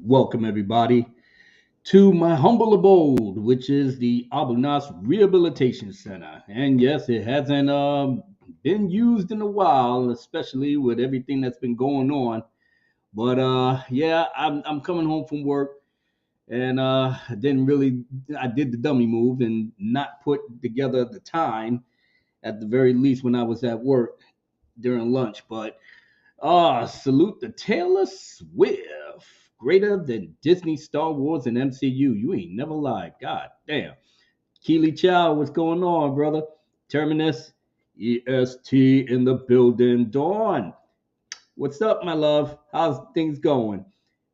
welcome everybody to my humble abode, which is the Abunas Rehabilitation Center. And yes, it hasn't been used in a while, especially with everything that's been going on. But yeah, I'm coming home from work, and I didn't really I did the dummy move and not put together the time at the very least when I was at work during lunch. But salute the Taylor Swift. Greater than Disney, Star Wars, and MCU. You ain't never lied. God damn. Keely Chow, what's going on, brother? Terminus, EST in the building. Dawn, what's up, my love? How's things going?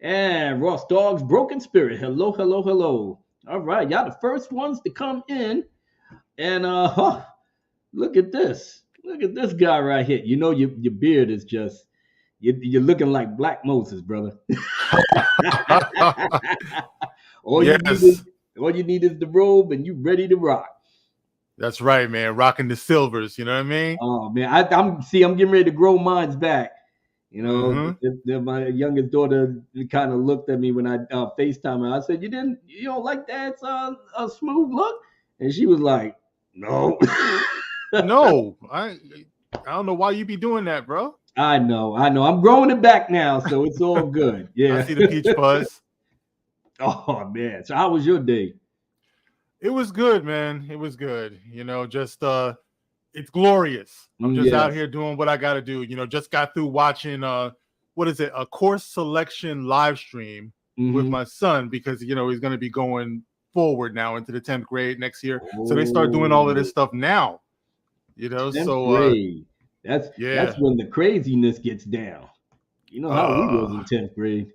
And Ross Dogg's Broken Spirit. Hello, hello, hello. All right, y'all the first ones to come in. And look at this. Look at this guy right here. You know your beard is just you're looking like Black Moses, brother. all you need is Yes, all you need is the robe, and you ready to rock. that's right, man. Rocking the silvers, you know what I mean? Oh man, I'm getting ready to grow mine's back. You know, Mm-hmm. my youngest daughter kind of looked at me when I FaceTime her. I said, you don't like Dad's a smooth look?" And she was like, "No." No, I don't know why you be doing that, bro. I know. I'm growing it back now, so it's all good. I Yeah. see the peach fuzz. Oh man. So how was your day? It was good, man. It was good. Just it's glorious. I'm just out Yes. here doing what I got to do. Just got through watching what is it? A course selection live stream with Mm-hmm. my son because he's going to be going forward now into the 10th grade next year. So they start doing all of this Oh, stuff now. 10th So grade. That's yeah. when the craziness gets down. You know how we was Uh in 10th grade.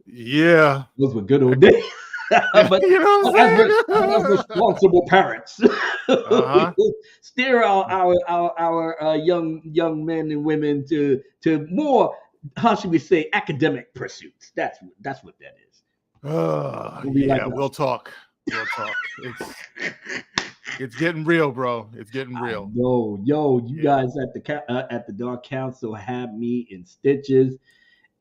yeah. Those were good old days. but You know what as I'm saying? responsible parents, we Uh-huh. will steer our young men and women to more, how should we say, academic pursuits. That's what that is. We'll be like Yeah, we'll talk. We'll talk. It's getting real, bro. It's getting I real. know, yo, you Yeah. guys at the Dark Council have me in stitches,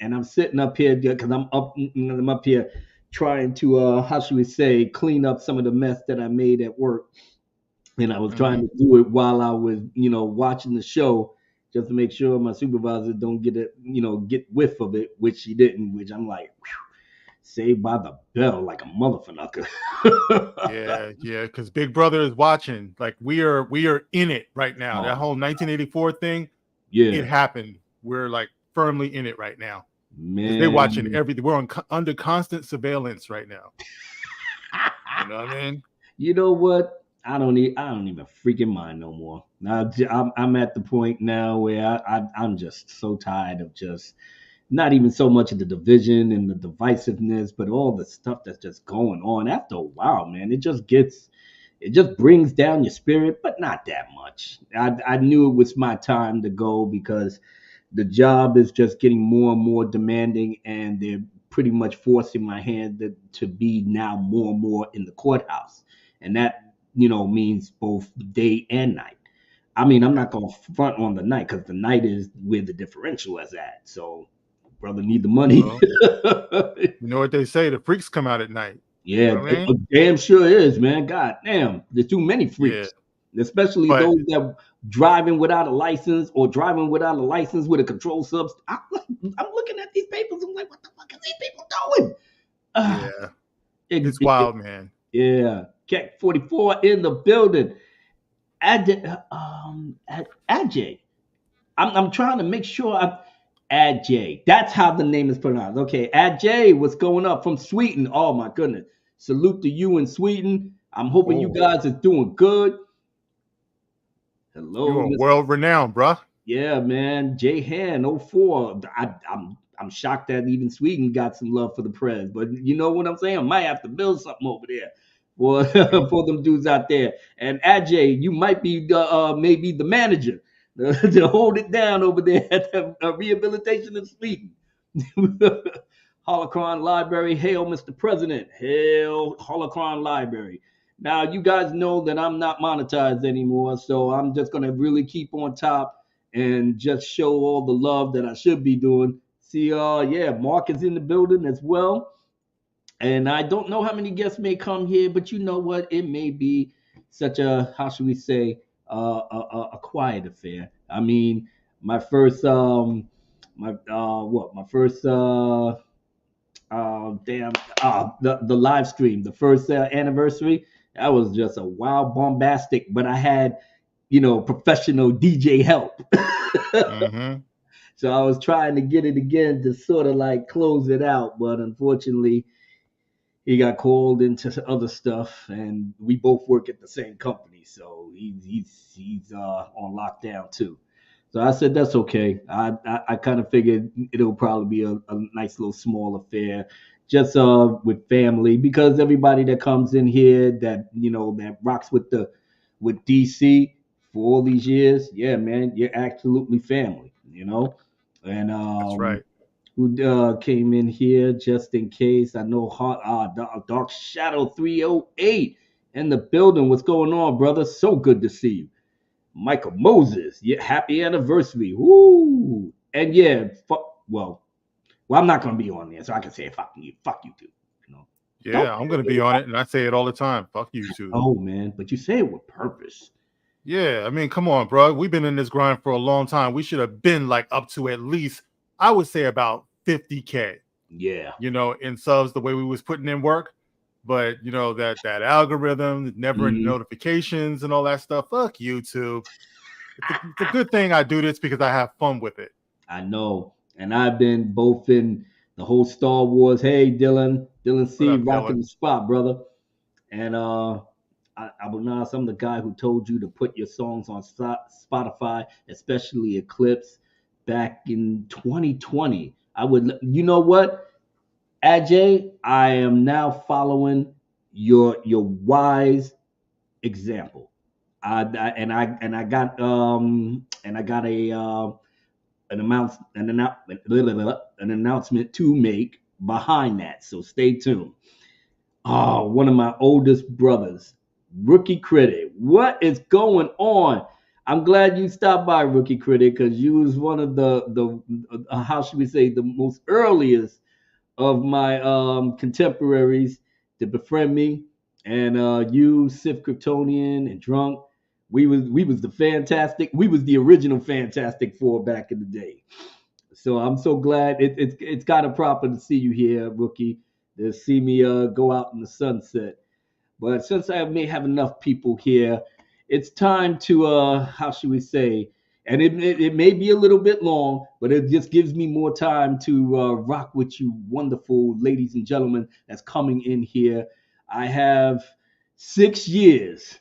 and I'm sitting up here because I'm up here trying to how should we say, clean up some of the mess that I made at work, and I was trying Hmm. to do it while I was watching the show just to make sure my supervisor don't get whiff of it, which she didn't, which I'm like, whew, saved by the bell like a motherfucker. Yeah, because Big Brother is watching. Like we are in it right now. That Oh whole 1984 thing, it yeah, happened. We're like firmly in it right now because they're watching man. everything. We're under constant surveillance right now. You know what I mean? You know what? I don't even freaking mind no more. I'm at the point now where I'm just so tired of just not even so much of the division and the divisiveness, but all the stuff that's just going on. After a while, man, it just brings down your spirit, but not that much. I knew it was my time to go because the job is just getting more and more demanding, and they're pretty much forcing my hand to be now more and more in the courthouse, and that means both day and night. I mean, I'm not gonna front on the night because the night is where the differential is at. So, brother, need the money. Well, you know what they say: the freaks come out at night. You Yeah, know what I mean? damn sure is, man. God damn, there's too many Yeah, freaks, especially but those that driving without a license or driving without a license with a controlled substance. I'm looking at these papers. I'm like, what the fuck are these people doing? Uh, yeah, it, it's it, it- wild, man. yeah, Cat 44 in the building. Ajay. I'm trying to make sure I Ajay. That's how the name is pronounced. Okay, Ajay, what's going up from Sweden? Oh my goodness. Salute to you in Sweden. I'm hoping you Oh, guys are doing good. you Hello, are Miss. world renowned, bruh. Yeah, man. J Han 04. I'm shocked that even Sweden got some love for the press. But you know what I'm saying? I might have to build something over there for Mhm. for them dudes out there. And Ajay, you might be maybe the manager to hold it down over there at the rehabilitation in Sweden. Holocron Library, hail, Mr. President. Hail, Holocron Library. Now, you guys know that I'm not monetized anymore, so I'm just going to really keep on top and just show all the love that I should be doing. See, yeah, Mark is in the building as well. And I don't know how many guests may come here, but you know what? It may be such a, how should we say, a quiet affair. I mean, my first my first damn the live stream, the first anniversary, that was just a wild bombastic, but I had, professional DJ help. Mm-hmm. So I was trying to get it again to sort of like close it out, but unfortunately he got called into other stuff, and we both work at the same company, so he's on lockdown too. So I said that's okay. I kind of figured it'll probably be a nice little small affair, just with family, because everybody that comes in here that that rocks with DC for all these years, yeah, man, you're absolutely family. And That's right. who came in here just in case. I know Dark Shadow 308 in the building. What's going on, brother? So good to see you. Michael Moses, yeah, happy anniversary. Woo! And yeah, well, I'm not gonna be on there, so I can say fuck you too. Don't. Yeah, I'm gonna be on it, and I say it all the time. Fuck you too. Oh man, but you say it with purpose. Yeah, I mean, come on, bro. We've been in this grind for a long time. We should have been like up to at least, I would say, about 50K. Yeah. In subs, the way we was putting in work. But that algorithm, never notifications and all that stuff. Fuck YouTube. It's a good thing I do this because I have fun with it. I know, and I've been both in the whole Star Wars. Hey, Dylan C, What up, rocking Dylan? the spot, brother. And Abu Nas, I'm the guy who told you to put your songs on Spotify, especially Eclipse, back in 2020. You know what, Ajay, I am now following your wise example. I got an announcement to make behind that. So stay tuned. Oh, one of my oldest brothers, Rookie Critic. What is going on? I'm glad you stopped by, Rookie Critic, because you was one of the how should we say, the most earliest of my contemporaries to befriend me. And you, Sif Kryptonian, and Drunk, we was the original Fantastic Four back in the day. So I'm so glad it's kind of proper to see you here, Rookie, to see me go out in the sunset. But since I may have enough people here, it's time to how should we say? And it may be a little bit long, but it just gives me more time to rock with you, wonderful ladies and gentlemen that's coming in here. I have 6 years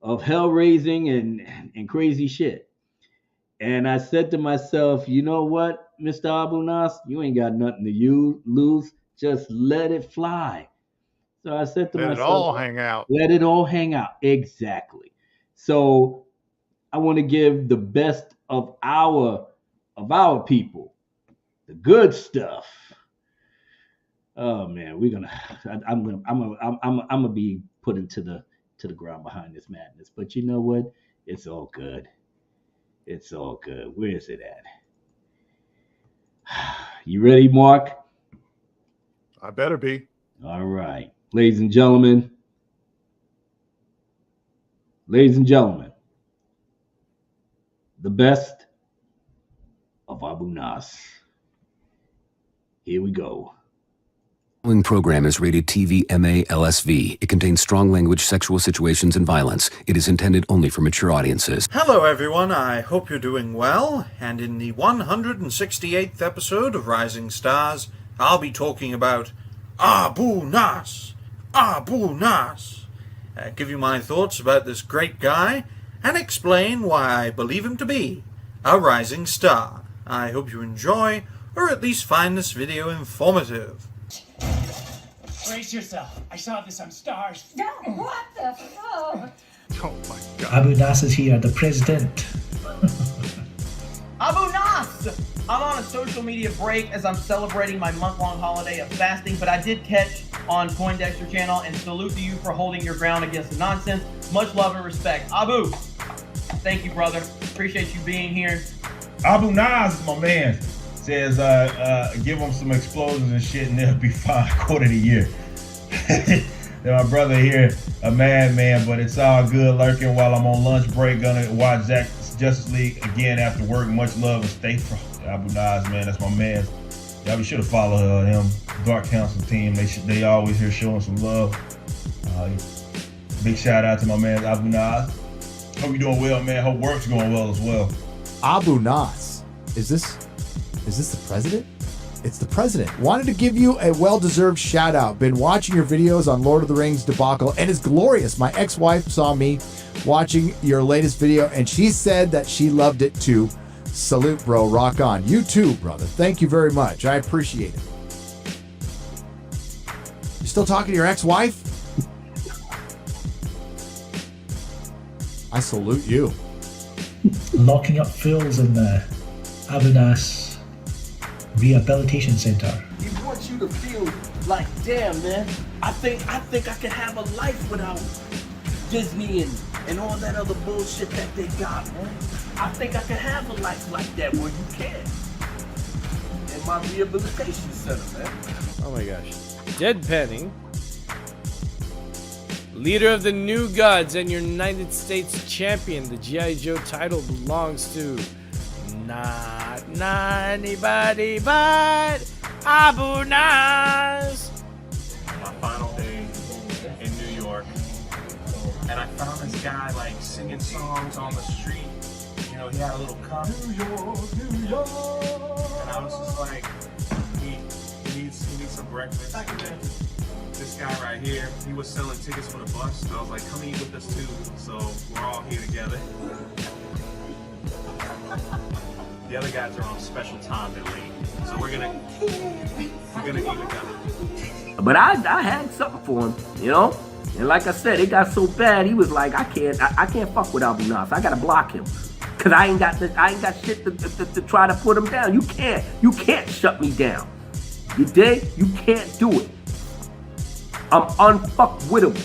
of hell raising and crazy shit. And I said to myself, you know what, Mr. Abu Nas, you ain't got nothing to lose. Just let it fly. So I said to Let it myself, all hang out. let it all hang out. Exactly. So I want to give the best of our people, the good stuff. Oh man, I'm gonna be put into the ground behind this madness. But you know what? It's all good. It's all good. Where is it at? You ready, Mark? I better be. All right. Ladies and gentlemen, the best of Abu Nas. Here we go. The following program is rated TV MA LSV. It contains strong language, sexual situations, and violence. It is intended only for mature audiences. Hello everyone, I hope you're doing well, and in the 168th episode of Rising Stars, I'll be talking about Abu Nas. Abu Nas. Give you my thoughts about this great guy, and explain why I believe him to be a rising star. I hope you enjoy, or at least find this video informative. Brace yourself. I saw this on Stars. No, what the fuck? Oh my God. Abu Nas is here, the president. Abu Nas! I'm on a social media break as I'm celebrating my month-long holiday of fasting, but I did catch on Poindexter channel, and salute to you for holding your ground against the nonsense. Much love and respect. Abu, thank you, brother. Appreciate you being here. Abu Nas, my man, says give them some explosions and shit and they'll be fine. Quote of the year. My brother here, a madman, but it's all good lurking while I'm on lunch break. Gonna watch Justice League again after work. Much love and stay frosty. Abu Nas, man, that's my man. Y'all be sure to follow him. Dark Council team. They always here showing some love. Big shout out to my man Abu Nas. Hope you're doing well, man. Hope work's going well as well. Abu Nas, is this the president? It's the president. Wanted to give you a well-deserved shout out. Been watching your videos on Lord of the Rings debacle, and it's glorious. My ex-wife saw me watching your latest video, and she said that she loved it too. Salute, bro. Rock on. You too, brother. Thank you very much. I appreciate it. You still talking to your ex-wife? I salute you. Locking up fools in the Abu Nas Rehabilitation Center. He wants you to feel like, damn, man, I think I could have a life without Disney and all that other bullshit that they got, man. I think I could have a life like that where you can. In my rehabilitation center, man. Oh my gosh. Deadpanning. Leader of the New Gods and United States champion. The G.I. Joe title belongs to not anybody but Abu Nas. My final day in New York, and I found this guy like singing songs on the street. You know, he had a little cup. New York, New York. And I was just like, he needs some breakfast. This guy right here, he was selling tickets for the bus. I was like, come eat with us too. So we're all here together. The other guys are on special time, they're late. So we're gonna eat together. But I had something for him, you know? And like I said, it got so bad, he was like, I can't fuck with Abu Nas. I gotta block him. Cause I ain't got shit to try to put him down. You can't shut me down. You dig? You can't do it. I'm unfuckwittable.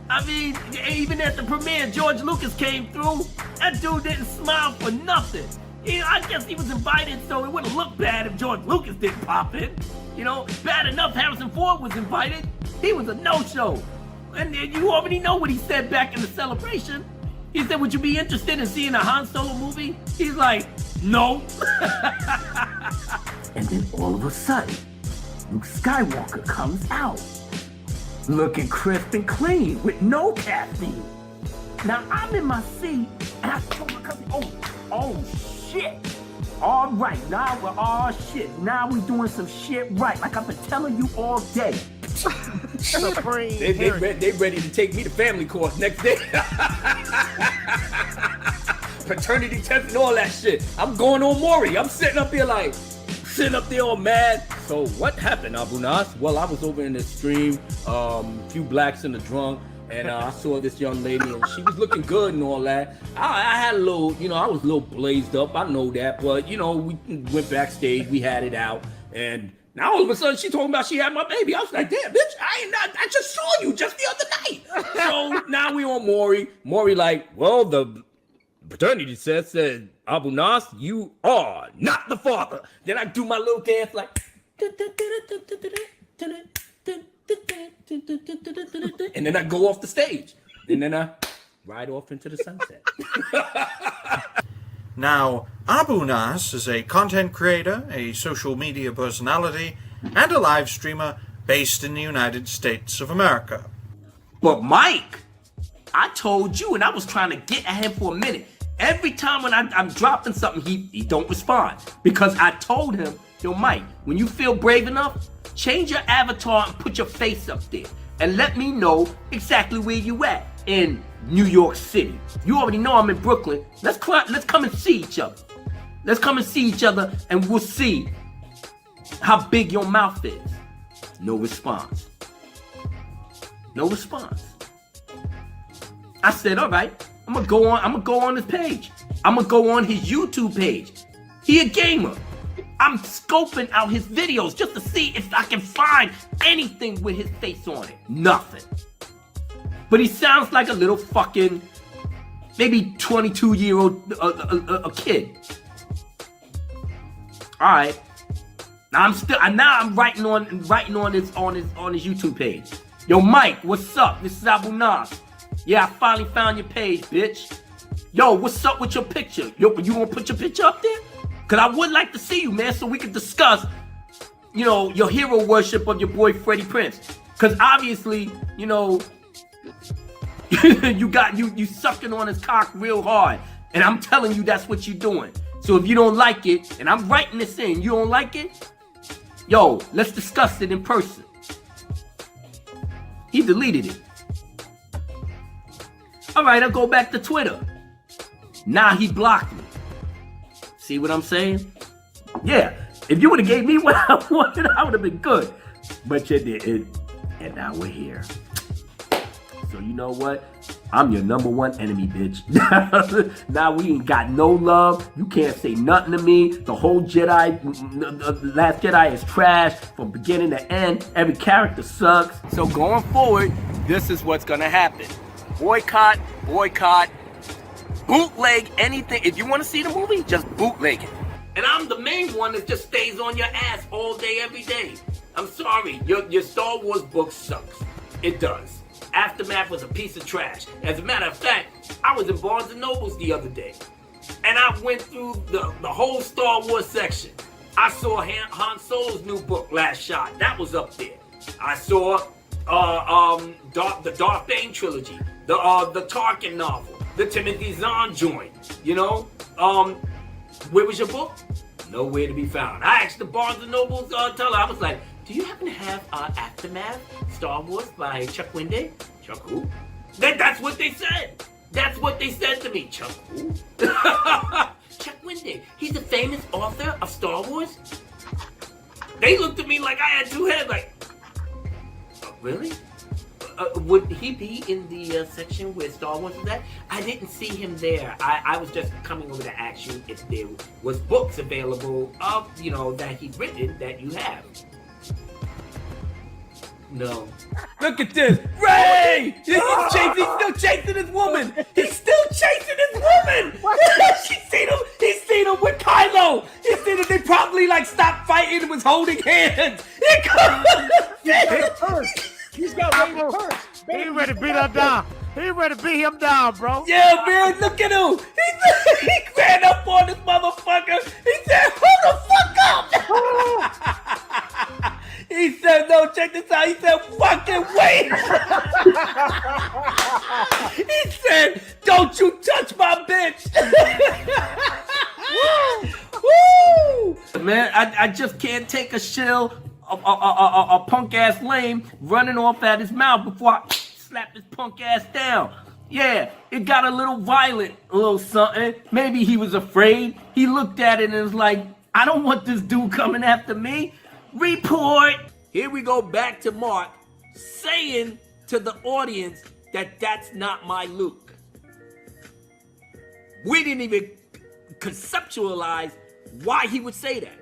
I mean, even at the premiere, George Lucas came through. That dude didn't smile for nothing. I guess he was invited, so it wouldn't look bad if George Lucas didn't pop in. You know, bad enough Harrison Ford was invited. He was a no-show. And you already know what he said back in the celebration. He said, would you be interested in seeing a Han Solo movie? He's like, no. And then all of a sudden, Luke Skywalker comes out. Looking crisp and clean with no caffeine. Now I'm in my seat and I told my cousin, oh shit. All right, now we're doing some shit right. Like I've been telling you all day. they ready to take me to family court next day. Paternity test and all that shit. I'm going on Maury. I'm sitting up there all mad. So what happened, Abu Nas? Well, I was over in the stream, few blacks in the drunk, and I saw this young lady, and she was looking good and all that. I had a little, I was a little blazed up. I know that, but we went backstage, we had it out, and now all of a sudden she told me about she had my baby. I was like, damn, bitch, I just saw you just the other night. So now we on Maury. Maury like, well, the paternity test said, Abu Nas, you are not the father. Then I do my little dance like, and then I go off the stage. And then I ride off into the sunset. Now, Abu Nas is a content creator, a social media personality, and a live streamer based in the United States of America. But Mike, I told you, and I was trying to get at him for a minute. Every time when I'm dropping something, he don't respond. Because I told him, yo, Mike, when you feel brave enough, change your avatar and put your face up there. And let me know exactly where you at in New York City. You already know I'm in Brooklyn. Let's come and see each other. Let's come and see each other and we'll see how big your mouth is. No response. No response. I said, all right, I'm gonna go on his page. I'm gonna go on his YouTube page. He a gamer. I'm scoping out his videos just to see if I can find anything with his face on it. Nothing. But he sounds like a little fucking, maybe 22-year-old a kid. All right. I'm writing on his YouTube page. Yo, Mike, what's up? This is Abu Nas. Yeah, I finally found your page, bitch. Yo, what's up with your picture? Yo, you gonna put your picture up there? Cause I would like to see you, man, so we can discuss, you know, your hero worship of your boy Freddie Prinze. Cause obviously, you know, you sucking on his cock real hard. And I'm telling you that's what you're doing. So if you don't like it, and I'm writing this in, you don't like it? Yo, let's discuss it in person. He deleted it. All right, I'll go back to Twitter. Now he blocked me. See what I'm saying? Yeah, if you would have gave me what I wanted, I would have been good. But you didn't, and now we're here. So you know what? I'm your number one enemy, bitch. Now we ain't got no love. You can't say nothing to me. The whole Last Jedi is trash from beginning to end. Every character sucks. So going forward, this is what's gonna happen. Boycott, bootleg anything. If you want to see the movie, just bootleg it. And I'm the main one that just stays on your ass all day, every day. I'm sorry, your Star Wars book sucks. It does. Aftermath was a piece of trash. As a matter of fact, I was in Barnes & Nobles the other day, and I went through the whole Star Wars section. I saw Han Solo's new book, Last Shot. That was up there. I saw the Darth Bane trilogy, the Tarkin novel, the Timothy Zahn joint. You know, where was your book? Nowhere to be found. I asked the Barnes & Nobles teller. I was like, do you happen to have Aftermath, Star Wars by Chuck Wendig? Chuck who? That's what they said. That's what they said to me. Chuck who? Chuck Wendig. He's the famous author of Star Wars. They looked at me like I had two heads. Like, really? Would he be in the section where Star Wars is at? I didn't see him there. I was just coming over to ask you if there was books available of, you know, that he'd written that you have. No. Look at this. Ray! He's still chasing his woman. He's still chasing his woman. He's seen him with Kylo. He's seen him. They probably like stopped fighting and was holding hands. He's got Ray's purse. He ready to beat him down. He ready to beat him down, bro. Yeah, man, look at him. He ran up on this motherfucker. He said, "Hold the fuck up." He said, "No, check this out." He said, "Fucking wait." He said, "Don't you touch my bitch." Woo! Man, I just can't take a shill. A punk ass lame running off at his mouth before I slap his punk ass down. Yeah, it got a little violent, a little something. Maybe he was afraid. He looked at it and was like, I don't want this dude coming after me. Report. Here we go back to Mark saying to the audience that that's not my Luke. We didn't even conceptualize why he would say that.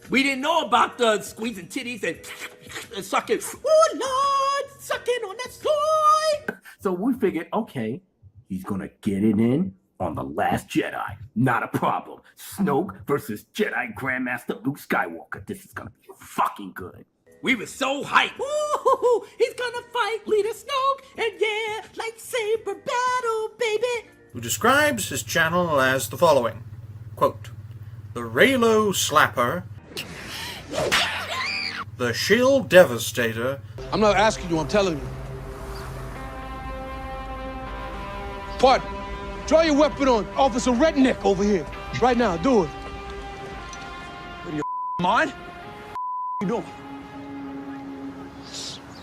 We didn't know about the squeezing titties and sucking. Oh, Lord, sucking on that soy. So we figured, okay, he's going to get it in on The Last Jedi. Not a problem. Snoke versus Jedi Grandmaster Luke Skywalker. This is going to be fucking good. We were so hyped. Ooh, he's going to fight Leader Snoke. And yeah, lightsaber battle, baby. Who describes his channel as the following. Quote, the Raylo Slapper, the Shill Devastator. I'm not asking you, I'm telling you. Partner, draw your weapon on Officer Redneck over here. Right now, do it. What are you, mind? What you doing?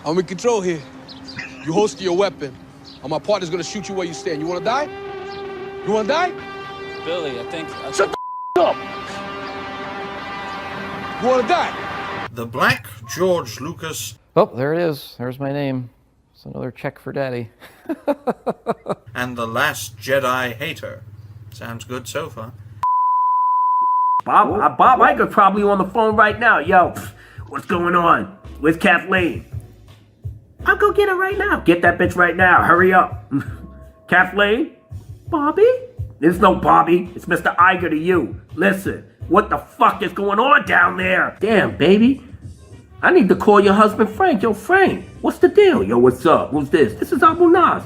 I'm in control here. You holster your weapon, or my partner's gonna shoot you where you stand. You wanna die? You wanna die? Billy, I think... Shut the up! You wanna die? The Black George Lucas. Oh, there it is. There's my name. It's another check for Daddy. And The Last Jedi Hater. Sounds good so far. Bob Iger's probably on the phone right now. Yo, what's going on? Where's Kathleen? I'll go get her right now. Get that bitch right now. Hurry up. Kathleen? Bobby? There's no Bobby. It's Mr. Iger to you. Listen, what the fuck is going on down there. Damn, baby. I need to call your husband Frank. Yo, Frank, what's the deal? Yo, what's up? Who's this? This is Abu Nas.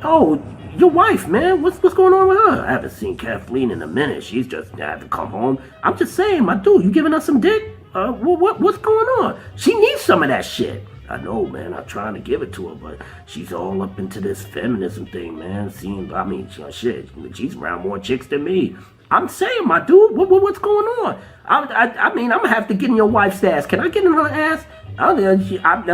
Oh, your wife, man. What's going on with her? I haven't seen Kathleen in a minute. She's just had to come home. I'm just saying, my dude, you giving us some dick? What's going on? She needs some of that shit. I know, man. I'm trying to give it to her, but she's all up into this feminism thing, man. Shit, she's around more chicks than me. I'm saying, my dude, what's going on? I mean, I'm gonna have to get in your wife's ass. Can I get in her ass? I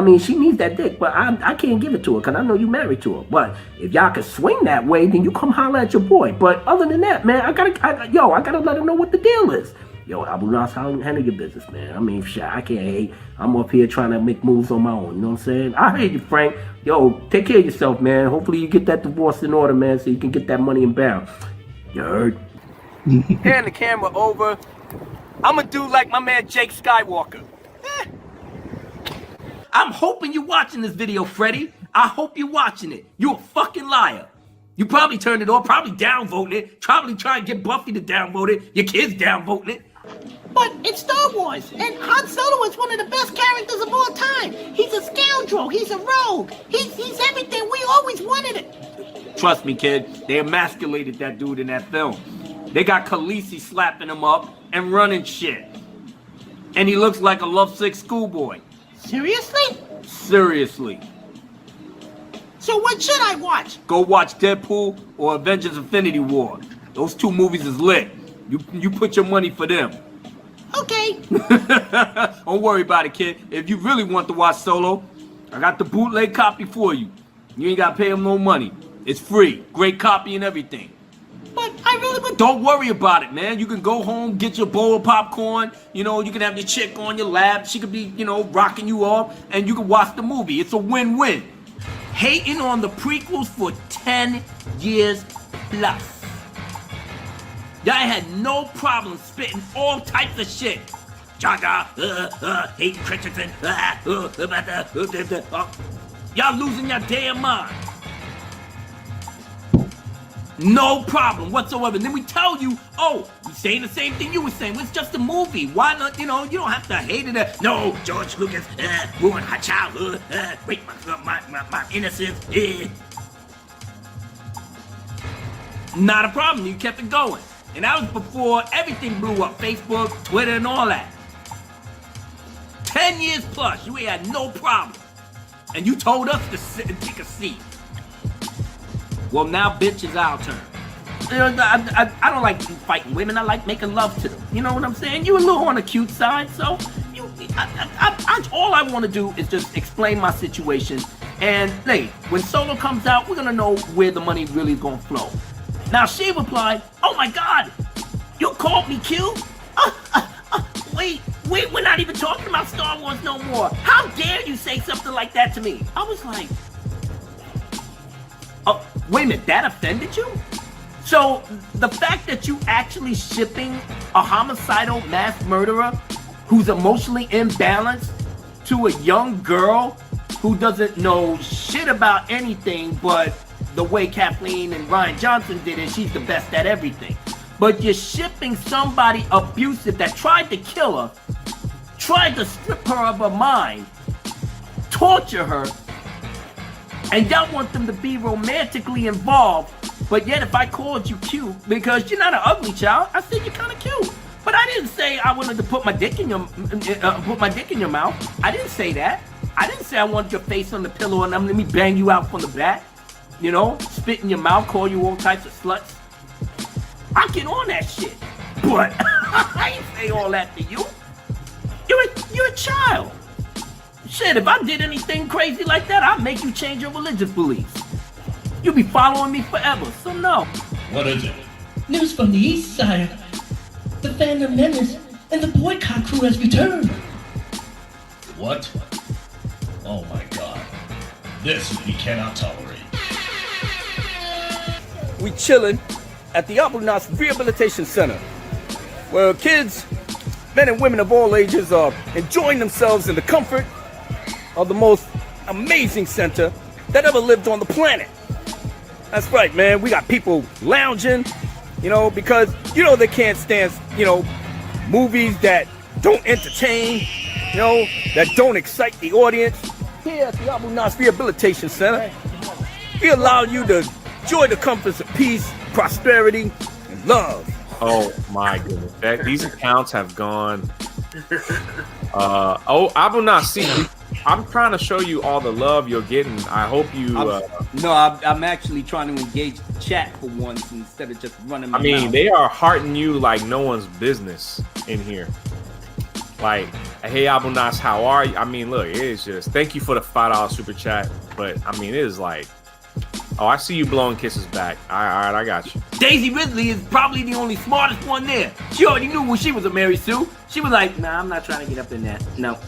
mean, she needs that dick, but I can't give it to her because I know you married to her. But if y'all can swing that way, then you come holler at your boy. But other than that, man, I gotta let her know what the deal is. Yo, Abu Nas, handle your business, man. I mean, shit, I can't hate. I'm up here trying to make moves on my own. You know what I'm saying? I hate you, Frank. Yo, take care of yourself, man. Hopefully you get that divorce in order, man, so you can get that money in barrel. You heard? Hand the camera over. I'm gonna do like my man Jake Skywalker. I'm hoping you're watching this video, Freddie. I hope you're watching it. You a fucking liar. You probably turned it on, probably downvoting it, probably trying to get Buffy to downvote it, your kids downvoting it. But it's Star Wars, and Han Solo is one of the best characters of all time. He's a scoundrel, he's a rogue, he's everything we always wanted it. Trust me, kid, they emasculated that dude in that film. They got Khaleesi slapping him up and running shit. And he looks like a lovesick schoolboy. Seriously? Seriously. So what should I watch? Go watch Deadpool or Avengers Infinity War. Those two movies is lit. You put your money for them. Okay. Don't worry about it, kid. If you really want to watch Solo, I got the bootleg copy for you. You ain't gotta pay him no money. It's free. Great copy and everything. But I really would... Don't worry about it, man. You can go home, get your bowl of popcorn. You know, you can have your chick on your lap. She could be, you know, rocking you up. And you can watch the movie. It's a win-win. Hating on the prequels for 10 years plus. Y'all had no problem spitting all types of shit. Jaja, Hayden Christensen, y'all losing your damn mind. No problem whatsoever. And then we tell you, oh, we saying the same thing you were saying. It's just a movie. Why not, you know, you don't have to hate it. No, George Lucas ruined her childhood, raped my innocence. Not a problem. You kept it going. And that was before everything blew up. Facebook, Twitter, and all that. 10 years plus, you ain't had no problem. And you told us to sit and take a seat. Well, now, bitch, it's our turn. You know, I don't like fighting women. I like making love to them. You know what I'm saying? You a little on the cute side, so all I want to do is just explain my situation. And, hey, when Solo comes out, we're going to know where the money really is going to flow. Now, she replied, oh, my God, you called me cute? Wait, we're not even talking about Star Wars no more. How dare you say something like that to me? I was like, oh, wait a minute, that offended you? So, the fact that you actually shipping a homicidal mass murderer who's emotionally imbalanced to a young girl who doesn't know shit about anything but the way Kathleen and Ryan Johnson did it, she's the best at everything. But you're shipping somebody abusive that tried to kill her, tried to strip her of her mind, torture her, and y'all want them to be romantically involved. But yet if I called you cute, because you're not an ugly child, I said you're kind of cute. But I didn't say I wanted to put my dick in your mouth. I didn't say that. I didn't say I wanted your face on the pillow and let me bang you out from the back. You know, spit in your mouth, call you all types of sluts. I get on that shit. But I ain't say all that to you. You're a child. Shit, if I did anything crazy like that, I'd make you change your religious beliefs. You'll be following me forever, so no. What is it? News from the east side. The Phantom Menace and the boycott crew has returned. What? Oh my God. This we cannot tolerate. We chilling at the Abu Nas Rehabilitation Center, where kids, men and women of all ages are enjoying themselves in the comfort of the most amazing center that ever lived on the planet. That's right, man. We got people lounging, you know, because, you know, they can't stand, you know, movies that don't entertain, you know, that don't excite the audience. Here at the Abu Nas Rehabilitation Center, we allow you to enjoy the comforts of peace, prosperity, and love. Oh my goodness, these accounts have gone. Abu Nas, see, I'm trying to show you all the love you're getting. I hope you. I'm actually trying to engage the chat for once instead of just running my mouth. They are hearting you like no one's business in here. Like, hey Abu Nas, how are you? I mean, look, it is just thank you for the $5 super chat, but I mean, it is like, oh, I see you blowing kisses back. All right, I got you. Daisy Ridley is probably the only smartest one there. She already knew when she was a Mary Sue. She was like, nah, I'm not trying to get up in that. No.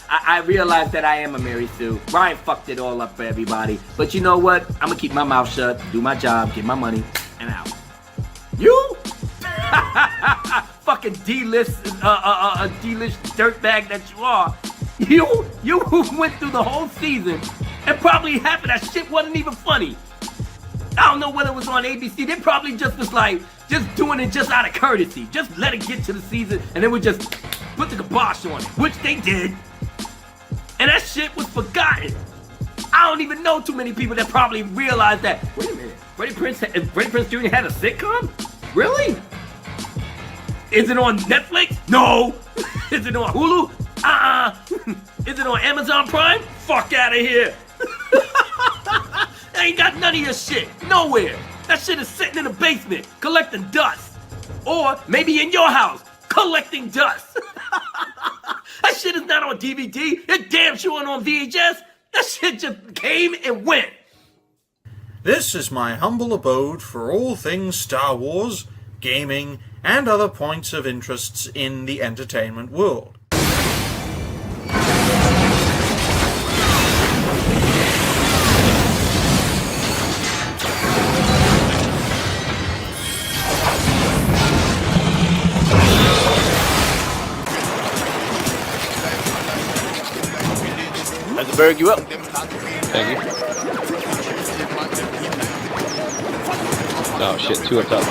I realized that I am a Mary Sue. Ryan fucked it all up for everybody. But you know what? I'm going to keep my mouth shut, do my job, get my money, and out. You? Fucking D-list dirtbag that you are. You went through the whole season and probably half of that shit wasn't even funny. I don't know whether it was on ABC. They probably just was like, just doing it just out of courtesy. Just let it get to the season and then we just put the kibosh on it, which they did. And that shit was forgotten. I don't even know too many people that probably realized that, wait a minute, Freddie Prinze Jr. had a sitcom? Really? Is it on Netflix? No. Is it on Hulu? Is it on Amazon Prime? Fuck out of here. I ain't got none of your shit. Nowhere. That shit is sitting in the basement collecting dust. Or maybe in your house collecting dust. That shit is not on DVD. It damn sure ain't on VHS. That shit just came and went. This is my humble abode for all things Star Wars, gaming, and other points of interests in the entertainment world. Let's berg you up. Thank you. Oh shit, 2 up top.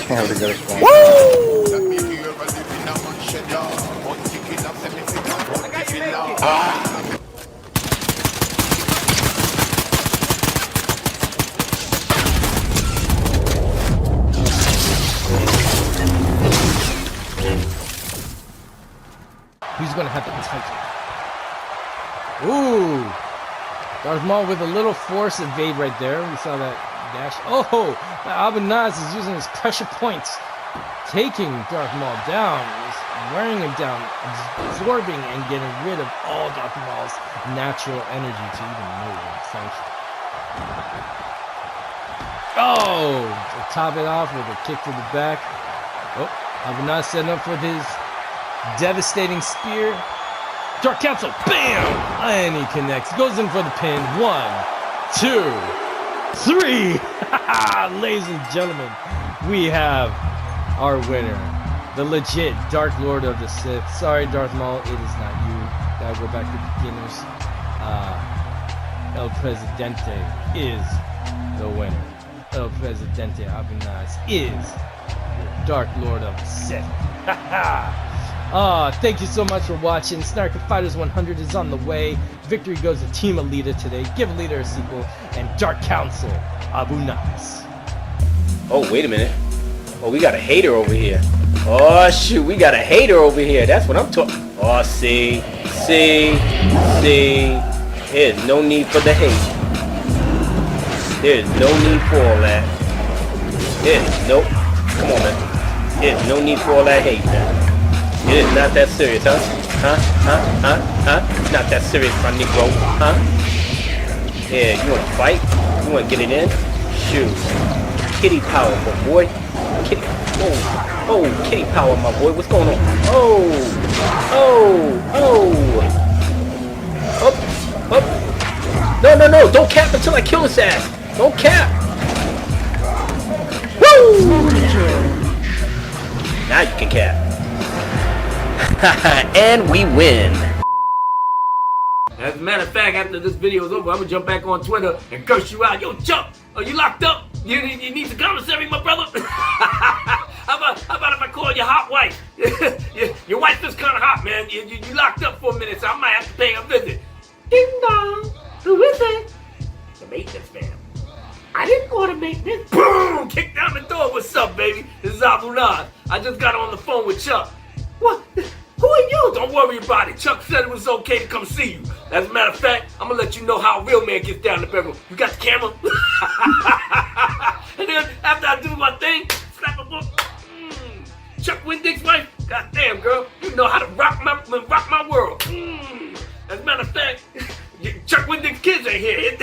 Can't really go to spawn. Woo! Who's gonna have the title? Ooh! Darth Maul with a little force evade right there. We saw that dash. Oh! Abu Nas is using his pressure points, taking Darth Maul down, wearing him down, absorbing and getting rid of all Darth Maul's natural energy to even move and function. Oh! To top it off with a kick to the back. Oh! Abu Nas setting up for his devastating spear. Dark Council, bam! And he connects. Goes in for the pin. 1, 2, 3. Ladies and gentlemen, we have our winner, the legit Dark Lord of the Sith. Sorry, Darth Maul, it is not you. Gotta go back to beginners. El Presidente is the winner. El Presidente Abu Nas is the Dark Lord of the Sith. Thank you so much for watching. Snarky Fighters 100 is on the way. Victory goes to Team Alita today. Give Alita a sequel. And Dark Council, Abu Nas. Oh, wait a minute. Oh, we got a hater over here. Oh, shoot. We got a hater over here. That's what I'm talking. Oh, see. There's no need for the hate. There's no need for all that. Come on, man. There's no need for all that hate, man. It is not that serious, huh? It's not that serious, my Negro, huh? Yeah, you wanna fight? You wanna get it in? Shoot. Kitty power, my boy. Kitty power, my boy. What's going on? Up. No. Don't cap until I kill his ass. Don't cap. Woo! Now you can cap. And we win. As a matter of fact, after this video is over, I'm gonna jump back on Twitter and curse you out. Yo, jump! Are you locked up? You need some commissary, my brother? How about How about if I call your hot wife? Your wife is kind of hot, man. You locked up for a minute, so I might have to pay a visit. Ding dong. Who is it? The maintenance man. I didn't order maintenance. Boom! Kick down the door. What's up, baby? This is Abu Nas. I just got on the phone with Chuck. What? Who are you? Don't worry about it. Chuck said it was okay to come see you. As a matter of fact, I'm gonna let you know how a real man gets down in the bedroom. You got the camera? And then after I do my thing, slap a book. Chuck Wendig's wife. God damn, girl. You know how to rock my world. As a matter of fact, Chuck Wendig's kids ain't here.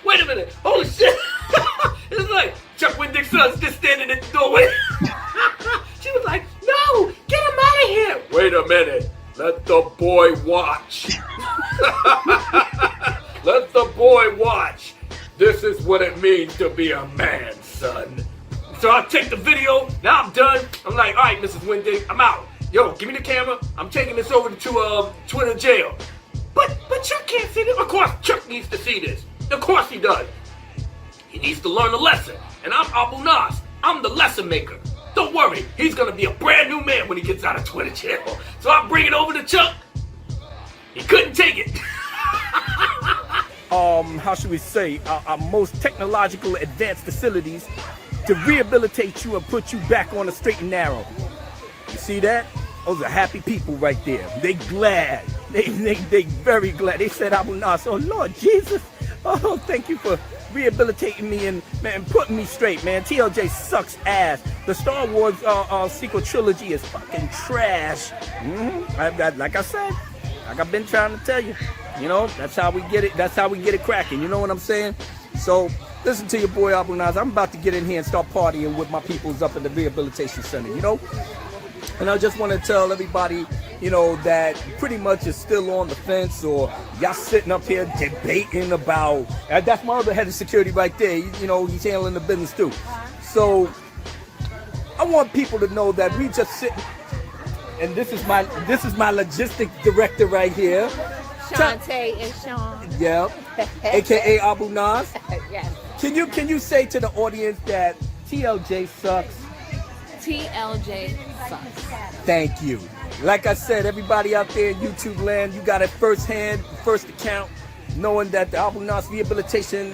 Wait a minute. Holy shit. It's like Chuck Wendig's son's just standing at the doorway. She was like, no, get him out of here. Wait a minute. Let the boy watch. Let the boy watch. This is what it means to be a man, son. So I take the video. Now I'm done. I'm like, all right, Mrs. Wendig, I'm out. Yo, give me the camera. I'm taking this over to Twitter jail. But Chuck can't see this. Of course, Chuck needs to see this. Of course he does. He needs to learn a lesson. And I'm Abu Nas. I'm the lesson maker. Don't worry, he's gonna be a brand new man when he gets out of Twitter jail. So I bring it over to Chuck. He couldn't take it. How should we say, our most technological advanced facilities to rehabilitate you and put you back on the straight and narrow. You see that? Those are happy people right there. They glad. They very glad. They said, Abu Nas, oh Lord Jesus, oh thank you for rehabilitating me and man putting me straight, man. TLJ sucks ass. The Star Wars sequel trilogy is fucking trash. Like I said, like I've been trying to tell you, you know, that's how we get it. That's how we get it cracking. You know what I'm saying? So listen to your boy Abu Nas. I'm about to get in here and start partying with my peoples up in the Rehabilitation Center, you know? And I just want to tell everybody, you know, that pretty much is still on the fence, or y'all sitting up here debating about, that's my other head of security right there. You know, he's handling the business too. So I want people to know that we just sit, and this is my logistics director right here. Shantae and Sean. Yeah. AKA Abu Nas. Yes. Can you say to the audience that TLJ sucks? TLJ sucks. Thank you. Like I said, everybody out there in YouTube land, you got it first account, knowing that the Abu Nas Rehabilitation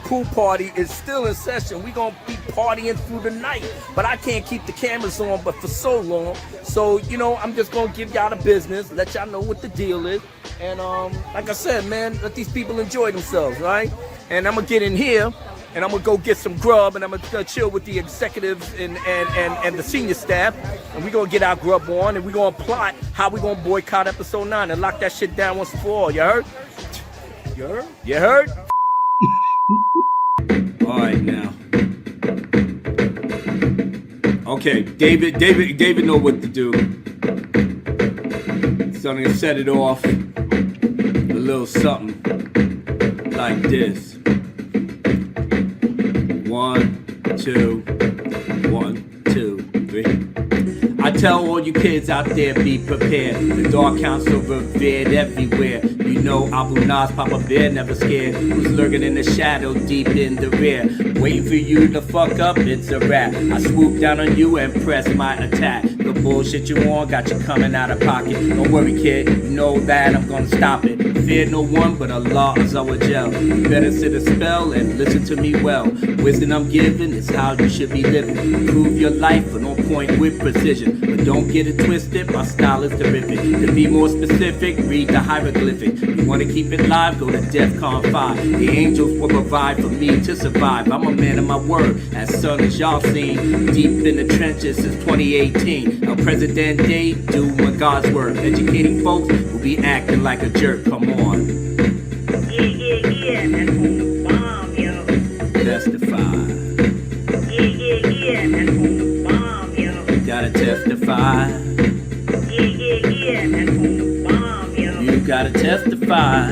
pool party is still in session. We're going to be partying through the night, but I can't keep the cameras on but for so long. So, you know, I'm just going to give y'all the business, let y'all know what the deal is. And like I said, man, let these people enjoy themselves, right? And I'm going to get in here, and I'm going to go get some grub, and I'm going to chill with the executives and the senior staff, and we're going to get our grub on, and we're going to plot how we're going to boycott episode 9 and lock that shit down once and for all. You heard? You heard? You heard? All right, now. Okay, David know what to do. So I'm gonna set it off a little something like this. 1, 2, 1, 2, 3. I tell all you kids out there, be prepared. The dark council revered everywhere. You know Abu Nas, Papa Bear, never scared. Who's lurking in the shadow, deep in the rear, waiting for you to fuck up, it's a wrap. I swoop down on you and press my attack. The bullshit you on got you coming out of pocket. Don't worry, kid, you know that I'm gonna stop it. Fear no one but Allah Azawajal. You better sit a spell and listen to me well. Wisdom I'm giving is how you should be living. Improve your life and on point with precision. But don't get it twisted, my style is terrific. To be more specific, read the hieroglyphic. You wanna keep it live, go to DEFCON 5. The angels will provide for me to survive. I'm a man of my word, as son as y'all seen. Deep in the trenches since 2018. El Presidente, doing God's work. Educating folks will be acting like a jerk. Come on. Yeah, that's on the bomb, yo. Testify. Yeah, that's on the bomb, yo. Gotta testify. Yeah, that's on the bomb, yo. You gotta testify.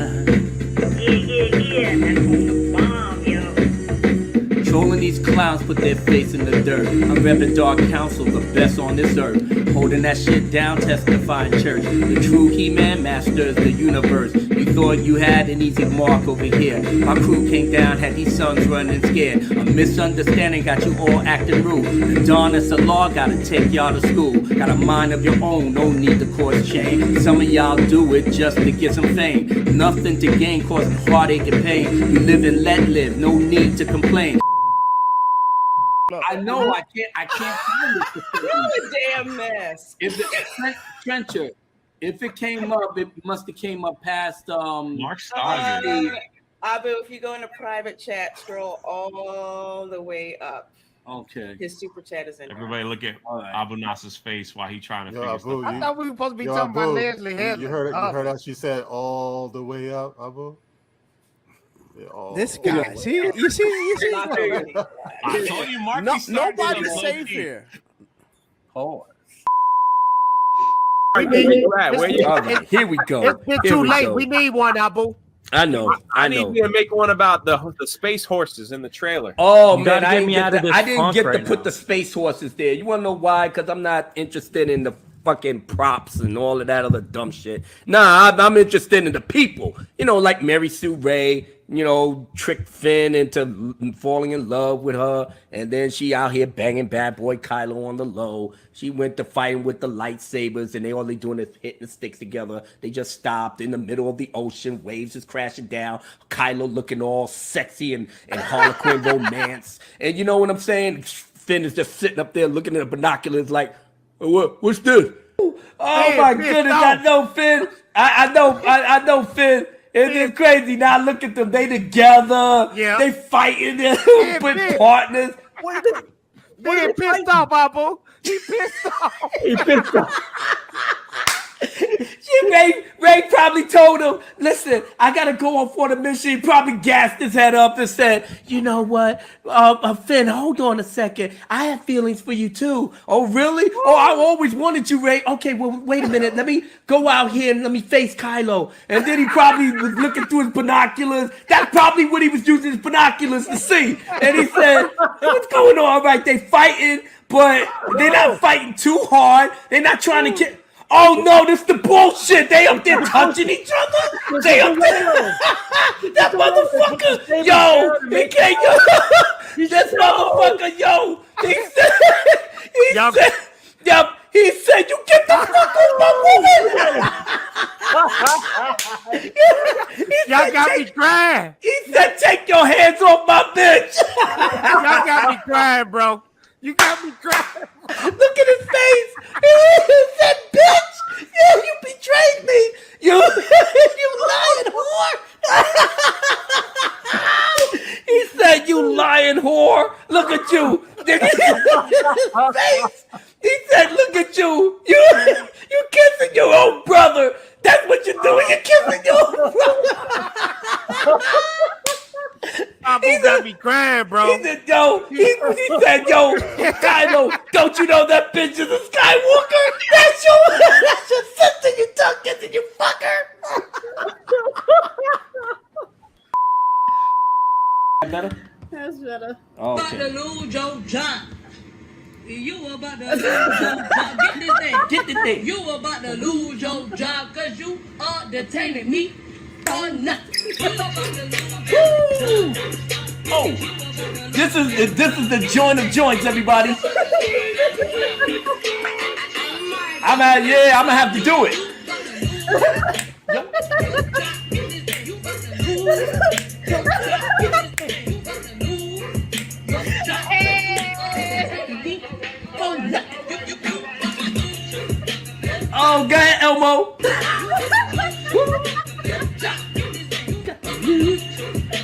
Yeah, that's on the bomb, yo. Trolling these clowns. clowns put their face in the dirt. I'm repping Dark Council, the best on this earth. Holding that shit down, testifying church. The true He-Man masters the universe. You thought you had an easy mark over here. My crew came down, had these sons running scared. A misunderstanding got you all acting rude. The dawn is the law, gotta take y'all to school. Got a mind of your own, no need to cause change. Some of y'all do it just to get some fame. Nothing to gain, causing heartache and pain. You live and let live, no need to complain. I know I can't find it. You're a damn mess. If the Trencher, if it came up, it must have came up past Mark Abu, if you go in a private chat, scroll all the way up. Okay. His super chat is in there. Everybody look at Abu Nasser's face while he's trying to figure stuff Abu, out. I thought we were supposed to be Yo, talking about Abu, Leslie Headland. You heard how she said all the way up, Abu? Yeah, all This the guy, way see, up. you see. I told you, Mark. Nobody's safe here. Oh. We need, Here we go. It's been Here too we late. go. We need one, Abu. I know. I know. need you to make one about the space horses in the trailer. Oh You man, gotta get me out of this I didn't funk get to right put now. the space horses there. You wanna know why? Because I'm not interested in the fucking props and all of that other dumb shit. Nah, I'm interested in the people. You know, like Mary Sue Ray, you know, tricked Finn into falling in love with her, and then she out here banging bad boy Kylo on the low. She went to fighting with the lightsabers, and all they doing is hitting the sticks together. They just stopped in the middle of the ocean, waves is crashing down, Kylo looking all sexy and Harlequin romance. And you know what I'm saying? Finn is just sitting up there looking at the binoculars like, what's this? Oh my goodness, I know Finn. I know Finn. It's crazy. Now look at them. They together. Yeah. They fighting. They're with partners. What is it? He pissed off, Abu. He pissed off. He pissed off. Ray probably told him, listen, I gotta go on for the mission. He probably gassed his head up and said, you know what, Finn, hold on a second. I have feelings for you too. Oh, really? Oh, I always wanted you, Ray. Okay, well, wait a minute. Let me go out here and let me face Kylo. And then he probably was looking through his binoculars. That's probably what he was using his binoculars to see. And he said, what's going on? All right, they fighting, but they're not fighting too hard. They're not trying to kill. Oh no, this the bullshit. They up there touching each other. They up there. That motherfucker. Yo, he can't go. This motherfucker, yo. He said, you get the fuck off my woman. Y'all got me crying. He said, take your hands off my bitch. Y'all got me crying, bro. You got me crying. Look at his face. He said, bitch, you betrayed me. You lying whore. He said, you lying whore. Look at you. His face. He said, look at you. You kissing your own brother. That's what you're doing. You're kissing your own brother. Abu got me crying, bro. He said, yo, he said, yo, Kylo, don't you know that bitch is a Skywalker? That's your sister, you tongue kissing, you fucker. Better? That's better. Okay. About to lose your job. You about to lose your job. Get this thing. Get the thing. You about to lose your job because you are detaining me for nothing. Oh, this is the joint of joints, everybody. I'm gonna have to do it. Oh, go ahead, Elmo.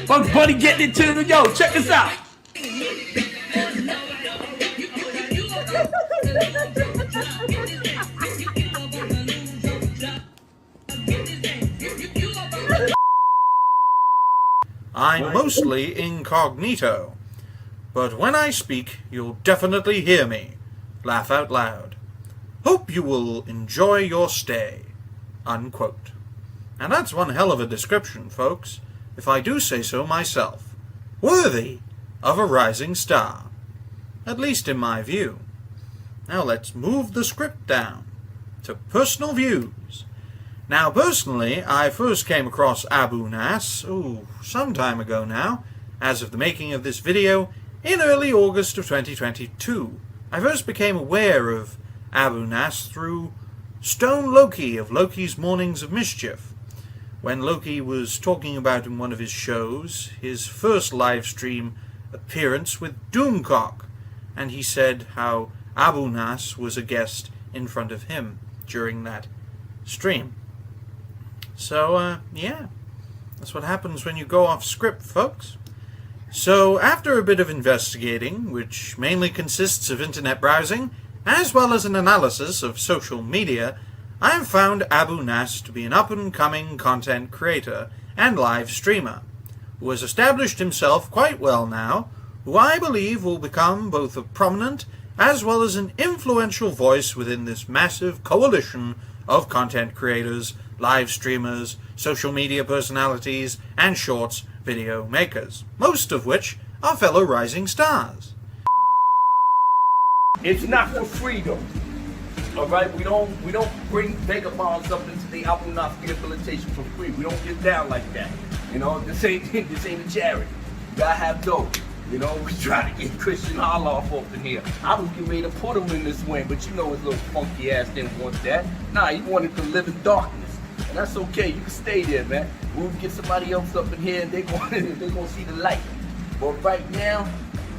Bugs Bunny getting into the yo. Check this out. I'm mostly incognito, but when I speak, you'll definitely hear me. Laugh out loud. Hope you will enjoy your stay. Unquote. And that's one hell of a description, folks, if I do say so myself. Worthy of a rising star. at least in my view. Now let's move the script down to personal views. Now, personally, I first came across Abu Nas, some time ago now, as of the making of this video, in early August of 2022. I first became aware of Abu Nas through Stone Loki of Loki's Mornings of Mischief, when Loki was talking about in one of his shows his first live stream appearance with Doomcock, and he said how Abu Nas was a guest in front of him during that stream. So, yeah, that's what happens when you go off script, folks. So, after a bit of investigating, which mainly consists of internet browsing, as well as an analysis of social media, I have found Abu Nas to be an up-and-coming content creator and live streamer, who has established himself quite well now, who I believe will become both a prominent as well as an influential voice within this massive coalition of content creators, live streamers, social media personalities, and shorts video makers, most of which are fellow rising stars. It's not for freedom. All right, we don't bring vagabonds up into the Abu Nas Rehabilitation for free. We don't get down like that. You know, this ain't a charity. You gotta have dope. You know, we try to get Christian Harloff up in here. I was getting ready to put him in this wing, but you know his little funky ass didn't want that. Nah, he wanted to live in darkness. And that's okay, you can stay there, man. We'll get somebody else up in here and they're gonna see the light. But right now,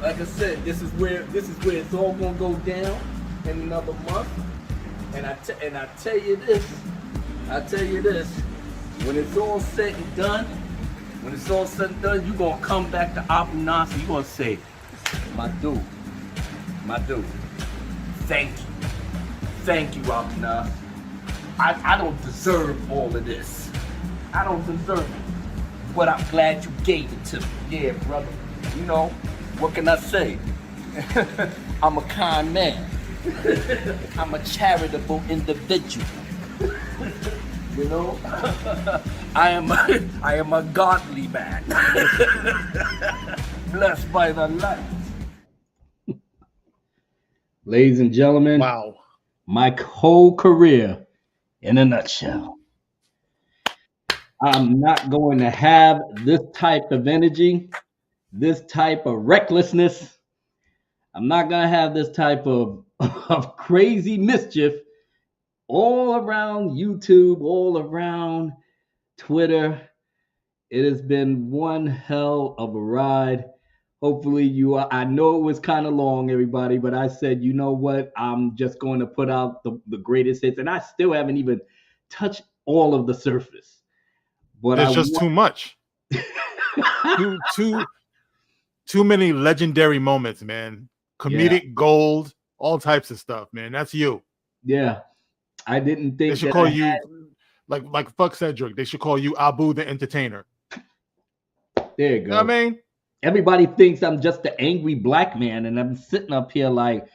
like I said, this is where it's all gonna go down in another month. And I tell you this, when it's all said and done, you're gonna come back to Abu Nas and you're gonna say, my dude, thank you, Abu Nas. I don't deserve all of this. I don't deserve it. But I'm glad you gave it to me. Yeah, brother. You know, what can I say? I'm a kind man. I'm a charitable individual. You know? I am a godly man. Blessed by the light. Ladies and gentlemen, wow. My whole career in a nutshell. I'm not going to have this type of energy, this type of recklessness. I'm not going to have this type of crazy mischief all around YouTube, all around Twitter. It has been one hell of a ride. Hopefully I know it was kind of long, everybody, but I said, you know what? I'm just going to put out the greatest hits. And I still haven't even touched all of the surface. But it's just too much. too many legendary moments, man. Comedic gold, all types of stuff, man. That's you. Yeah. I didn't think they should call you like fuck Cedric. They should call you Abu the Entertainer. There you go. You know what I mean? Everybody thinks I'm just the angry black man, and I'm sitting up here like,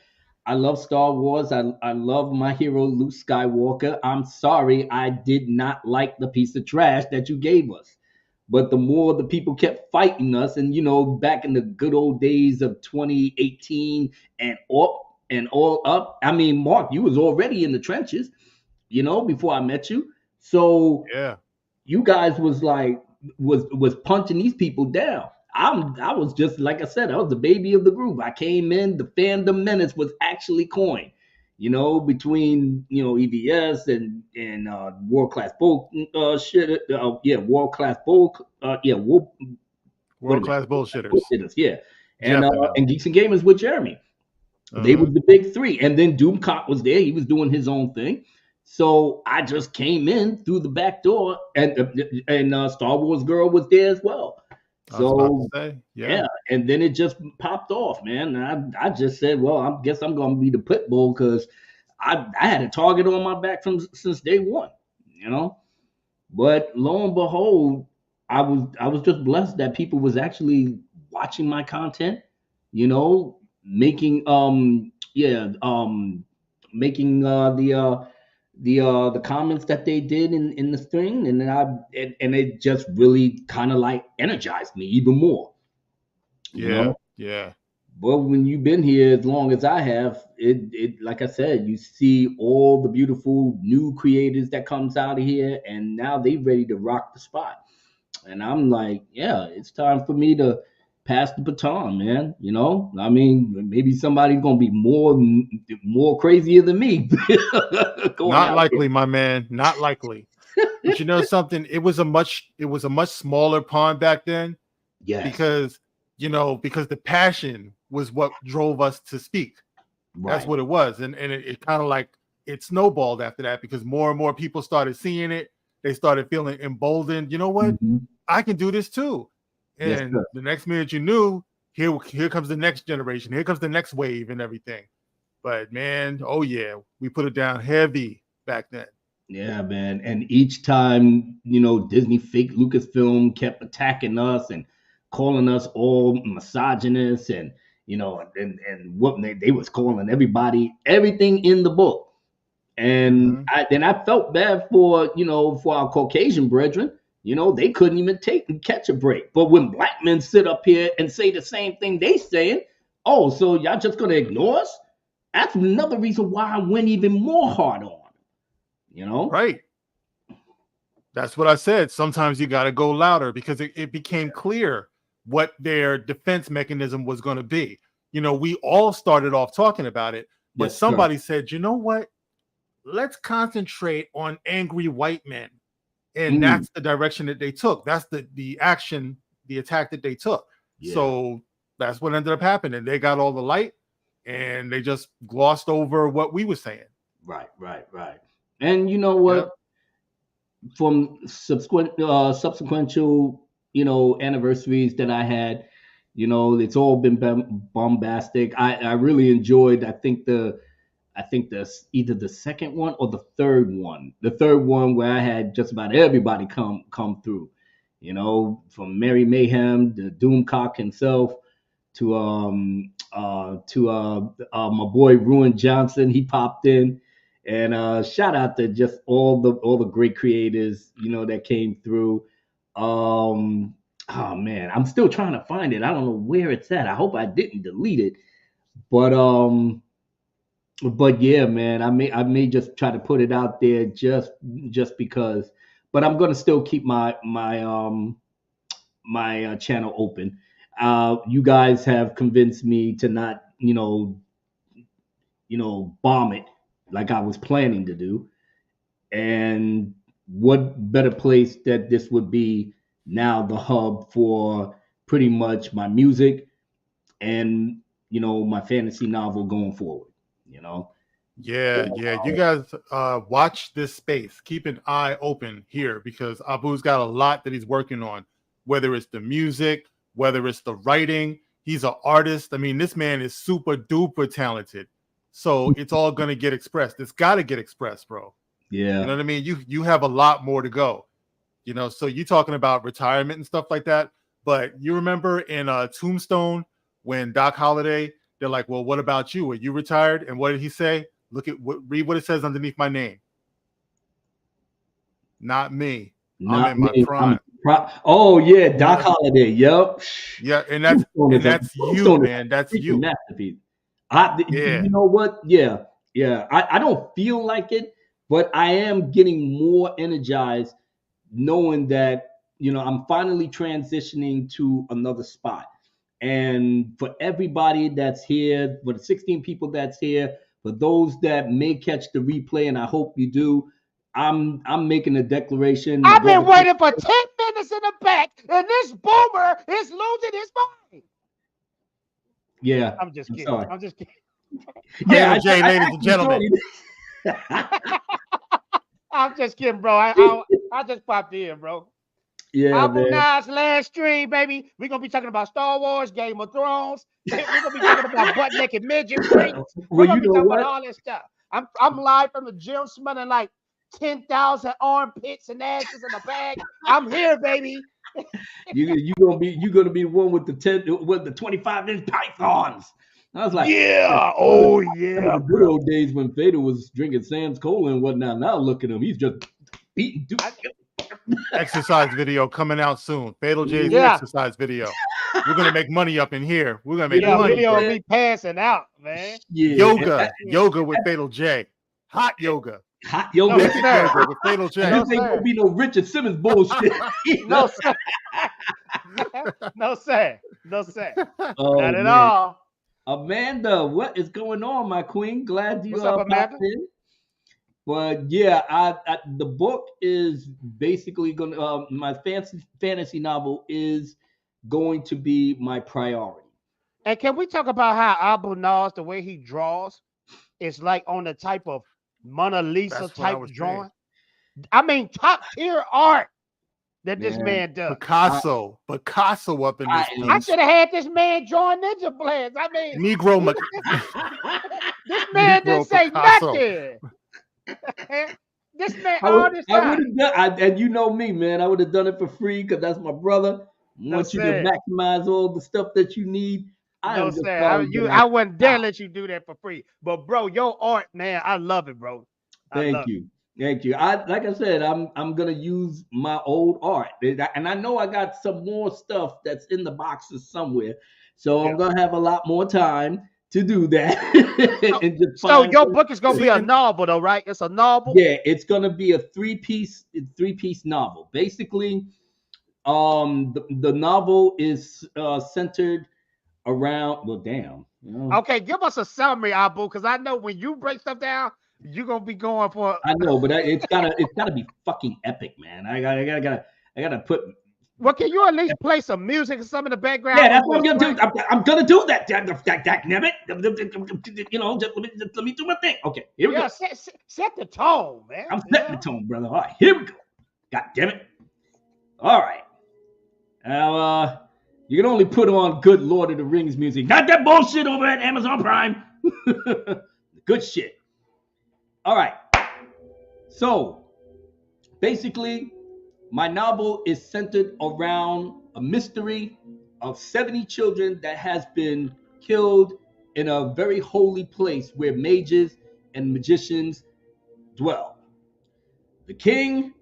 I love Star Wars. I love my hero Luke Skywalker. I'm sorry, I did not like the piece of trash that you gave us. But the more the people kept fighting us, and you know, back in the good old days of 2018 and all up. I mean, Mark, you was already in the trenches, you know, before I met you. So yeah, you guys was like was punching these people down. I was just, like I said, I was the baby of the group. I came in, the fandom menace was actually coined, you know, between, you know, EVS and World Class Bull World Class Bull World Class Bullshitters. Yeah. And Geeks and Gamers with Jeremy. They were the big three. And then Doomcock was there. He was doing his own thing. So I just came in through the back door, and Star Wars Girl was there as well. So yeah, and then it just popped off, man. And I just said, well, I guess I'm gonna be the pit bull because I had a target on my back since day one, you know. But lo and behold, I was just blessed that people was actually watching my content, you know, making the comments that they did in the thing, and then it just really kind of like energized me even more. Yeah. But when you've been here as long as I have, it like I said, you see all the beautiful new creators that comes out of here, and now they ready to rock the spot. And I'm like, yeah, it's time for me to pass the baton, man. You know, I mean, maybe somebody's gonna be more crazier than me. Going Not out likely, my man. Not likely. But you know something? It was a much smaller pond back then. Yes. Because because the passion was what drove us to speak. That's Right. what it was. And it kind of like it snowballed after that because more and more people started seeing it. They started feeling emboldened. You know what? I can do this too. Yes, And sir. the next minute you knew, here comes the next generation. Here comes the next wave and everything. But man, oh yeah, we put it down heavy back then. Yeah, man. And each time, Disney fake Lucasfilm kept attacking us and calling us all misogynists and and what they was calling everything in the book. And then I felt bad for our Caucasian brethren. They couldn't even catch a break. But when black men sit up here and say the same thing they saying, oh, so y'all just gonna ignore us? That's another reason why I went even more hard on. Right. That's what I said. Sometimes you got to go louder because it became clear what their defense mechanism was going to be. We all started off talking about it, but Yes, somebody said, you know what? Let's concentrate on angry white men. And that's the direction that they took. That's the action, the attack that they took. Yeah. So that's what ended up happening. They got all the light and they just glossed over what we were saying. Right. And you know what? Yep. From subsequent anniversaries that I had, it's all been bombastic. I really enjoyed. I think the either the second one or the third one. The third one where I had just about everybody come through. From Mary Mayhem, the Doomcock himself, to my boy Ruin Johnson. He popped in. And shout out to just all the great creators, that came through. Oh man, I'm still trying to find it. I don't know where it's at. I hope I didn't delete it. But yeah, man, I may just try to put it out there just because. But I'm gonna still keep my channel open. You guys have convinced me to not, bomb it like I was planning to do. And what better place that this would be now the hub for pretty much my music and my fantasy novel going forward. Yeah. You guys watch this space. Keep an eye open here because Abu's got a lot that he's working on, whether it's the music, whether it's the writing. He's an artist. I mean, this man is super duper talented. So it's all going to get expressed. It's got to get expressed, bro. Yeah. You know what I mean? You have a lot more to go. So you talking about retirement and stuff like that. But you remember in Tombstone when Doc Holliday, they're like, well, what about you? Are you retired? And what did he say? Read what it says underneath my name. Not me. Not I'm in me. my prime. Oh yeah, Doc Holliday. Yep. Yeah, and that's you, man. That's you. Masterpiece. You know what? Yeah. I don't feel like it, but I am getting more energized knowing that I'm finally transitioning to another spot. And for everybody that's here, for the 16 people that's here, for those that may catch the replay, and I hope you do, I'm making a declaration. I've been waiting for 10 minutes in the back, and this boomer is losing his mind. Yeah. I'm just kidding. Sorry. I'm just kidding. Yeah, Jay, ladies and gentlemen. I'm just kidding, bro. I just popped in, bro. Yeah, Abu man. Nas last stream, baby. We're gonna be talking about Star Wars, Game of Thrones. We're gonna be talking about butt naked midget freaks. We're gonna be talking about all this stuff. I'm live from the gym, smelling like 10,000 armpits and asses in the bag. I'm here, baby. You're gonna be the one with the 25-inch pythons. I was like, yeah, the good old days when Vader was drinking Sam's Cola and whatnot. Now look at him, he's just beating. Exercise video coming out soon. Fatal J's exercise video. We're gonna make money up in here. We're gonna make Yeah, money. video of me passing out, man. Yoga with Fatal J. Hot yoga. Hot yoga. No, sir. Yoga with Fatal J. This ain't gonna be no Richard Simmons bullshit. No, sir. No, sir. No, sir. Oh, Not at man. all. Amanda, what is going on, my queen? Glad you What's up, popped Amanda? in. But yeah, the book is basically gonna my fantasy novel is going to be my priority. And can we talk about how Abu Nas, the way he draws, is like on the type of Mona Lisa That's what I type was drawing? I mean, top tier art that this man does. Picasso up in this I piece. should have had this man drawing ninja blades. I mean, Negro this man didn't say Picasso. nothing. This man, I all would this have time. done, and you know me, man. I would have done it for free because that's my brother. I want you sir. to maximize all the stuff that you need. No, sir. I wouldn't dare let you do that for free. But bro, your art, man, I love it, bro. Thank you. Like I said, I'm gonna use my old art, and I know I got some more stuff that's in the boxes somewhere. So I'm gonna have a lot more time to do that. And just So find your some- book is gonna be a novel, though, right? It's a novel. Yeah, it's gonna be a three-piece novel. Basically, the novel is centered around. Well, damn. You know, Okay, give us a summary, Abu, because I know when you break stuff down, you're gonna be going for. I know, but it's gotta be fucking epic, man. I gotta put. Well, can you at least play some music or some in the background? Yeah, that's what I'm gonna do. I'm gonna do that. Dammit. You know, just let me do my thing. Okay, here we go. Set the tone, man. I'm setting the tone, brother. All right, here we go. God damn it. All right. Now, you can only put on good Lord of the Rings music, not that bullshit over at Amazon Prime. Good shit. All right. So, basically, my novel is centered around a mystery of 70 children that has been killed in a very holy place where mages and magicians dwell. The king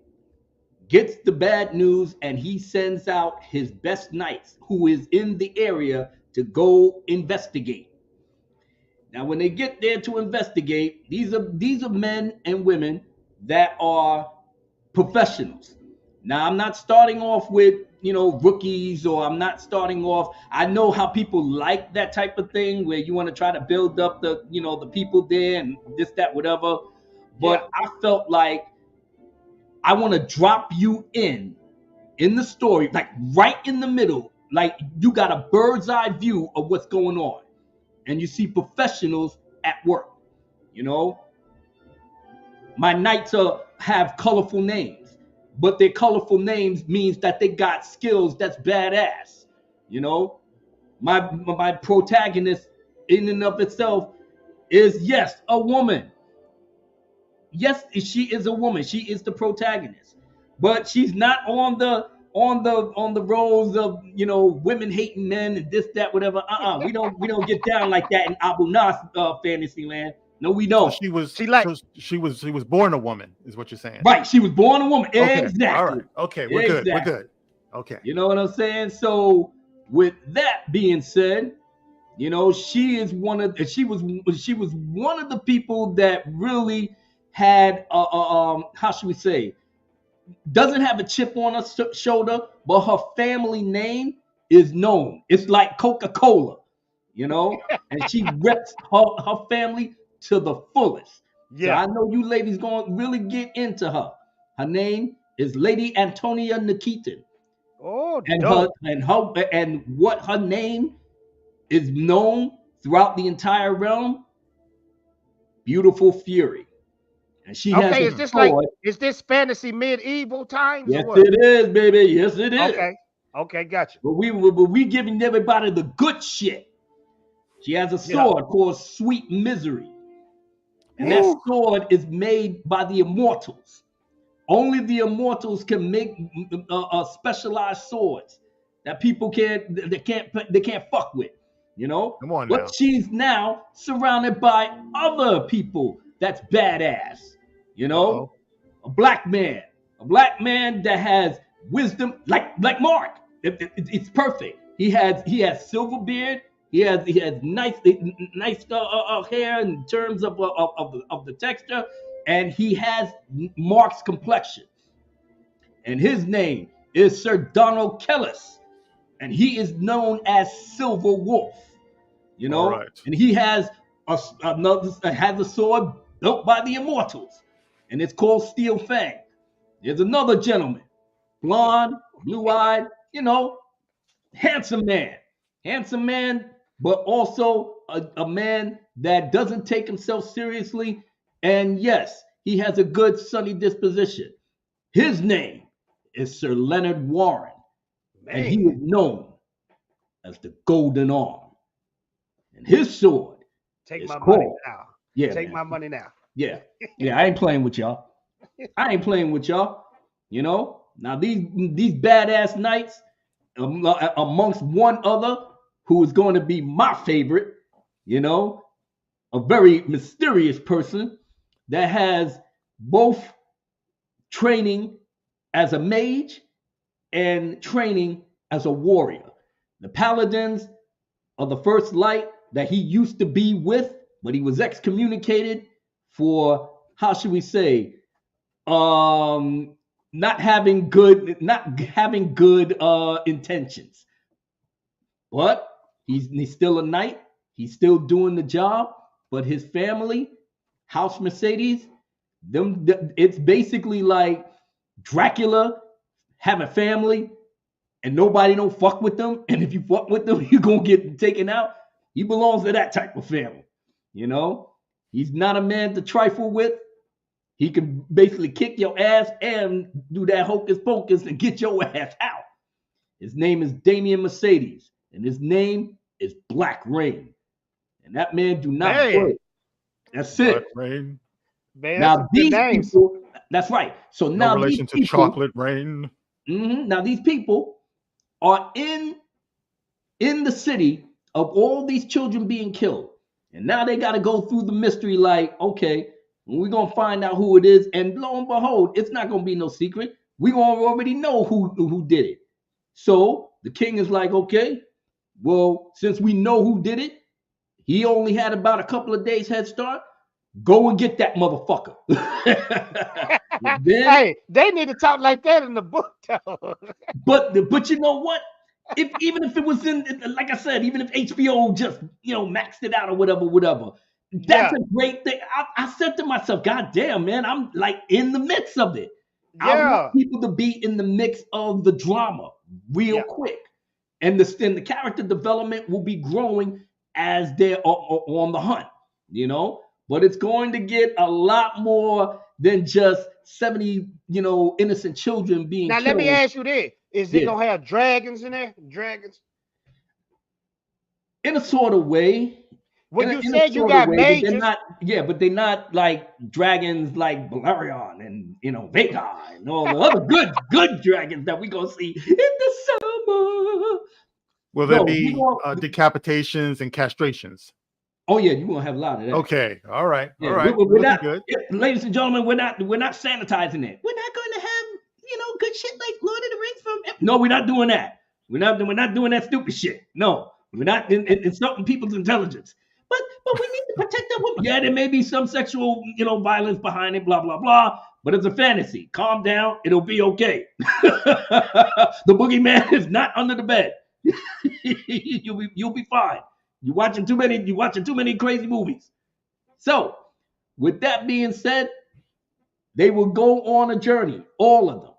gets the bad news and he sends out his best knights who is in the area to go investigate. Now, when they get there to investigate, these are men and women that are professionals. Now, I'm not starting off with, rookies, or I'm not starting off. I know how people like that type of thing where you want to try to build up the people there and this, that, whatever. But I felt like I want to drop you in the story, like right in the middle. Like you got a bird's eye view of what's going on. And you see professionals at work. My knights have colorful names, but their colorful names means that they got skills that's badass. My protagonist in and of itself is, yes, a woman. Yes, she is a woman. She is the protagonist, but she's not on the roles of women hating men and this, that, whatever. We don't get down like that in Abu Nas fantasy land. No, we don't. So she was born a woman, is what you're saying. Right, she was born a woman. Okay. Exactly. All right. Okay, we're good. We're Exactly. good. Okay. You know what I'm saying? So with that being said, she was one of the people that really had how should we say, doesn't have a chip on her shoulder, but her family name is known. It's like Coca-Cola, and she reps her family to the fullest. Yeah. So I know you ladies going to really get into her. Her name is Lady Antonia Nikitin. Oh, and what her name is known throughout the entire realm, Beautiful Fury. And she has is this sword. Is this fantasy medieval times? Yes, it is, baby. Yes, it is. Okay, gotcha. But we giving everybody the good shit. She has a sword called Sweet Misery. And that sword is made by the immortals. Only the immortals can make specialized swords that people can't fuck with. Come on but now. She's now surrounded by other people that's badass. A black man that has wisdom, like Mark. It's perfect. He has silver beard. He has nice hair in terms of the texture, and he has Mark's complexion. And his name is Sir Donald Kellis, and he is known as Silver Wolf. You know, All right. and he has a sword built by the Immortals, and it's called Steel Fang. There's another gentleman, blonde, blue-eyed, you know, handsome man, but also a man that doesn't take himself seriously. And yes, he has a good sunny disposition. His name is Sir Leonard Warren, and he is known as the Golden Arm. And his sword Take is my called. money now. Yeah, Take man. my money now. Yeah, I ain't playing with y'all. You know. Now these badass knights, amongst one other, who is going to be my favorite. You know, a very mysterious person that has both training as a mage and training as a warrior. The paladins of the First Light that he used to be with, but he was excommunicated for, how should we say, not having good intentions. But he's still a knight. He's still doing the job. But his family, House Mercedes, it's basically like Dracula have a family and nobody don't fuck with them. And if you fuck with them, you're gonna get taken out. He belongs to that type of family. You know, he's not a man to trifle with. He can basically kick your ass and do that hocus pocus and get your ass out. His name is Damian Mercedes, and his name is Black Rain. And that man do not play. That's it. Black Rain. Man, Now these people, that's right. So No now relation to Chocolate Rain. Now these people are in the city of all these children being killed, and now they got to go through the mystery. Like, okay, we're gonna find out who it is, and lo and behold, it's not gonna be no secret. We gonna already know who did it. So the king is like, okay, well, since we know who did it, he only had about a couple of days head start. Go and get that motherfucker. Hey, they need to talk like that in the book, though. But you know what? Even if it was in, like I said, even if HBO just maxed it out or whatever, that's a great thing. I said to myself, God damn, man, I'm like in the midst of it. I want people to be in the mix of the drama real quick, and the character development will be growing as they're on the hunt, But it's going to get a lot more than just 70, innocent children being now, killed. let me ask you this. Is it going to have dragons in there? Dragons? In a sort of way. Well, you said you got mages. But they're not like dragons like Balerion and, Vega and all the other good dragons that we're going to see in the summer. Will there be decapitations and castrations? Oh yeah, you're gonna have a lot of that. Okay, all right, yeah, all right. We're not, good. Ladies and gentlemen, we're not sanitizing it. We're not going to have good shit like Lord of the Rings from. No, we're not doing that. We're not doing that stupid shit. No, we're not insulting people's intelligence. But we need to protect the women. Yeah, there may be some sexual violence behind it. Blah blah blah. But it's a fantasy. Calm down. It'll be okay. The boogeyman is not under the bed. You'll be fine. You're watching too many crazy movies. So, with that being said, they will go on a journey, all of them.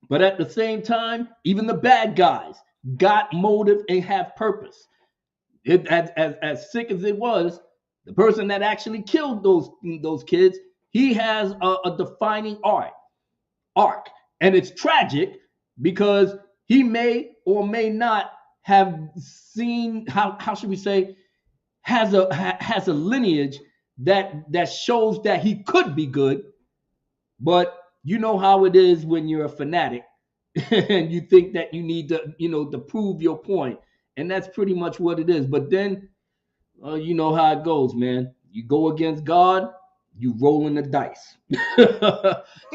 But at the same time, even the bad guys got motive and have purpose. As sick as it was, the person that actually killed those kids, he has a defining arc. And it's tragic because he may or may not have seen how should we say has a lineage that shows that he could be good, but you know how it is when you're a fanatic and you think that you need to to prove your point, and that's pretty much what it is. But then you know how it goes, man. You go against God, you rolling the dice.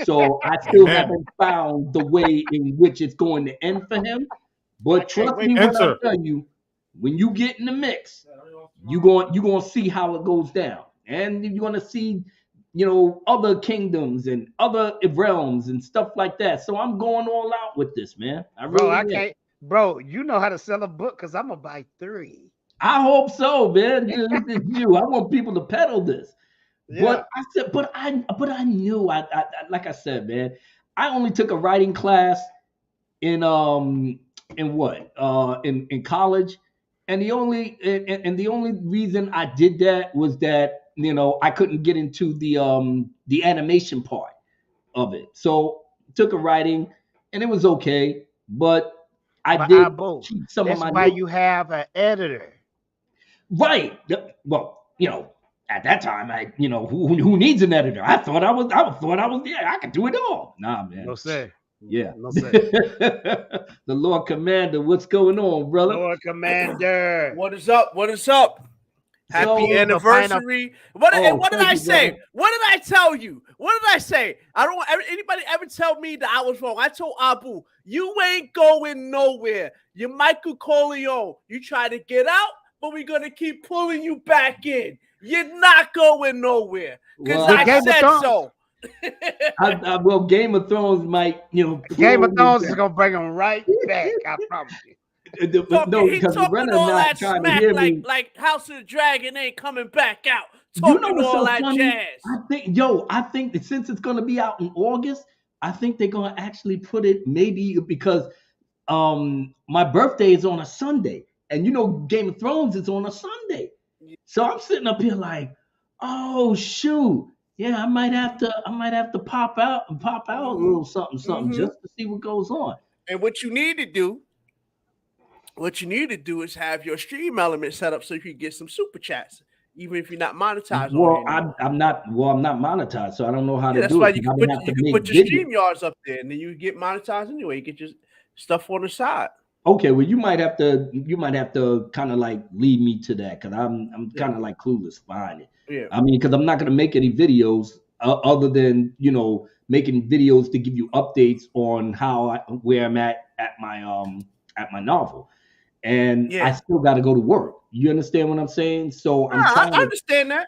So I still haven't found the way in which it's going to end for him. But trust me when I tell you, when you get in the mix, you're going to see how it goes down. And you're going to see, other kingdoms and other realms and stuff like that. So I'm going all out with this, man. I can't. Bro, you know how to sell a book because I'm going to buy 3. I hope so, man. It's you. I want people to peddle this. Yeah. But I said, but I knew, I like I said, man, I only took a writing class in college, and the only reason I did that was that I couldn't get into the animation part of it, so took a writing, and it was okay, but I did keep some of my. That's why you have an editor, right? Well, at that time, who needs an editor? I thought I was I could do it all. Nah, man. No sir. Yeah. No sir. The Lord Commander, what's going on, brother? Lord Commander. What is up? What is up? Happy anniversary. What did I say? Brother. What did I tell you? What did I say? I don't want anybody ever tell me that I was wrong. I told Abu, you ain't going nowhere. You're Michael Corleone. You try to get out, but we're going to keep pulling you back in. You're not going nowhere. Because I said so. Well, Game of Thrones might, Game of Thrones is gonna bring him right back. I promise you. No, because Lorena not trying to hear me. Like House of the Dragon ain't coming back out. Talking all that jazz. I think that since it's gonna be out in August, I think they're gonna actually put it maybe because my birthday is on a Sunday, and Game of Thrones is on a Sunday, so I'm sitting up here like, oh shoot. Yeah, I might have to pop out a little something just to see what goes on. And what you need to do is have your stream element set up so you can get some super chats, even if you're not monetized. Well, I'm not monetized, so I don't know how to do it. That's why you can put your stream yards up there, and then you get monetized anyway. You get your stuff on the side. Okay, well, you might have to kind of like lead me to that because I'm kind of like clueless behind it. Yeah. I mean, because I'm not going to make any videos other than, making videos to give you updates on where I'm at my novel. And I still got to go to work. You understand what I'm saying? So I'm trying I understand that.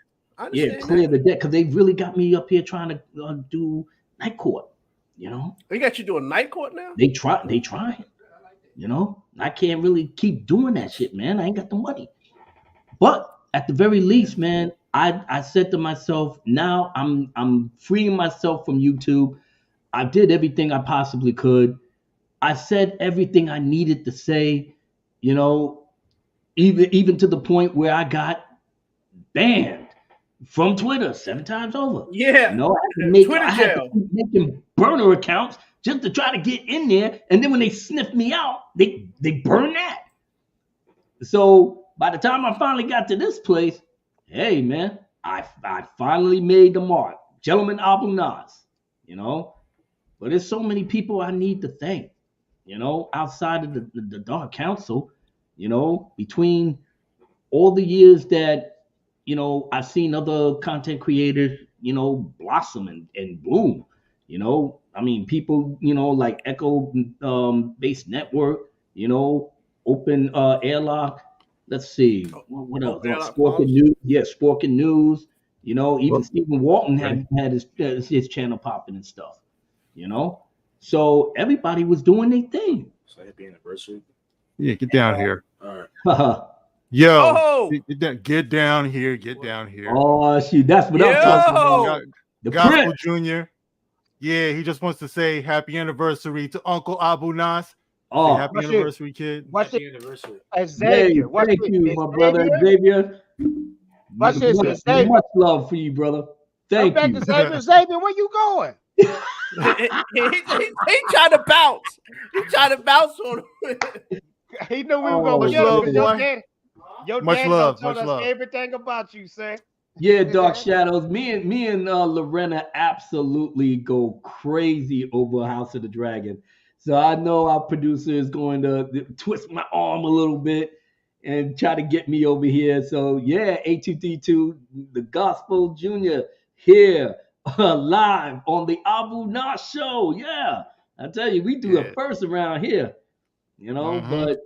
Clear the deck because they really got me up here trying to do night court, They got you doing night court now? They trying, I can't really keep doing that shit, man. I ain't got the money. But at the very least, man, I said to myself, now I'm freeing myself from YouTube. I did everything I possibly could. I said everything I needed to say, even to the point where I got banned from Twitter 7 times over. Yeah. I had to keep making burner accounts just to try to get in there. And then when they sniffed me out, they burned that. So by the time I finally got to this place, hey, man, I finally made the mark. Gentleman Abu Nas, But there's so many people I need to thank, outside of the Dark Council, between all the years that, I've seen other content creators, blossom and bloom, I mean, people, like Echo Based Network, Open Airlock. Let's see. What else? Sporkin News. Yeah, Sporkin News. Even Stephen Walton had his channel popping and stuff. So everybody was doing their thing. So happy anniversary. Yeah, get down here. All right. Yo, get down here. Get down here. Oh, shoot. That's what I'm talking about. The Gospel Jr. Yeah, he just wants to say happy anniversary to Uncle Abu Nas. Oh, happy anniversary, kid. Happy anniversary. Xavier. Thank you, my brother Xavier. Much love for you, brother. Thank you. Xavier, where you going? he tried to bounce. He tried to bounce on him. He knew we were going to get him. Your dad told us everything about you, sir. Yeah, Dark Shadows. Me and Lorena absolutely go crazy over House of the Dragon. So I know our producer is going to twist my arm a little bit and try to get me over here. So yeah, A2D2, the Gospel Jr. here live on the Abu Nas show. Yeah, I tell you, we do a first around here. you know. Mhm. But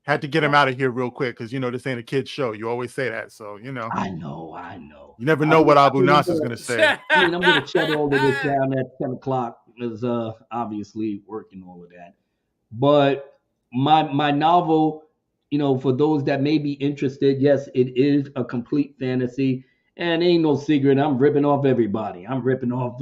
had to get him out of here real quick because this ain't a kid's show. You always say that, so I know. You never know what Abu Nas is gonna say. I mean, I'm gonna shut all of this down at 10 o'clock. Is obviously working all of that. But my novel, for those that may be interested, yes, it is a complete fantasy, and ain't no secret. I'm ripping off everybody. I'm ripping off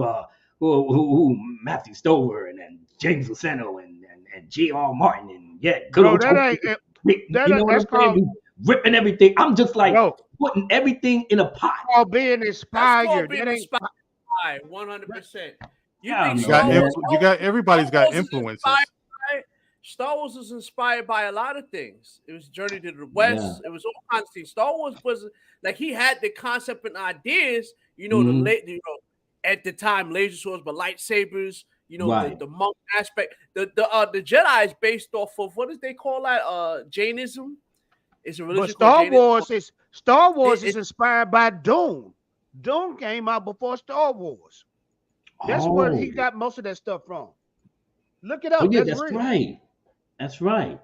Matthew Stover and James Luceno and G.R. Martin and good Bro, old that Tolkien. ain't You know what that's I'm saying? Ripping everything. I'm just like putting everything in a pot. called being That's called inspired. being That ain't inspired. 100%. You Yeah, think man. Everybody's got Wars is influences. inspired by- Star Wars is inspired by a lot of things. It was Journey to the West. Yeah. It was all kinds of things. Star Wars was like he had the concept and ideas. Mhm. At the time, laser swords, but lightsabers. Right. The monk aspect. The Jedi is based off of what does they call that? Jainism. It's a religion But called Star Wars It- is inspired by Dune. Dune came out before Star Wars. That's where he got most of that stuff from. Look it up. Oh yeah, That's that's real. right. That's right.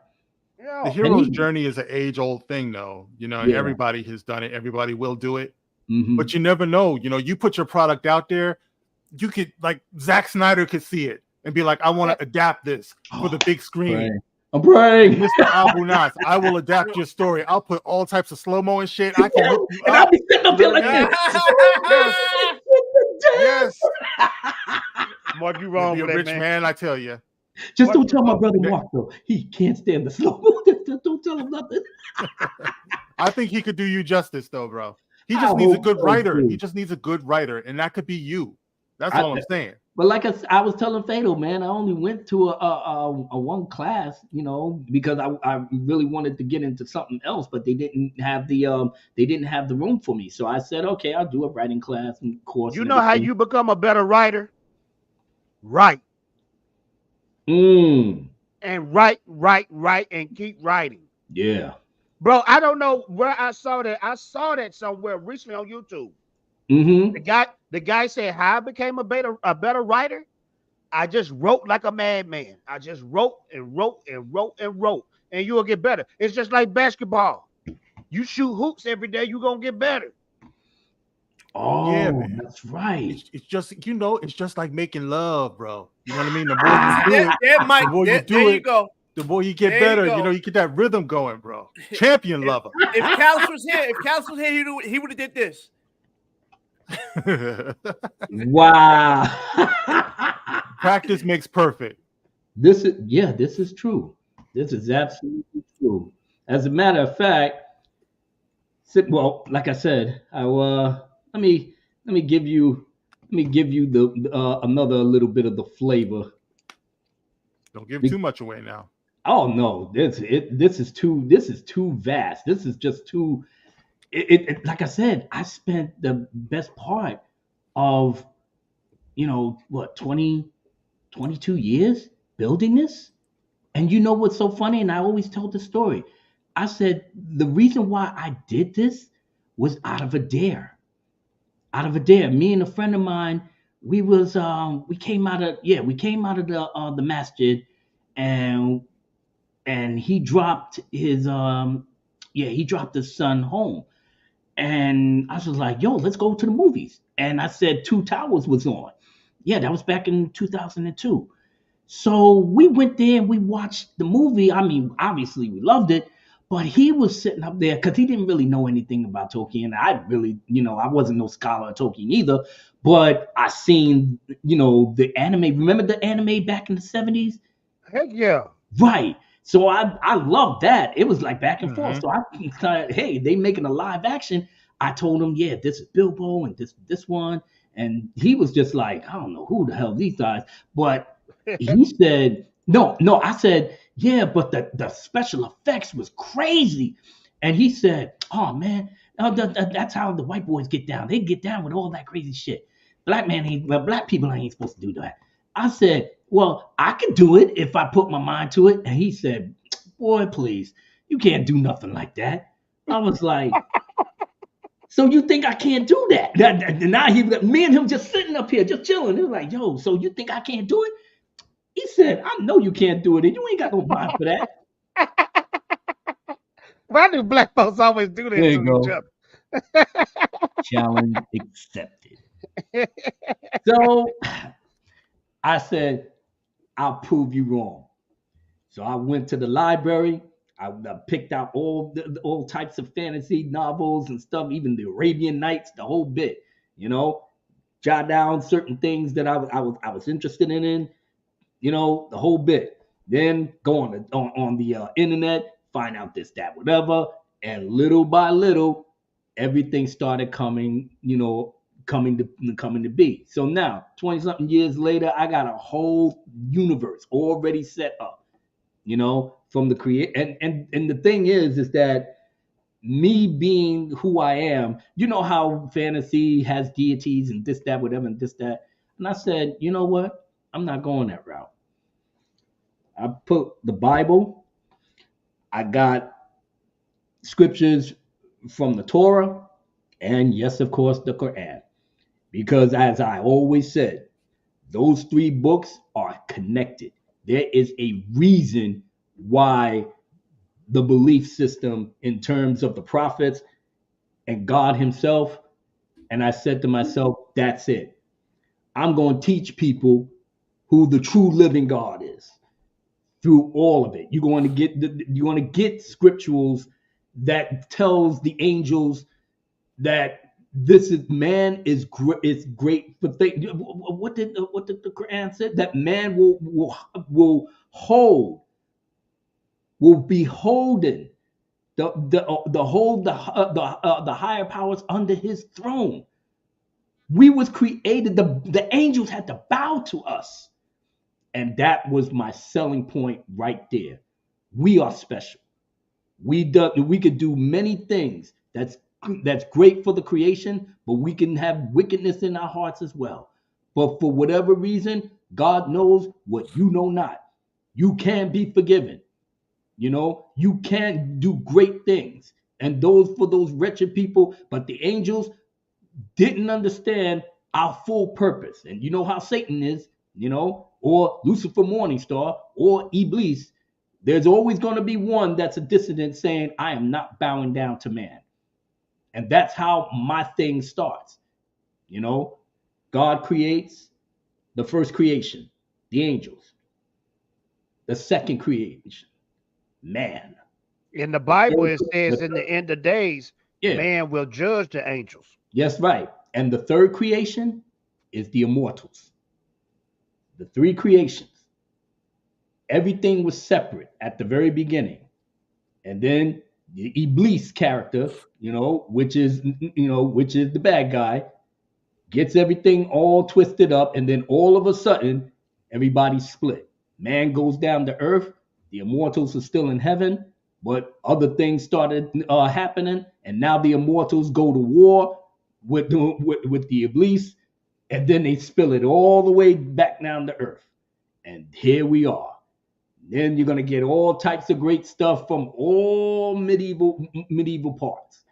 Yeah. The hero's journey is an age-old thing, though. Yeah. Everybody has done it. Everybody will do it. Mhm. But you never know. You put your product out there. You could, like, Zack Snyder could see it and be like, I want to adapt this for the big screen. I'm praying. Mr. Abu Nas, I will adapt your story. I'll put all types of slow-mo and shit. I can hook you And up. I'll be sitting up here like this. Yes. Mark, you You'll wrong be a for that, rich man. man, I tell you. Just don't tell my brother Mark though. He can't stand the slow mo. Don't tell him nothing. I think he could do you justice, though, bro. He I just needs a hope good so, writer. too. He just needs a good writer, and that could be you. That's I- all I'm saying. But like I was telling Fatal, man, I only went to a one class, because I really wanted to get into something else, but they didn't have the room for me. So I said, okay, I'll do a writing class and course. You and know how everything. you become a better writer? Write. Mm, And write, and keep writing. yeah. Bro, I don't know where I saw that. I saw that somewhere recently on YouTube. Mm-hmm. The guy said, how I became a better writer? I just wrote like a madman. I just wrote and wrote and wrote and wrote, and you will get better. It's just like basketball. You shoot hoops every day, you're gonna get better. Oh, Yeah, man. that's right. It's just it's just like making love, bro. You know what I mean? The more you do it, Yeah, Mike, the more you there do you it, go. the more you get There you better. go. You get that rhythm going, bro. Champion lover. If Kals was here, he would have did this. Wow. Practice makes perfect. This is true. This is absolutely true. As a matter of fact, like I said, let me give you the another little bit of the flavor. Don't give too much away now. Oh no, this is too vast. This is just too. Like I said, I spent the best part of 22 years building this. And you know what's so funny? And I always tell the story. I said the reason why I did this was out of a dare. Out of a dare. Me and a friend of mine, we came out of the masjid, and he dropped his son home. And I was like, yo, let's go to the movies. And I said Two Towers was on. Yeah, that was back in 2002. So we went there and we watched the movie. I mean, obviously we loved it, but he was sitting up there because he didn't really know anything about Tolkien. I really, I wasn't no scholar of Tolkien either, but I seen, the anime. Remember the anime back in the 70s? Heck yeah. Right. So I loved that. It was like back and forth. So I thought, hey, they making a live action. I told him, yeah, this is Bilbo and this one. And he was just like, I don't know who the hell these guys. But he said, no. I said, yeah, but the special effects was crazy. And he said, oh man, that's how the white boys get down. They get down with all that crazy shit. Black people ain't supposed to do that. I said, well, I could do it if I put my mind to it. And he said, boy, please, you can't do nothing like that. I was like, so you think I can't do that? Now me and him just sitting up here, just chilling. He was like, yo, so you think I can't do it? He said, I know you can't do it, and you ain't got no mind for that. Why do black folks always do There that you to each go. other? Challenge accepted. So I said, I'll prove you wrong. So I went to the library. I picked out all types of fantasy novels and stuff, even the Arabian Nights, the whole bit. You know, jot down certain things that I was interested in. You know, the whole bit. Then go on the internet, find out this, that, whatever, and little by little, everything started coming. You know, coming to be. So now, 20 something years later, I got a whole universe already set up. You know, from the create and the thing is that me being who I am, you know how fantasy has deities and this, that, whatever, and this, that. And I said, you know what? I'm not going that route. I put the Bible, I got scriptures from the Torah, and yes, of course, the Quran. Because as I always said, those three books are connected. There is a reason why the belief system in terms of the prophets and God himself. And I said to myself, that's it. I'm going to teach people who the true living God is through all of it. You're going to get scripturals that tells the angels that this is man is great for things. What did the Quran say? That man will be holding the higher powers under his throne. We was created. The angels had to bow to us, and that was my selling point right there. We are special. We could do many things. That's great for the creation, but we can have wickedness in our hearts as well. But for whatever reason, God knows what you know not. You can be forgiven. You know, you can do great things. And those wretched people, but the angels didn't understand our full purpose. And you know how Satan is, you know, or Lucifer Morningstar or Iblis. There's always going to be one that's a dissident saying, I am not bowing down to man. And that's how my thing starts. You know, God creates the first creation, the angels. The second creation, man. In the Bible, it says in the end of days, Yeah. man will judge the angels. Yes, right. And the third creation is the immortals. The three creations. Everything was separate at the very beginning. And then the Iblis character, which is the bad guy, gets everything all twisted up, and then all of a sudden, everybody's split. Man goes down to earth, the immortals are still in heaven, but other things started happening, and now the immortals go to war with the Iblis, and then they spill it all the way back down to earth. And here we are. Then you're going to get all types of great stuff from all medieval parts.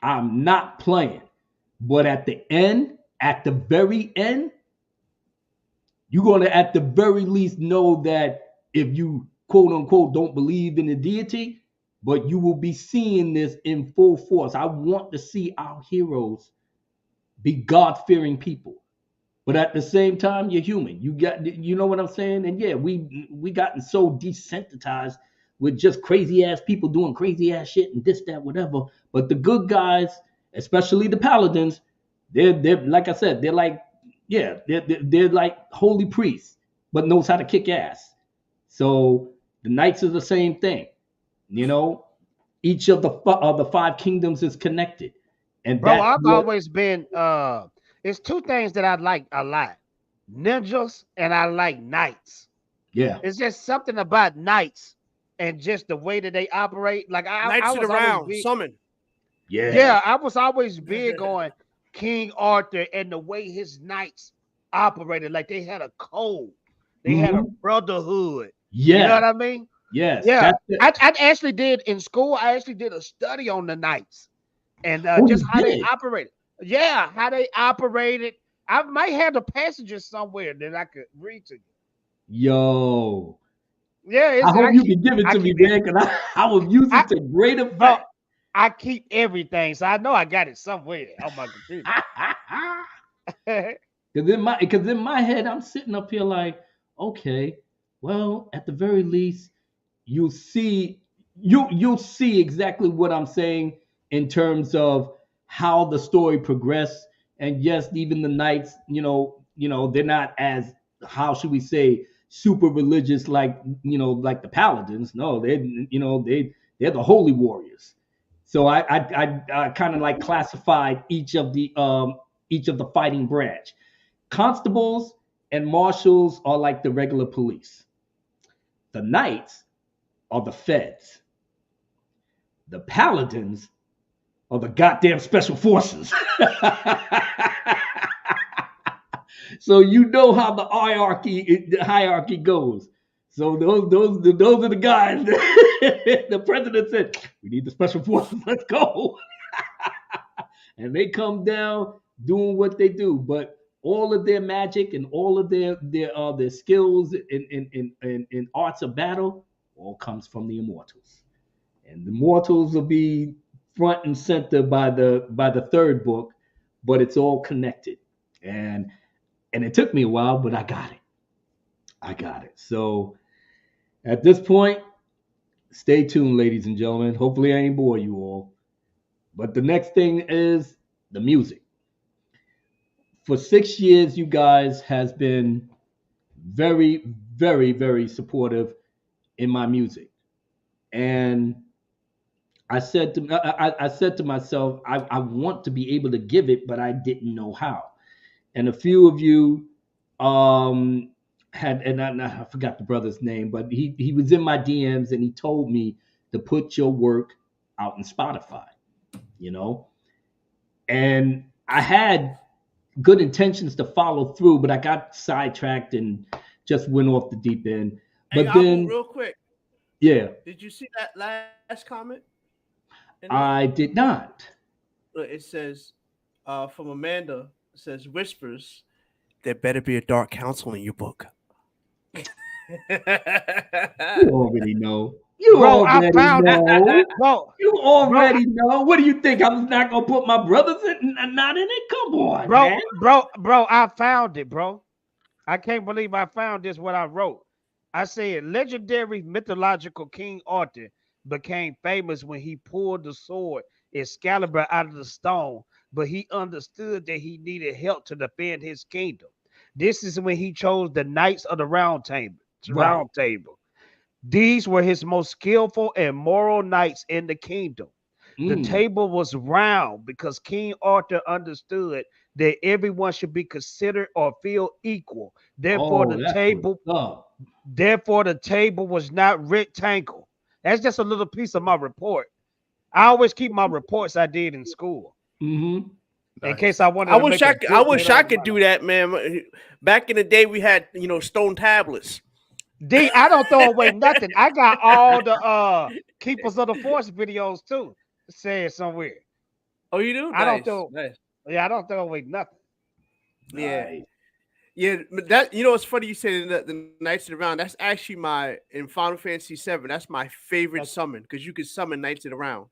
I'm not playing. But at the very end, you're going to at the very least know that if you quote unquote don't believe in the deity, but you will be seeing this in full force. I want to see our heroes be God-fearing people. But at the same time, you're human. You know what I'm saying? And yeah, we gotten so desensitized with just crazy ass people doing crazy ass shit and this, that, whatever. But the good guys, especially the paladins, they're like I said, they're like holy priests, but knows how to kick ass. So the knights are the same thing. You know, each of the five kingdoms is connected. And bro, I've always been it's two things that I like a lot. Ninjas and I like knights. Yeah. It's just something about knights and just the way that they operate. Like Knights of the Round, summon. Yeah. Yeah, I was always big on King Arthur and the way his knights operated. Like they had a code. They had a brotherhood. Yeah. You know what I mean? Yes. Yeah. I actually did in school. I actually did a study on the knights and just how they operated. Yeah, how they operated. I might have the passages somewhere that I could read to you. Yo. Yeah, I hope you can give it to me, man, because I will use it to great effect. Bro, I keep everything, so I know I got it somewhere on my computer. Because in my head, I'm sitting up here like, okay, well, at the very least, you'll see exactly what I'm saying in terms of how the story progressed. And yes, even the knights, they're not as, how should we say, super religious like like the paladins. No, they're the holy warriors. So I kind of like classified each of the fighting branch. Constables and marshals are like the regular police. The knights are the feds. The paladins are the goddamn special forces. So you know how the hierarchy goes. So those are the guys. The president said, "We need the special forces. Let's go." And they come down doing what they do, but all of their magic and all of their skills in arts of battle all comes from the immortals. And the mortals will be front and center by the third book, but it's all connected. And it took me a while, but I got it. So at this point, stay tuned, ladies and gentlemen. Hopefully I ain't bore you all. But the next thing is the music. For 6 years, you guys has been very, very, very supportive in my music. And I said to myself, I want to be able to give it, but I didn't know how. And a few of you had, and I forgot the brother's name, but he was in my DMs and he told me to put your work out in Spotify, And I had good intentions to follow through, but I got sidetracked and just went off the deep end. But hey, then, real quick, yeah, did you see that last comment? I did not. It says from Amanda. It says whispers. There better be a dark counsel in your book. You already know. You already know. You already know. What do you think? I was not gonna put my brothers not in it? Come on, man. Bro, I found it, bro. I can't believe I found this. What I wrote. I said, legendary mythological King Arthur became famous when he pulled the sword Excalibur out of the stone, but he understood that he needed help to defend his kingdom. This is when he chose the Knights of the Round Table. These were his most skillful and moral knights in the kingdom. The table was round because King Arthur understood that everyone should be considered or feel equal. Therefore, the table was not rectangle. That's just a little piece of my report. I always keep my reports I did in school. Mm-hmm. In case I wanted. I wish I could do that, man. Back in the day, we had stone tablets. I don't throw away nothing. I got all the Keepers of the Force videos too. Said somewhere. Oh, you do? I don't throw. Nice. Yeah, I don't throw away nothing. Yeah. Nice. Yeah, but that it's funny you say the Knights of the Round. That's actually in Final Fantasy VII. That's my favorite summon because you can summon Knights of the Round,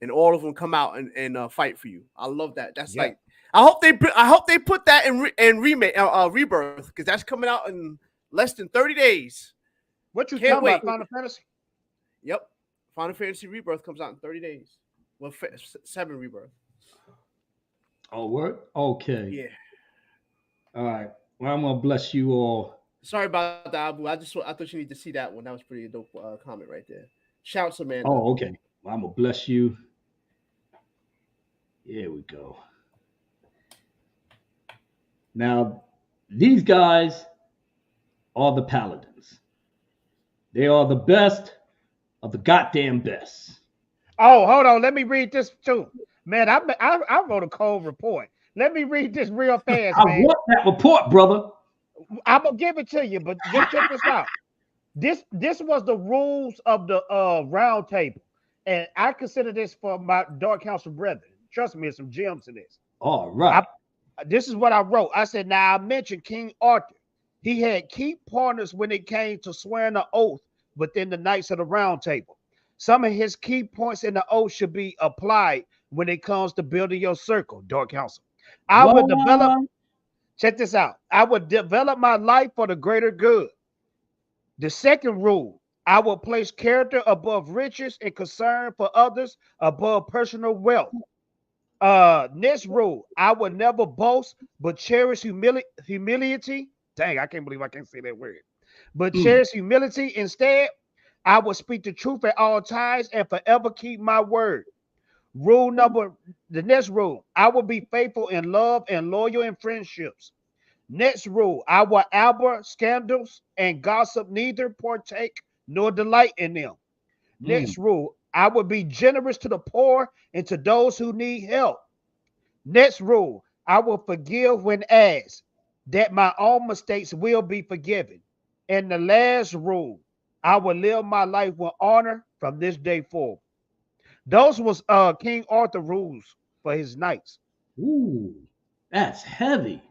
and all of them come out and fight for you. I love that. That's like I hope they put that in remake Rebirth because that's coming out in less than 30 days. What you talking about? Final Fantasy? Yep, Final Fantasy Rebirth comes out in 30 days. Well, 7 Rebirth. Oh, word? Okay. Yeah. All right. Well, I'm gonna bless you all. Sorry about that, Abu. I thought you need to see that one. That was pretty dope comment right there. Shouts, Amanda. Oh, okay. Well, I'm gonna bless you. Here we go. Now, these guys are the paladins. They are the best of the goddamn best. Oh, hold on. Let me read this too. Man, I wrote a cold report. Let me read this real fast, man. I want that report, brother. I'm gonna give it to you, but just check this out. This was the rules of the round table, and I consider this for my Dark Council brethren. Trust me, there's some gems in this. All right. This is what I wrote. I said, now I mentioned King Arthur. He had key partners when it came to swearing an oath within the Knights of the Round Table. Some of his key points in the oath should be applied when it comes to building your circle, Dark Council. I would develop, check this out, I would develop my life for the greater good. The second rule, I will place character above riches and concern for others above personal wealth. Next rule, I will never boast, but cherish humility. Dang, I can't believe I can't say that word. But cherish humility instead. I will speak the truth at all times and forever keep my word. The next rule, I will be faithful in love and loyal in friendships. Next rule, I will abhor scandals and gossip, neither partake nor delight in them. Next rule, I will be generous to the poor and to those who need help. Next rule, I will forgive when asked, that my own mistakes will be forgiven. And the last rule, I will live my life with honor from this day forward. Those was King Arthur rules for his knights. Ooh, that's heavy.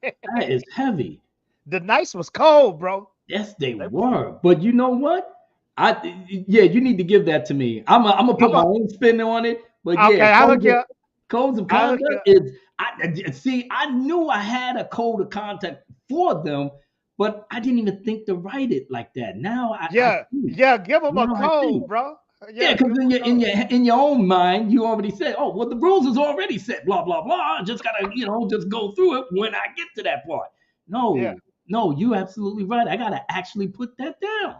That is heavy. The knights was cold, bro. Yes, they were. But you know what? You need to give that to me. I'm gonna put my own spin on it. But okay, yeah, I'll codes of conduct is. I knew I had a code of conduct for them, but I didn't even think to write it like that. Now give them a code, bro. Yeah, because in your own mind, you already said, oh, well, the rules is already set, blah, blah, blah. I just gotta, just go through it when I get to that part. No, you're absolutely right. I gotta actually put that down.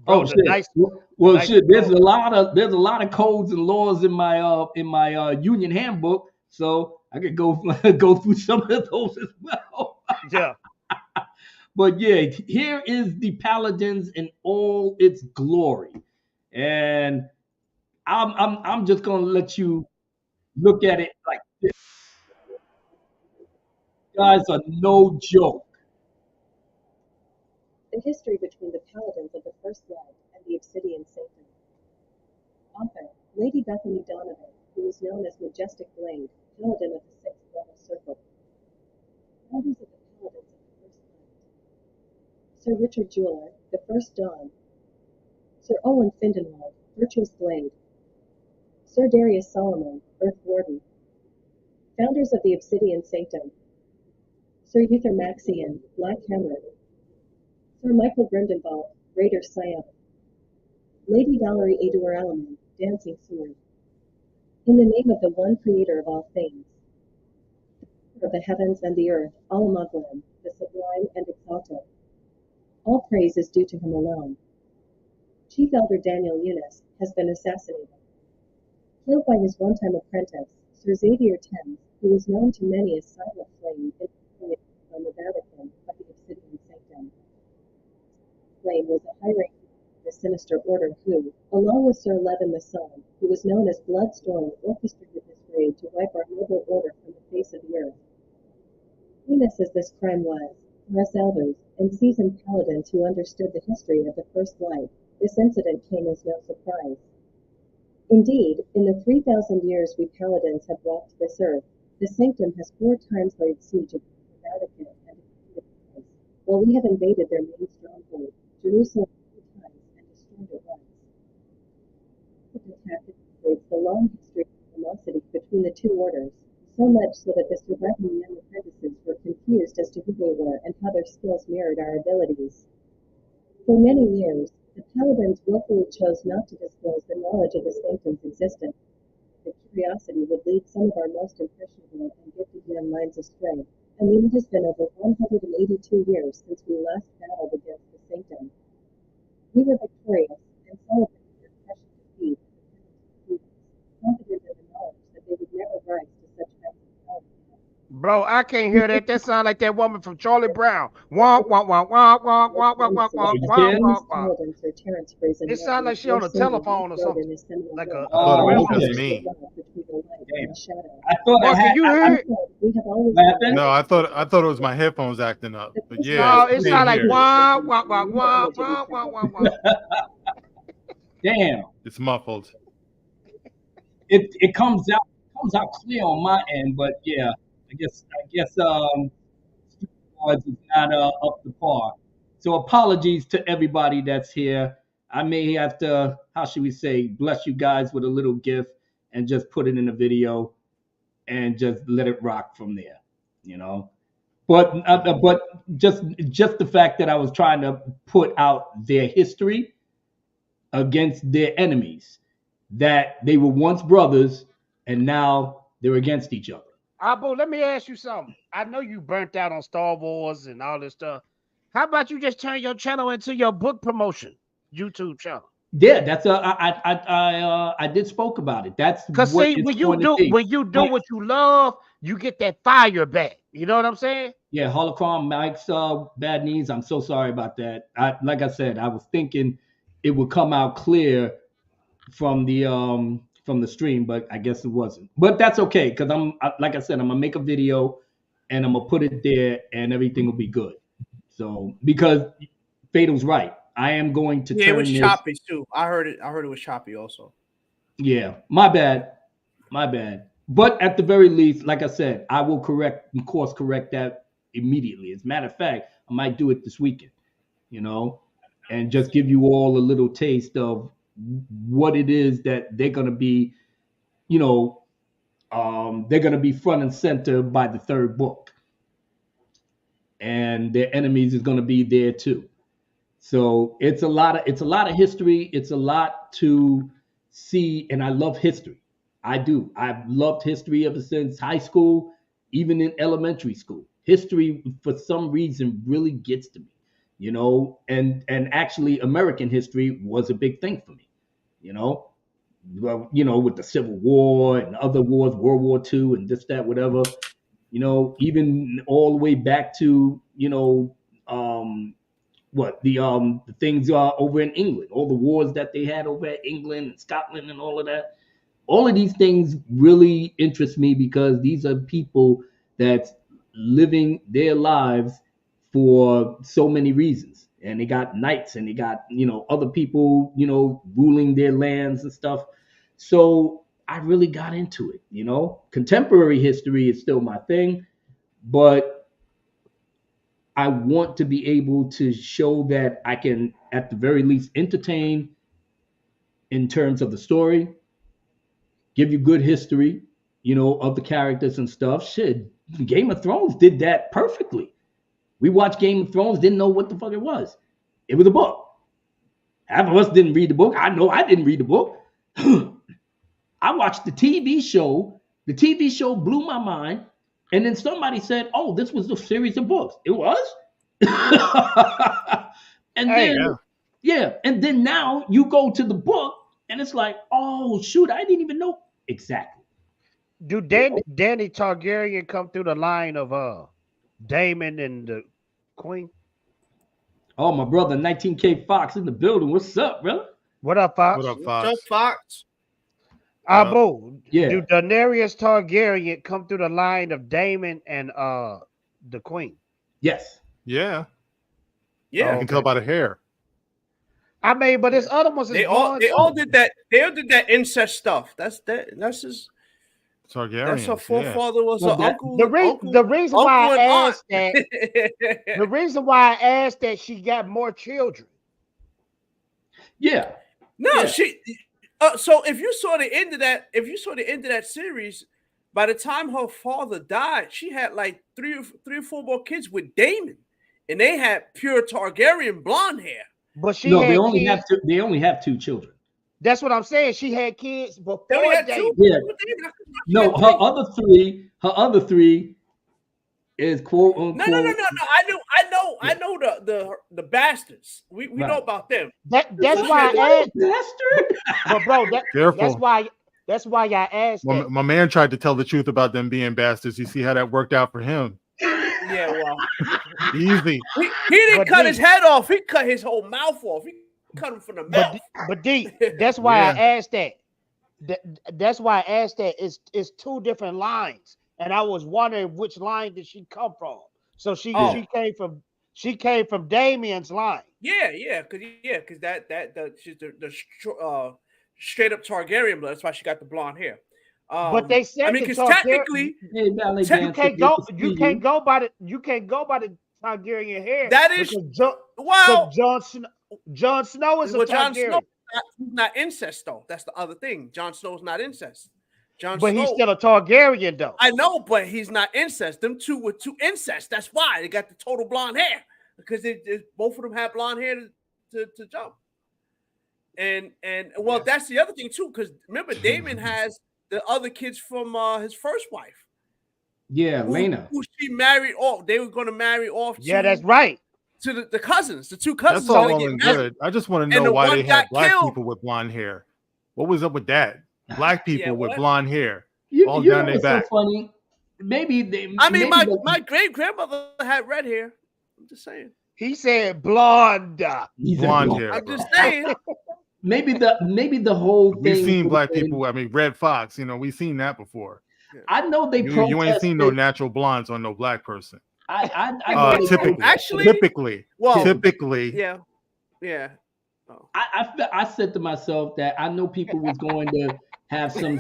Bro, oh shit. Shit, there's a lot of codes and laws in my union handbook, so I could go go through some of those as well. Yeah. But yeah, here is the Paladins in all its glory. And I'm just gonna let you look at it like this. Guys are no joke. The history between the Paladins of the First Light and the Obsidian Sanctum. Author, Lady Bethany Donovan, who was known as Majestic Blade, Paladin of the Sixth Level Circle. Founders of the Paladins of the First Light. Sir Richard Jeweler, the First Dawn. Sir Owen Findenwald, Virtuous Blade. Sir Darius Solomon, Earth Warden. Founders of the Obsidian Sanctum. Sir Uther Maxian, Black Hammer. Sir Michael Grindelwald, Raider Siam. Lady Valerie Ador Alaman, Dancing Sword. In the name of the one creator of all things. Of the heavens and the earth, Alamaglan, the sublime and exalted. All praise is due to him alone. Chief Elder Daniel Eunice has been assassinated. Killed by his one-time apprentice, Sir Xavier Thames, who was known to many as Silent Flame on the Vatican by the Obsidian Sanctum. Flame was a high-ranking of the Sinister Order who, along with Sir Levin the Sun, who was known as Bloodstorm, orchestrated this raid to wipe our noble order from the face of the earth. Heinous as this crime was, for us elders and seasoned paladins who understood the history of the First Light, this incident came as no surprise. Indeed, in the 3,000 years we paladins have walked this earth, the Sanctum has 4 times laid siege against the Vatican and defeated Christ, while we have invaded their main stronghold, Jerusalem, 3 times and destroyed it once. This attack demonstrates the long history of animosity between the two orders, so much so that the surviving young apprentices were confused as to who they were and how their skills mirrored our abilities. For many years, the paladins willfully chose not to disclose the knowledge of the Sanctum's existence. The curiosity would lead some of our most impressionable and gifted young minds astray, and it has been over 182 years since we last battled against the Sanctum. We were victorious and celebrated their crushing defeat at the confident in the knowledge that they would never rise to such heights of power. Bro, I can't hear that. That sounds like that woman from Charlie Brown. Womp, womp, womp, womp, womp, womp, womp, womp, womp, womp, womp. It sounds like she on the telephone or something. Like a. I thought it was just me. I thought Mark, can you hear it? No, I thought it was my headphones acting up. But yeah, No, it sounds like womp, womp, womp, womp, womp, womp, womp. Damn. It's muffled. It comes out clear on my end, but yeah, I guess cards is not up to par. So apologies to everybody that's here. I may have to, how should we say, bless you guys with a little gift and just put it in a video and just let it rock from there. You know. But just the fact that I was trying to put out their history against their enemies, that they were once brothers and now they're against each other. Abu, let me ask you something. I know you burnt out on Star Wars and all this stuff. How about you just turn your channel into your book promotion YouTube channel? Yeah, that's I did spoke about it. That's because what see it's when you going to do be. what you love, you get that fire back. You know what I'm saying? Yeah, Holocron, Mike's bad knees. I'm so sorry about that. Like I said, I was thinking it would come out clear from the stream, but I guess it wasn't. But that's okay because like I said, I'm gonna make a video and I'm gonna put it there and everything will be good. So because Fatal's right, I am going to Yeah, turn it was this. choppy too. I heard it was choppy also. Yeah, my bad. But at the very least, like I said, I will course correct that immediately. As a matter of fact, I might do it this weekend, and just give you all a little taste of what it is that they're gonna be, they're gonna be front and center by the third book, and their enemies is gonna be there too. So it's a lot of history. It's a lot to see, and I love history. I do. I've loved history ever since high school, even in elementary school. History, for some reason, really gets to me, and actually American history was a big thing for me, well, with the Civil War and other wars, World War II and this, that, whatever, even all the way back to, the things over in England, all the wars that they had over at England and Scotland and all of that. All of these things really interest me because these are people that's living their lives for so many reasons. And they got knights and they got, other people, ruling their lands and stuff. So I really got into it, Contemporary history is still my thing, but I want to be able to show that I can, at the very least, entertain in terms of the story, give you good history, of the characters and stuff. Shit, Game of Thrones did that perfectly. We watched Game of Thrones, didn't know what the fuck it was. It was a book. Half of us didn't read the book. I know I didn't read the book. I watched the TV show. The TV show blew my mind. And then somebody said, "Oh, this was a series of books." It was. And then now you go to the book and it's like, "Oh shoot, I didn't even know." Exactly. Do Danny Targaryen come through the line of Daemon and the Queen? Oh, my brother, 19K Fox in the building. What's up, brother? What up, Fox? What up, Fox? What's up, Fox? Abu, yeah. Do Daenerys Targaryen come through the line of Daemon and the Queen? Yes. Yeah. Yeah. I can tell by the hair. I mean, but this other ones is They all did that. They all did that incest stuff. That's his Targaryen. That's her forefather was her uncle. The reason why I asked that. The reason why I asked that she got more children. Yeah. No, yeah. she. So if you saw the end of that series, by the time her father died, she had like three or four more kids with Daemon, and they had pure Targaryen blonde hair. But she they only have two children. That's what I'm saying. She had kids before Daemon. Yeah. No, her other three is quote unquote. No. I know the bastards. We know about them. That's why I asked. Bastard. But bro, Careful. that's why I asked. My man tried to tell the truth about them being bastards. You see how that worked out for him. Yeah, well, easy. He didn't cut his head off. He cut his whole mouth off. He cut him from the mouth. But D, that's why I asked that. That's why I asked that. It's two different lines, and I was wondering which line did she come from. So she came from Damien's line. Yeah, because she's the straight up Targaryen blood. That's why she got the blonde hair. But they said, because technically, you can't go by the Targaryen hair. That is Jon Snow is a Targaryen. He's not incest though. That's the other thing. Jon Snow's not incest. But he's still a Targaryen though. I know, but he's not incest. Them two were two incest. That's why they got the total blonde hair, because both of them have blonde hair to jump. And well, that's the other thing too, because remember Daemon has the other kids from his first wife. Yeah, Lena. Who she married off. They were going to marry off. Yeah, that's right. To the cousins, the two cousins. That's all well and good. I just want to know why they had black people with blonde hair. What was up with that? Black people with blonde hair all down their back. So funny. Maybe they. I mean, my great grandmother had red hair. I'm just saying. He said blonde. Blonde hair. I'm just saying. Maybe the whole thing. We've seen black people. I mean, Red Fox. We've seen that before. I know they. You ain't seen no natural blondes on no black person. I typically. Yeah. Oh. I said to myself that I know people was going to have some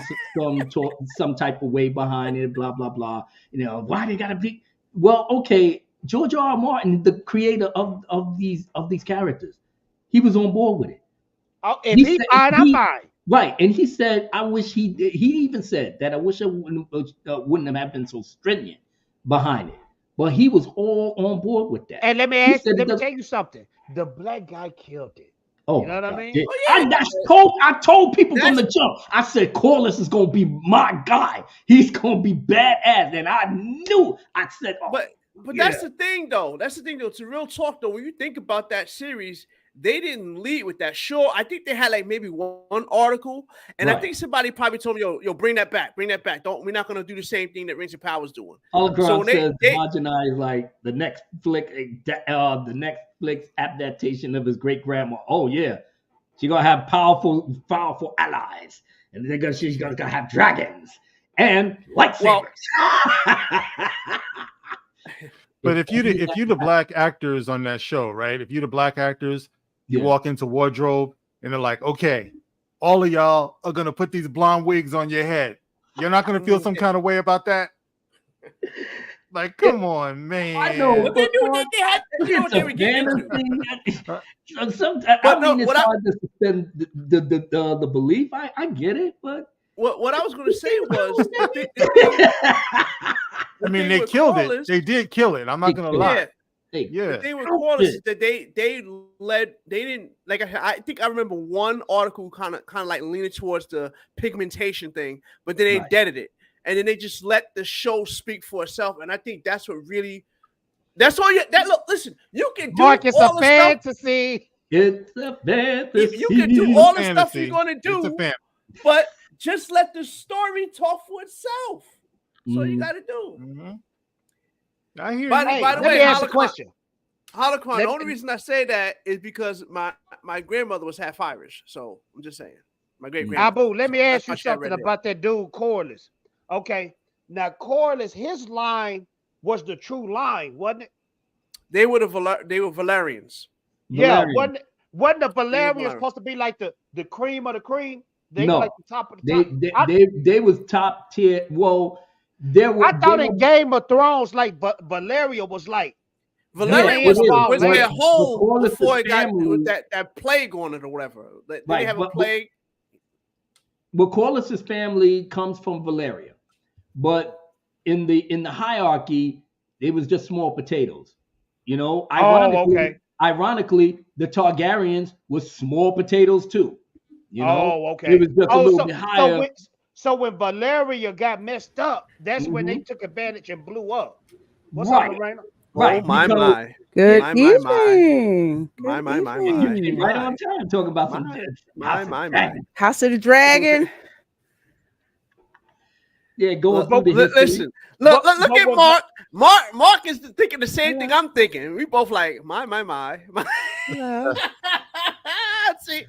type of way behind it, blah blah blah. Why they gotta be? Well, okay, George R.R. Martin, the creator of these characters, he was on board with it. Oh, if he's fine, I'm fine. Right, and he said, "I wish he did." He even said that I wish I wouldn't have been so stringent behind it. But he was all on board with that. And let me tell you something. The black guy killed it. Oh, you know what I mean? I told people from the jump. I said Corliss is gonna be my guy. He's gonna be badass, and I knew. I said, but that's the thing, though. That's the thing, though. To real talk, though, when you think about that series, they didn't lead with that. Sure, I think they had like maybe one article, and I think somebody probably told me, "Yo, bring that back, bring that back. We're not gonna do the same thing that Rings of Power's doing." Holograph says homogenize like the next Netflix adaptation of his great grandma. Oh yeah, she's gonna have powerful allies, and she's gonna have dragons and lightsabers. But if you the black actors on that show, right? If you the black actors. You walk into wardrobe and they're like, okay, all of y'all are going to put these blonde wigs on your head. You're not going to feel some kind of way about that? Like, come on, man. I know. What they do, they had to do what they were getting into. It's hard to suspend the belief. I get it, but. What I was going to say was. I mean, they killed it. They did kill it. I'm not going to lie. The thing with Corliss is that they didn't like. I think I remember one article kind of like leaning towards the pigmentation thing, but then they deaded it, and then they just let the show speak for itself. And I think that's what really. That's all you. Listen, you can do Mark, it's all a fantasy. It's a fantasy. You can do all the stuff you're gonna do, but just let the story talk for itself. That's all you got to do. Mm-hmm. I hear by the way, let me ask a question. Holocron, the only reason I say that is because my grandmother was half Irish. So I'm just saying. My great grandmother. Abu, let me ask you something about that dude Corliss. Okay. Now Corliss, his line was the true line, wasn't it? They were Valerians. Yeah, wasn't the Valerians supposed to be like the cream of the cream? They were like the top of the top. They was top tier. Well, I thought in Game of Thrones, like Valeria was like Valeria was their home before it got that plague on it or whatever. They have a plague. Well, Corliss's family comes from Valeria, but in the hierarchy, it was just small potatoes. Ironically, the Targaryens was small potatoes too. Okay. It was just a little bit higher. So when Valeria got messed up, that's when they took advantage and blew up. What's up, Lorena? Right. Oh, my. Good evening. My. Right on time talking about some my. House of the Dragon. Yeah, go on. Listen. Look at Mark. Mark is thinking the same thing I'm thinking. We both like my. See.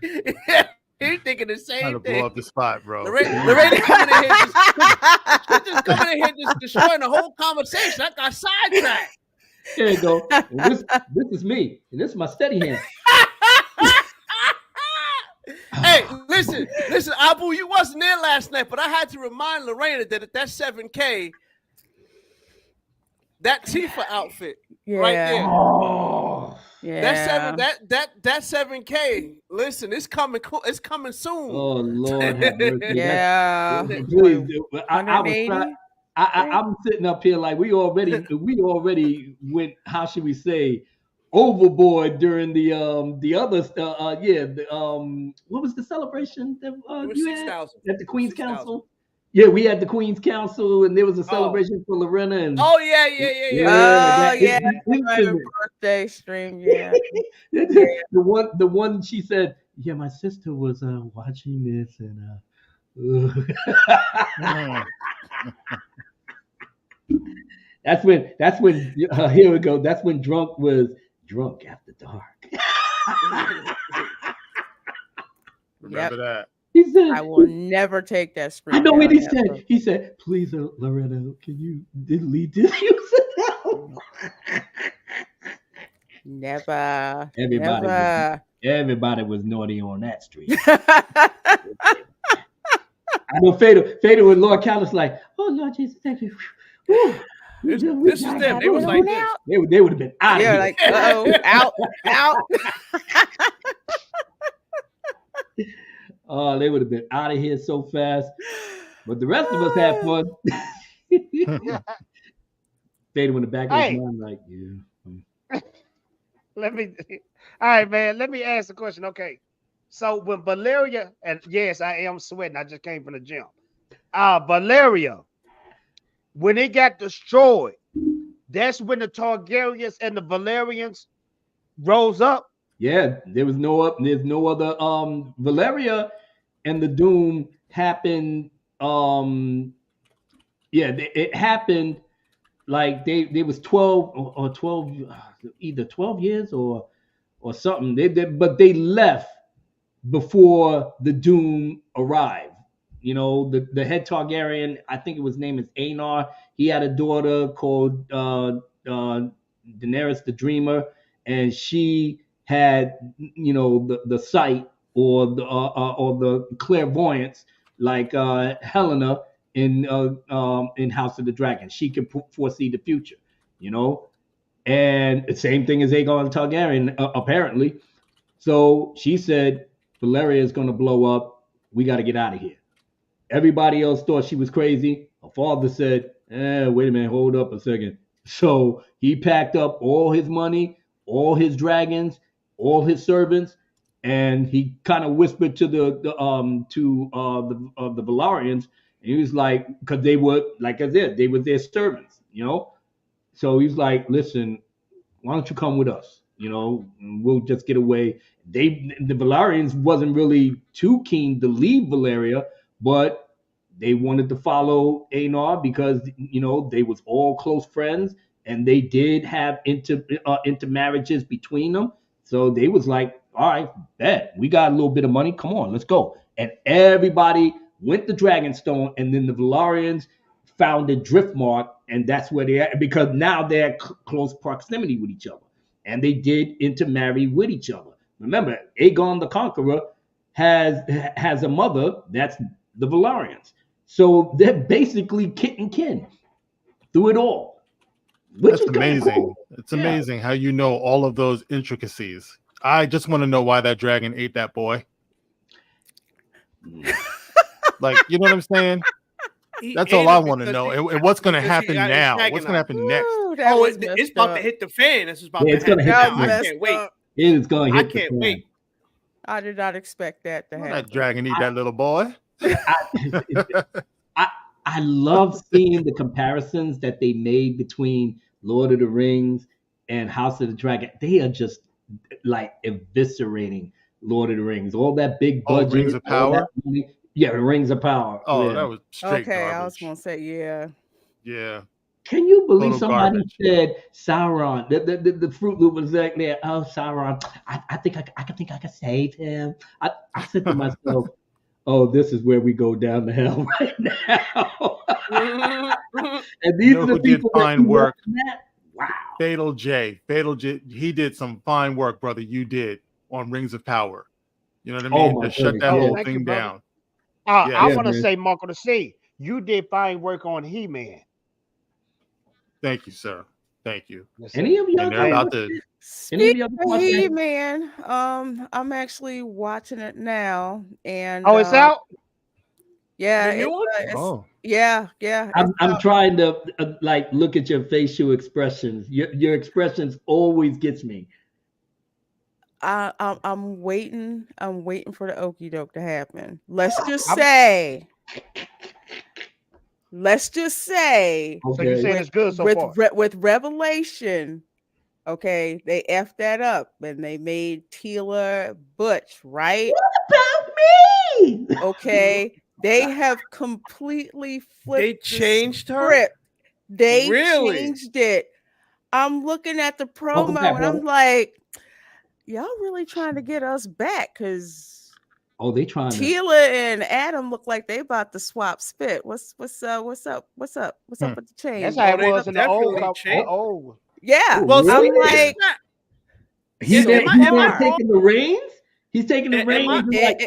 He's thinking the same thing. Trying to blow up the spot, bro. Lorraine coming in here, just coming in here, just destroying the whole conversation. I got sidetracked. There you go. This is me, and this is my steady hand. Hey, listen, Abu, you wasn't there last night, but I had to remind Lorena that at that 7K, that Tifa outfit Right there. Oh, That 7K. Listen, it's coming. It's coming soon. Oh Lord, have mercy. Yeah. Please, I was trying. I'm sitting up here like we already went. How should we say? Overboard during the other what was the celebration that you had 6,000 at the Queen's Council? Yeah, we had the Queen's Council and there was a celebration for Lorena and Oh yeah. Oh yeah, my birthday stream. Yeah. the one she said, yeah, my sister was watching this and that's when here we go. That's when drunk was drunk after dark. Remember that. He said, I will never take that screen. I know what he said. Ever. He said, please, Loretta, can you delete this? Never. Everybody was naughty on that street. I know Fader with Lord Callis like, oh Lord Jesus, thank you. This is them. They was like this. They would have been out of here. Like, out. Oh, they would have been out of here so fast. But the rest of us had fun. Fader in the back of his mind, like, yeah. All right, man. Let me ask a question. Okay. So when Valeria, and yes, I am sweating. I just came from the gym. Valeria, when it got destroyed, that's when the Targaryens and the Valerians rose up. Yeah, there's no other Valeria and the Doom happened. It happened like they was 12 or 12, either 12 years or something. But they left before the Doom arrived. You know, the head Targaryen, I think his name is Aenar. He had a daughter called Daenerys the Dreamer, and she had, you know, the sight or the clairvoyance like Helena in House of the Dragon. She could foresee the future, you know, and the same thing as Aegon Targaryen apparently. So she said, Valeria is going to blow up. We got to get out of here. Everybody else thought she was crazy. Her father said, wait a minute, hold up a second. So he packed up all his money, all his dragons, all his servants, and he kind of whispered to the Valarians, and he was like, because they were, like I said, they were their servants, you know. So he's like, listen, why don't you come with us? You know, we'll just get away. The Valarians wasn't really too keen to leave Valeria, but they wanted to follow Aenar because, you know, they was all close friends and they did have intermarriages between them. So they was like, all right, bet we got a little bit of money. Come on, let's go. And everybody went to Dragonstone, and then the Valarians founded Driftmark, and that's where they are, because now they're close proximity with each other, and they did intermarry with each other. Remember, Aegon the Conqueror has a mother that's the Valarians, so they're basically kit and kin through it all. That's amazing. Cool. It's amazing how you know all of those intricacies. I just want to know why that dragon ate that boy. Like, you know what I'm saying? That's all I want to know. And what's going to happen now? What's going to happen next? It's about to hit the fan. This is about to happen. I can't wait. It is going to hit I can't wait. I did not expect that to happen. That dragon eat that little boy. I love seeing the comparisons that they made between Lord of the Rings and House of the Dragon. They are just like eviscerating Lord of the Rings. All that big budget. Rings of Power? Yeah, the Rings of Power. Oh, yeah. That was straight garbage. I was going to say, yeah. Yeah. Can you believe Total somebody garbage. said Sauron? The Fruit Loop was like there. Oh, Sauron. I think I can save him. I said to myself, oh, this is where we go down the hell right now. And these are the people did fine work. Wow. Fatal J, he did some fine work, brother. You did on Rings of Power. You know what I mean? To shut that whole thing down. I want to say, Marco, to say you did fine work on He-Man. Thank you, sir. Thank you. Any of y'all? And they're about to. Any of y'all Speaking of watch that? He-Man, I'm actually watching it now, and Oh, it's out. yeah, The new one? Oh. yeah. I'm trying to like look at your facial expressions. Your expressions always gets me. I'm waiting. I'm waiting for the okie doke to happen. Let's just say. So you saying it's good so far? With Revelation, okay, they effed that up and they made Tila Butch, right? What about me? Okay, they have completely flipped. They changed the her? script. They Really? changed it. I'm looking at the Welcome promo back, and brother. I'm like, y'all really trying to get us back? Because Oh, they trying to. Tila and Adam look like they about to swap spit. What's up with the change? That's how it they was in the old. definitely changed. old. Yeah. Well, I'm see, like, He-Man far. taking the reins. He's taking the reins.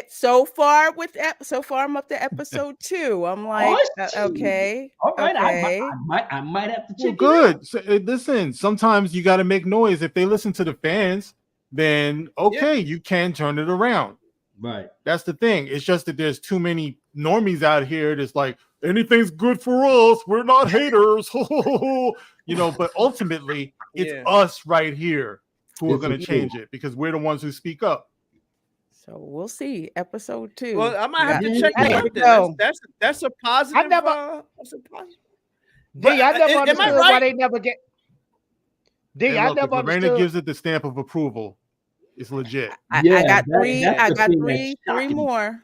So far I'm up to episode 2. I'm like, okay, all right. okay. I might have to Well, check it out. good. So, listen, sometimes you got to make noise. If they listen to the fans, then okay, you can turn it around. Right. That's the thing. It's just that there's too many normies out here that's like, anything's good for us. We're not haters. But ultimately, it's us right here who are going to change it because we're the ones who speak up. So we'll see. Episode 2. Well, I might have to Yeah. check it out. Then. That's a positive. That's a positive. D, I never understood why they never get. D, And I look, never if Lorena understood. gives it the stamp of approval, it's legit. I got three. I got three more.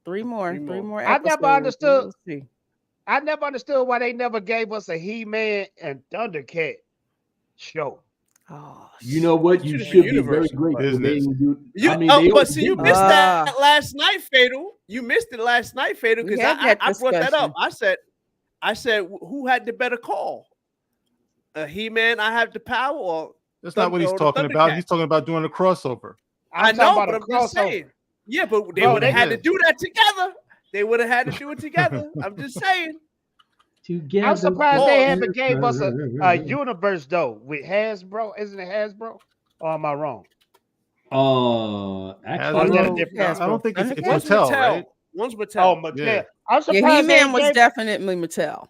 Three more I episodes. never understood. We'll see. I never understood why they never gave us a He-Man and Thundercat show. Oh, you know what? You should be very grateful. They didn't do. But see, you missed that last night, Fatal. You missed it last night, Fatal, because I brought that up. I said, who had the better call? He-Man, I have the power, or that's not what he's talking about. He's talking about doing a crossover. I know, but I'm just saying. Yeah, but they would have had to do that together. They would have had to do it together. I'm just saying. Together. I'm surprised they haven't gave us a universe though with Hasbro. Isn't it Hasbro? Or am I wrong? Actually, I don't think it's Mattel, right? One's Mattel. Oh, Mattel. Yeah. I'm surprised He-Man was gave... definitely Mattel.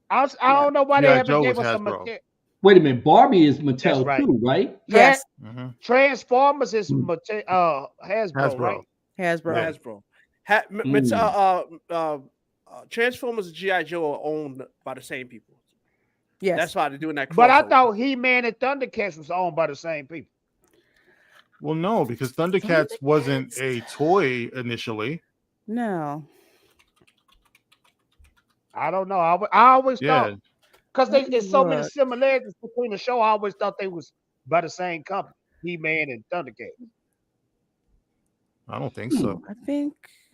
I don't know why they haven't gave us a Mattel. Wait a minute, Barbie is Mattel too, right? Yes. Transformers is Hasbro, right? Hasbro. Transformers and G.I. Joe are owned by the same people. Yes. That's why they're doing that. But I thought He-Man and Thundercats was owned by the same people. Well, no, because Thundercats wasn't a toy initially. No. I don't know. I always thought, because there's so many similarities between the show, I always thought they was by the same company, He-Man and Thundercats. I don't think so.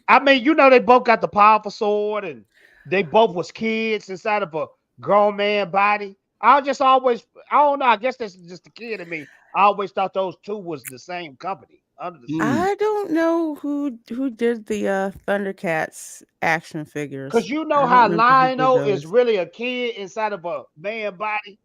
I mean, they both got the powerful sword, and they both was kids inside of a grown man body. I don't know. I guess that's just the kid in me. I always thought those two was the same company. I don't know who did the Thundercats action figures. Because you know how Lionel is really a kid inside of a man body.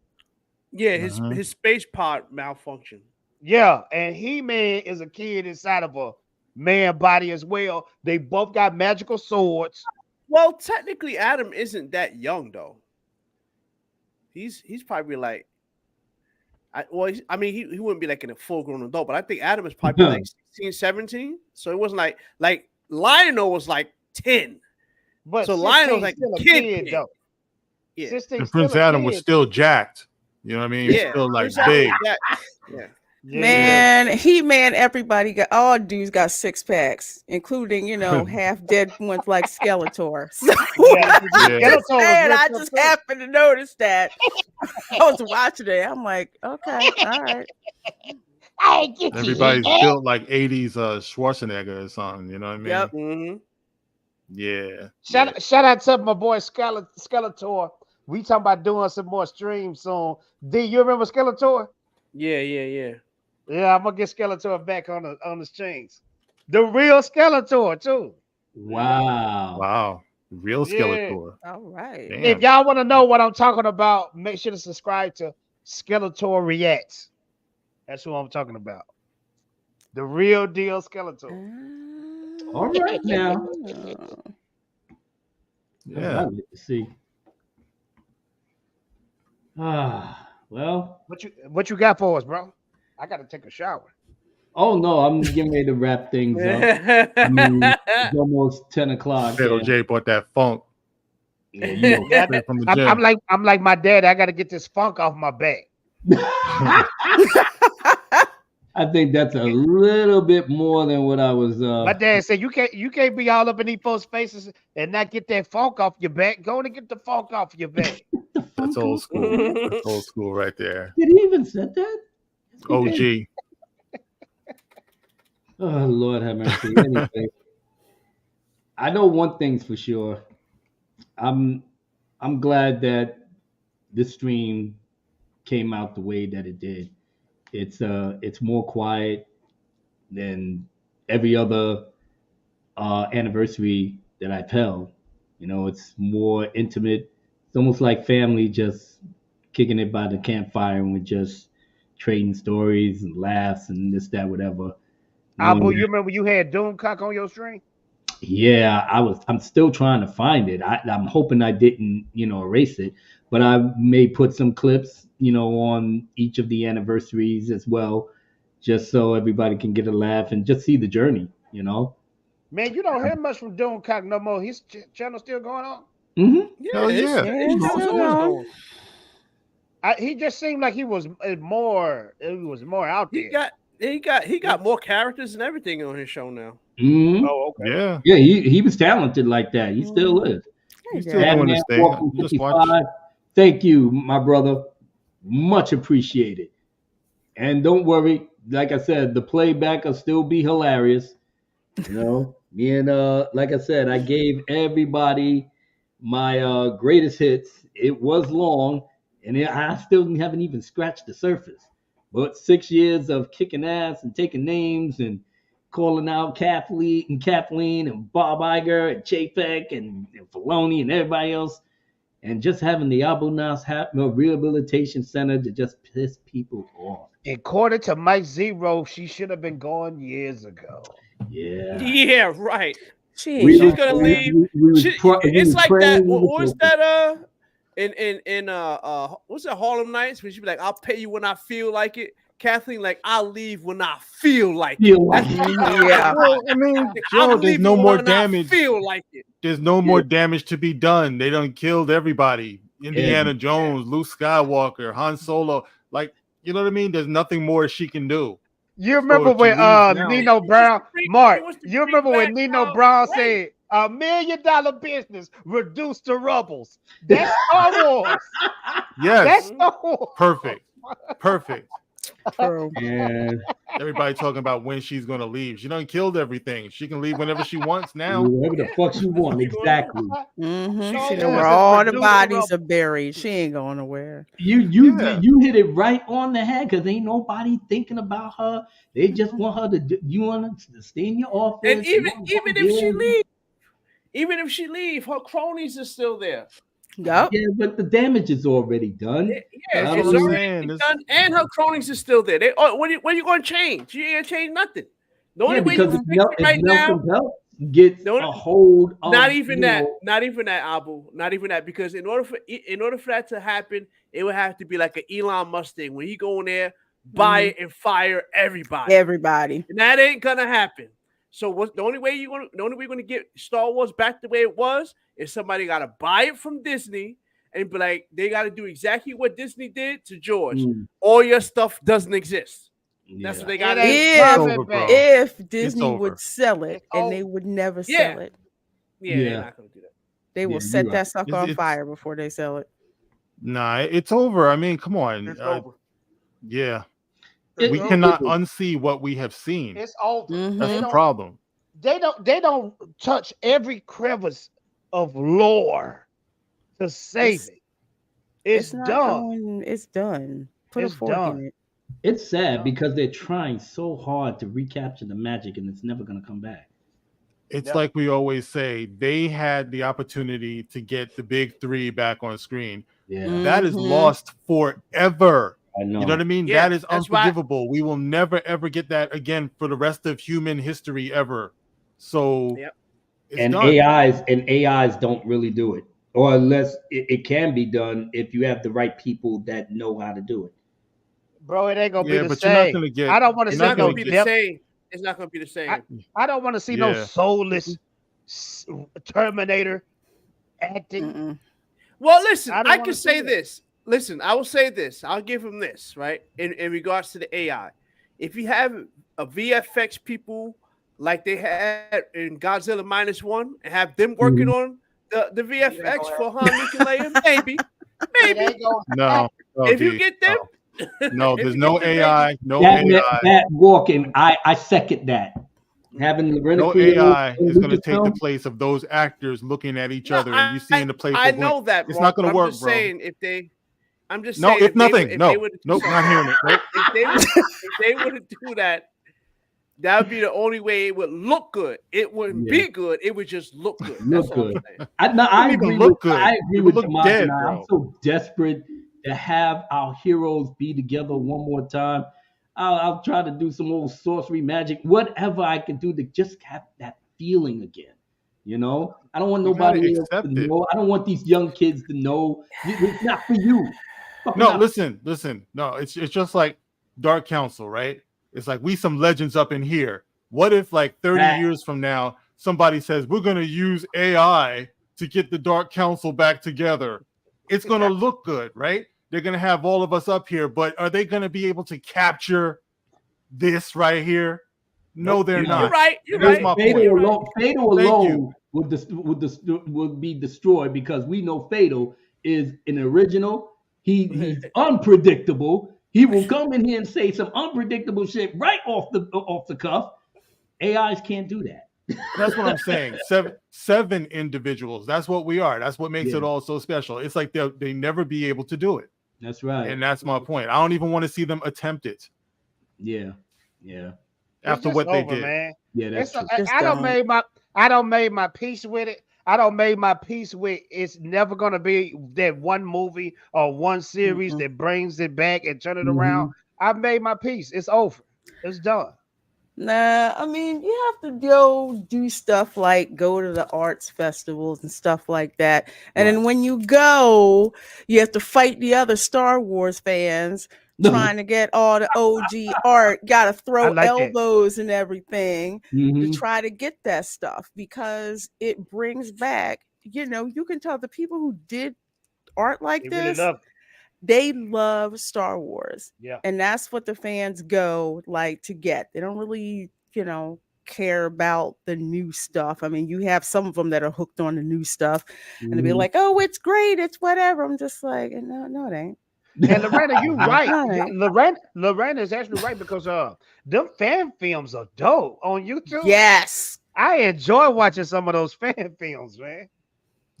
Yeah, his space pod malfunctioned. Yeah, and He-Man is a kid inside of a man body as well. They both got magical swords. Well, technically, Adam isn't that young though. He's probably like, he wouldn't be like in a full grown adult, but I think Adam is probably like 16, 17. So it wasn't like Lionel was like 10. But so Lionel was like a kid though. Yeah. And Prince Adam was still jacked. You know what I mean? Yeah. Still like Prince big. Yeah. Man, He-Man, all dudes got 6-packs, including, half dead ones like Skeletor. So I just happened to notice that. I was watching it. I'm like, okay, all right. Everybody's built like 80s Schwarzenegger or something, you know what I mean? Yep. Mm-hmm. Yeah. Shout out to my boy Skeletor. We talking about doing some more streams soon. D, you remember Skeletor? Yeah. Yeah, I'm gonna get Skeletor back on the strings. The real Skeletor too. Wow. Real Skeletor. All right. Damn. If y'all want to know what I'm talking about, make sure to subscribe to Skeletor reacts. That's who I'm talking about. The real deal Skeletor. All right now. Yeah. I'd like to see. Well. What you got for us, bro? I gotta take a shower. Oh no, I'm getting ready to wrap things up. I mean, it's almost 10 o'clock. Little J bought that funk. Yeah, you know, straight from the gym. I'm like my dad. I got to get this funk off my back. I think that's a little bit more than what I was. My dad said you can't be all up in these folks' faces and not get that funk off your back. Go and get the funk off your back. That's old school. That's old school right there. Did he even said that? OG. Oh Lord have mercy. Anyway, I know one thing's for sure. I'm glad that this stream came out the way that it did. It's more quiet than every other anniversary that I've held. You know, it's more intimate. It's almost like family just kicking it by the campfire and we're just trading stories and laughs and this, that, whatever. Abu, you remember you had Doomcock on your stream? Yeah, I'm still trying to find it. I'm hoping I didn't, erase it, but I may put some clips, on each of the anniversaries as well, just so everybody can get a laugh and just see the journey, Man, you don't hear much from Doomcock no more. His channel still going on? Mm-hmm. Yeah. He just seemed like he was more out there. He got more characters and everything on his show now. Mm-hmm. Oh, okay. Yeah. Yeah, he was talented like that. He still is. He's still doing his thing. Just watch. Thank you, my brother. Much appreciated. And don't worry, like I said, the playback will still be hilarious. Me and like I said, I gave everybody my greatest hits. It was long, and I still haven't even scratched the surface. But 6 years of kicking ass and taking names and calling out Kathleen and Bob Iger and Chapek and Filoni and everybody else, and just having the Abu Nas Rehabilitation Center to just piss people off. According to Mike Zero, she should have been gone years ago. Yeah. Yeah, right. She's gonna leave. It's like that. What was that? In what's that Harlem Nights? When she be like, "I'll pay you when I feel like it." Kathleen, like, I'll leave when I feel like it. Yeah. Well, I mean, Joe, there's no more damage. Feel like it. There's no more damage to be done. They done killed everybody. Indiana Jones, Luke Skywalker, Han Solo. Like, you know what I mean? There's nothing more she can do. You remember when Nino Brown, Mark? You remember when Nino Brown said, "$1 million business reduced to rubbles"? That's Star Wars. Yes. That's Star Wars. Perfect. And everybody talking about when she's gonna leave. She done killed everything. She can leave whenever she wants now. Whatever the fuck she wants, exactly. She know where all the bodies are buried. She ain't going nowhere. You hit it right on the head because ain't nobody thinking about her. They just want her to stay in your office. And even if she leave, her cronies are still there. Yep. Yeah, but the damage is already done. Yeah, it's already done, and her cronies are still there. What are you going to change? You ain't change nothing. The only way you can fix it right now gets a hold of not even that, Abu, not even that, because in order for that to happen, it would have to be like an Elon Musk thing when he go in there, buy it and fire everybody, and that ain't gonna happen. So the only way you're gonna get Star Wars back the way it was is somebody gotta buy it from Disney and be like, they gotta do exactly what Disney did to George. All your stuff doesn't exist. That's what they gotta do. If Disney would sell it, and they would never sell it. Yeah, they're not gonna do that. They will set that sucker on fire before they sell it. Nah, it's over. I mean, come on. It's over. Yeah. We cannot unsee what we have seen. It's over. That's the problem. They don't touch every crevice of lore to save it. It's done. It's done. Put a fork in it. It's sad because they're trying so hard to recapture the magic and it's never going to come back. it's like we always say, they had the opportunity to get the big three back on screen. Yeah. That is lost forever. I know. You know what I mean? Yeah, that is that's why- unforgivable. We will never ever get that again for the rest of human history ever. So it's And done. AIs don't really do it, or unless it can be done if you have the right people that know how to do it. Bro, it ain't gonna be Yeah, the but you're not same. gonna get- I don't want to It's see not no gonna be the depth. same. It's not gonna be the same. I don't want to see no Yeah. soulless Terminator acting. Well, listen, I don't I wanna can see say that. this. Listen, I will say this. I'll give him this, right? In regards to the AI. If you have a VFX people like they had in Godzilla -1 and have them working on the VFX for Han, Luke, and Leia, maybe. No. If you get them, No, if there's you no get them, AI, no that, AI. that walking, I second that. Having Lorena No Creole AI and is going to take the Lucasfilm, place of those actors looking at each other and you seeing the play. I know that. It's not going to I'm work, just bro. saying if they. I'm just No, saying if nothing. If No. they were to do Nope, not something- hearing it. Nope. If they were to do that, that would be the only way it would look good. It wouldn't be good. It would just look good. look That's all good. I'm saying. I even agree look with good. I agree It with would look Tomas dead, and I. bro. I'm so desperate to have our heroes be together one more time. I'll try to do some old sorcery magic, whatever I can do to just have that feeling again. You know, I don't want You gotta nobody else to accept it. know. I don't want these young kids to know. It's not for you. Fucking No, not- listen. No, it's just like Dark Council, right? It's like we some legends up in here. What if like 30 years from now somebody says we're gonna use AI to get the Dark Council back together? It's gonna look good, right? They're gonna have all of us up here, but are they gonna be able to capture this right here? No, they're not. You're right. You're And that's right. my Fatal point. alone, Fatal Thank alone you. would be destroyed because we know Fatal is an original. He's unpredictable. He will come in here and say some unpredictable shit right off the cuff. AIs can't do that. That's what I'm saying. Seven individuals. That's what we are. That's what makes it all so special. It's like they never be able to do it. That's right. And that's my point. I don't even want to see them attempt it. Yeah. After It's what just they over, did. man. Yeah, that's true. I don't made my peace with it. I don't made my peace with it's never gonna be that one movie or one series that brings it back and turn it around. I've made my peace. It's over. It's done. Nah, I mean, you have to go do stuff like go to the arts festivals and stuff like that. And then when you go, you have to fight the other Star Wars fans trying to get all the OG art. Got to throw like that. elbows and everything to try to get that stuff because it brings back, you can tell the people who did art like They this. really love it. They love Star Wars. Yeah. And that's what the fans go like to get. They don't really, care about the new stuff. I mean, you have some of them that are hooked on the new stuff and they'll be like, oh, it's great. It's whatever. I'm just like, no, it ain't. And Lorena, you right. Right. Lorena is actually right because them fan films are dope on YouTube. Yes. I enjoy watching some of those fan films, man.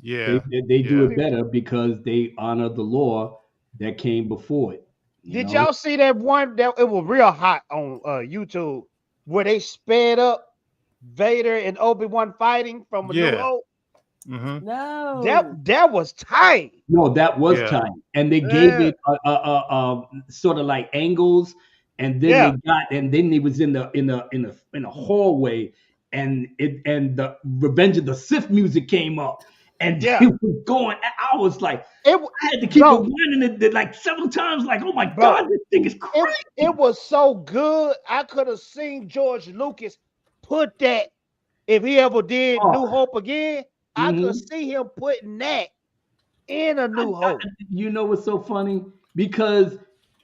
Yeah. They do it better because they honor the law that came before it. Did y'all see that one that it was real hot on YouTube where they sped up Vader and Obi-Wan fighting from A New Hope? No. That was tight. No, that was tight, and they gave it a sort of like angles, and then they was in a hallway, and the Revenge of the Sith music came up, and it was going. I was like, I had to keep rewinding it like several times. Like, oh my god, this thing is crazy. It was so good. I could have seen George Lucas put that if he ever did New Hope again. I could see him putting that in A New Hope. You know what's so funny? Because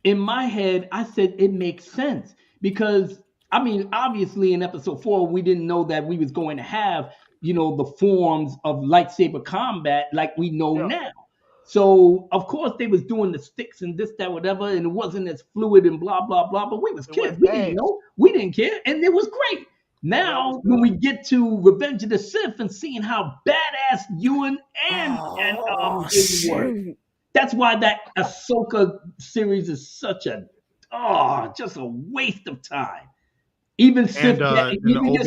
in my head, I said it makes sense. Because I mean, obviously in episode 4, we didn't know that we was going to have, the forms of lightsaber combat like we know now. So of course they was doing the sticks and this, that, whatever, and it wasn't as fluid and blah, blah, blah. But we was kids. We didn't know. We didn't care. And it was great. Now, when we get to Revenge of the Sith and seeing how badass Ewan and Hayden were, that's why that Ahsoka series is such just a waste of time. Even Sith, and your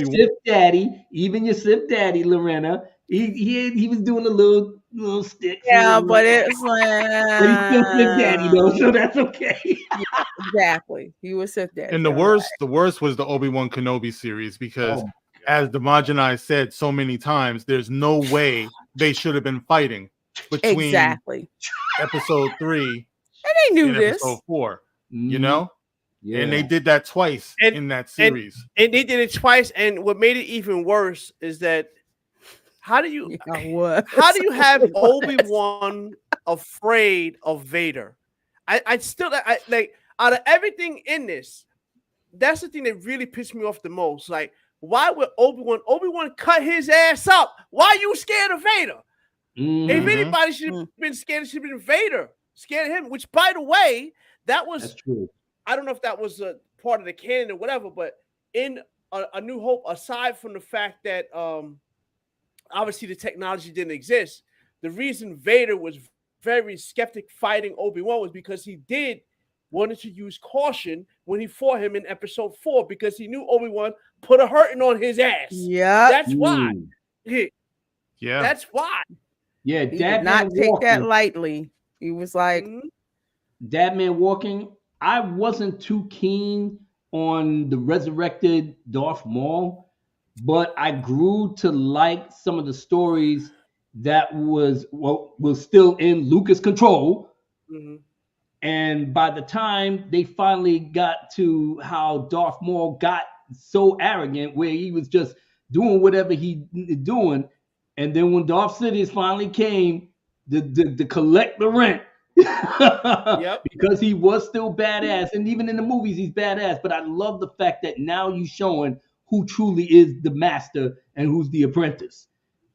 Sith daddy, Lorena, he was doing a little stick. Yeah, but it's But he's still Sith daddy though, like so that's okay. yeah, exactly. He was Sith daddy. And the worst was the Obi-Wan Kenobi series because, as Demogenized said so many times, there's no way they should have been fighting between episode 3 and they knew and this. episode 4. Mm-hmm. You know, and they did that twice in that series. And they did it twice. And what made it even worse is that how do you have Obi-Wan afraid of Vader? I still like out of everything in this, that's the thing that really pissed me off the most. Like, why would Obi-Wan cut his ass up? Why are you scared of Vader? Mm-hmm. If anybody should have been scared, it should have been Vader. Scared of him, which by the way, that's true. I don't know if that was a part of the canon or whatever, but in A New Hope, aside from the fact that obviously the technology didn't exist, the reason Vader was very skeptic fighting Obi-Wan was because he wanted to use caution when he fought him in episode 4 because he knew Obi-Wan put a hurting on his ass. Yeah, that's why. Yeah, that's why. Yeah, He did not take that lightly. He was like, That Man Walking. I wasn't too keen on the resurrected Darth Maul, but I grew to like some of the stories that was still in Lucas' control. Mm-hmm. And by the time they finally got to how Darth Maul got so arrogant, where he was just doing whatever he doing, and then when Darth Sidious finally came to collect the rent. Because he was still badass, and even in the movies he's badass. But I love the fact that now you're showing who truly is the master and who's the apprentice,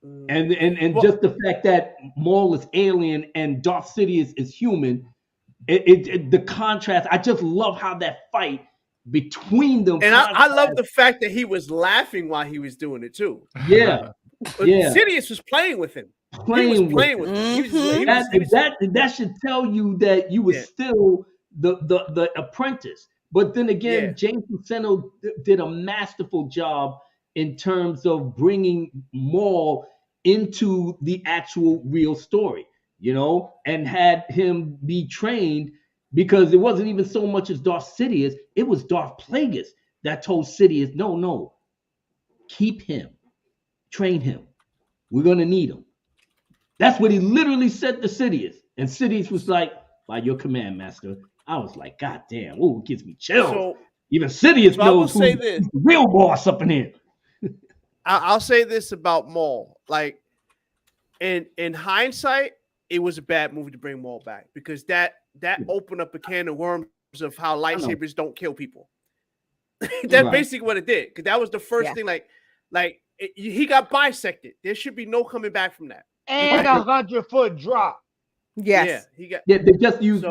and just the fact that Maul is alien and Darth Sidious is human. The contrast. I just love how that fight between them. And I love the fact that he was laughing while he was doing it too. Yeah, yeah. Sidious was playing with him. Playing with him. That should tell you that you were still the apprentice. But then again, James Luceno did a masterful job in terms of bringing Maul into the actual real story, you know, and had him be trained, because it wasn't even so much as Darth Sidious, it was Darth Plagueis that told Sidious, no, keep him, train him. We're going to need him. That's what he literally said to Sidious. And Sidious was like, by your command, master. I was like, God damn, it gives me chills. So, even Sidious knows who's the real boss up in here. I'll say this about Maul. Like, in hindsight, it was a bad movie to bring Maul back, because that opened up a can of worms of how lightsabers don't kill people. That's basically what it did. Because that was the first thing, he got bisected. There should be no coming back from that. And 100-foot drop. Yes. Yeah, they just used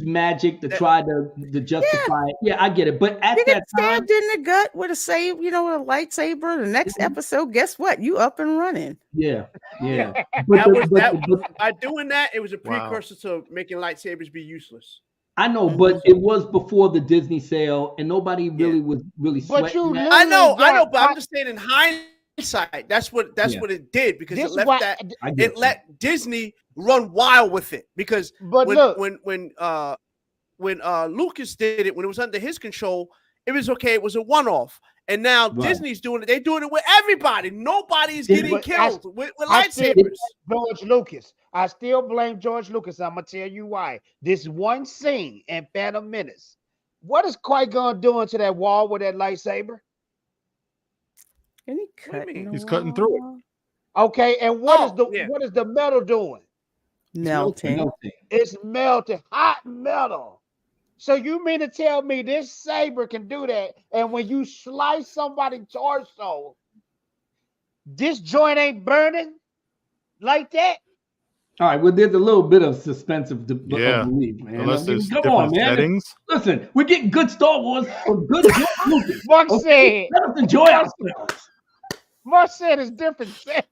magic to try to justify it. Yeah, I get it. But at that time, stabbed in the gut with a lightsaber. The next episode, guess what? You up and running. Yeah. By doing that, it was a precursor to making lightsabers be useless. I know, but it was before the Disney sale, and nobody really was sweating that. I know, but I'm just saying in hindsight, that's what it did, because it let Disney run wild with it. Because when Lucas did it, when it was under his control, it was okay. It was a one-off. And now Disney's doing it. They're doing it with everybody. Nobody's getting killed with lightsabers. George Lucas. I still blame George Lucas. I'm going to tell you why. This one scene in Phantom Menace. What is Qui-Gon doing to that wall with that lightsaber? He's cutting through it. Okay, and what is the metal doing? Melting. It's melting. Hot metal. So you mean to tell me this saber can do that, and when you slice somebody's torso, this joint ain't burning like that? All right, well, there's a little bit of suspense of belief, man. Unless there's come on, man. Settings. Listen, we're getting good Star Wars from good Lucas. Mark said, let us enjoy ourselves. Mark said it's different settings.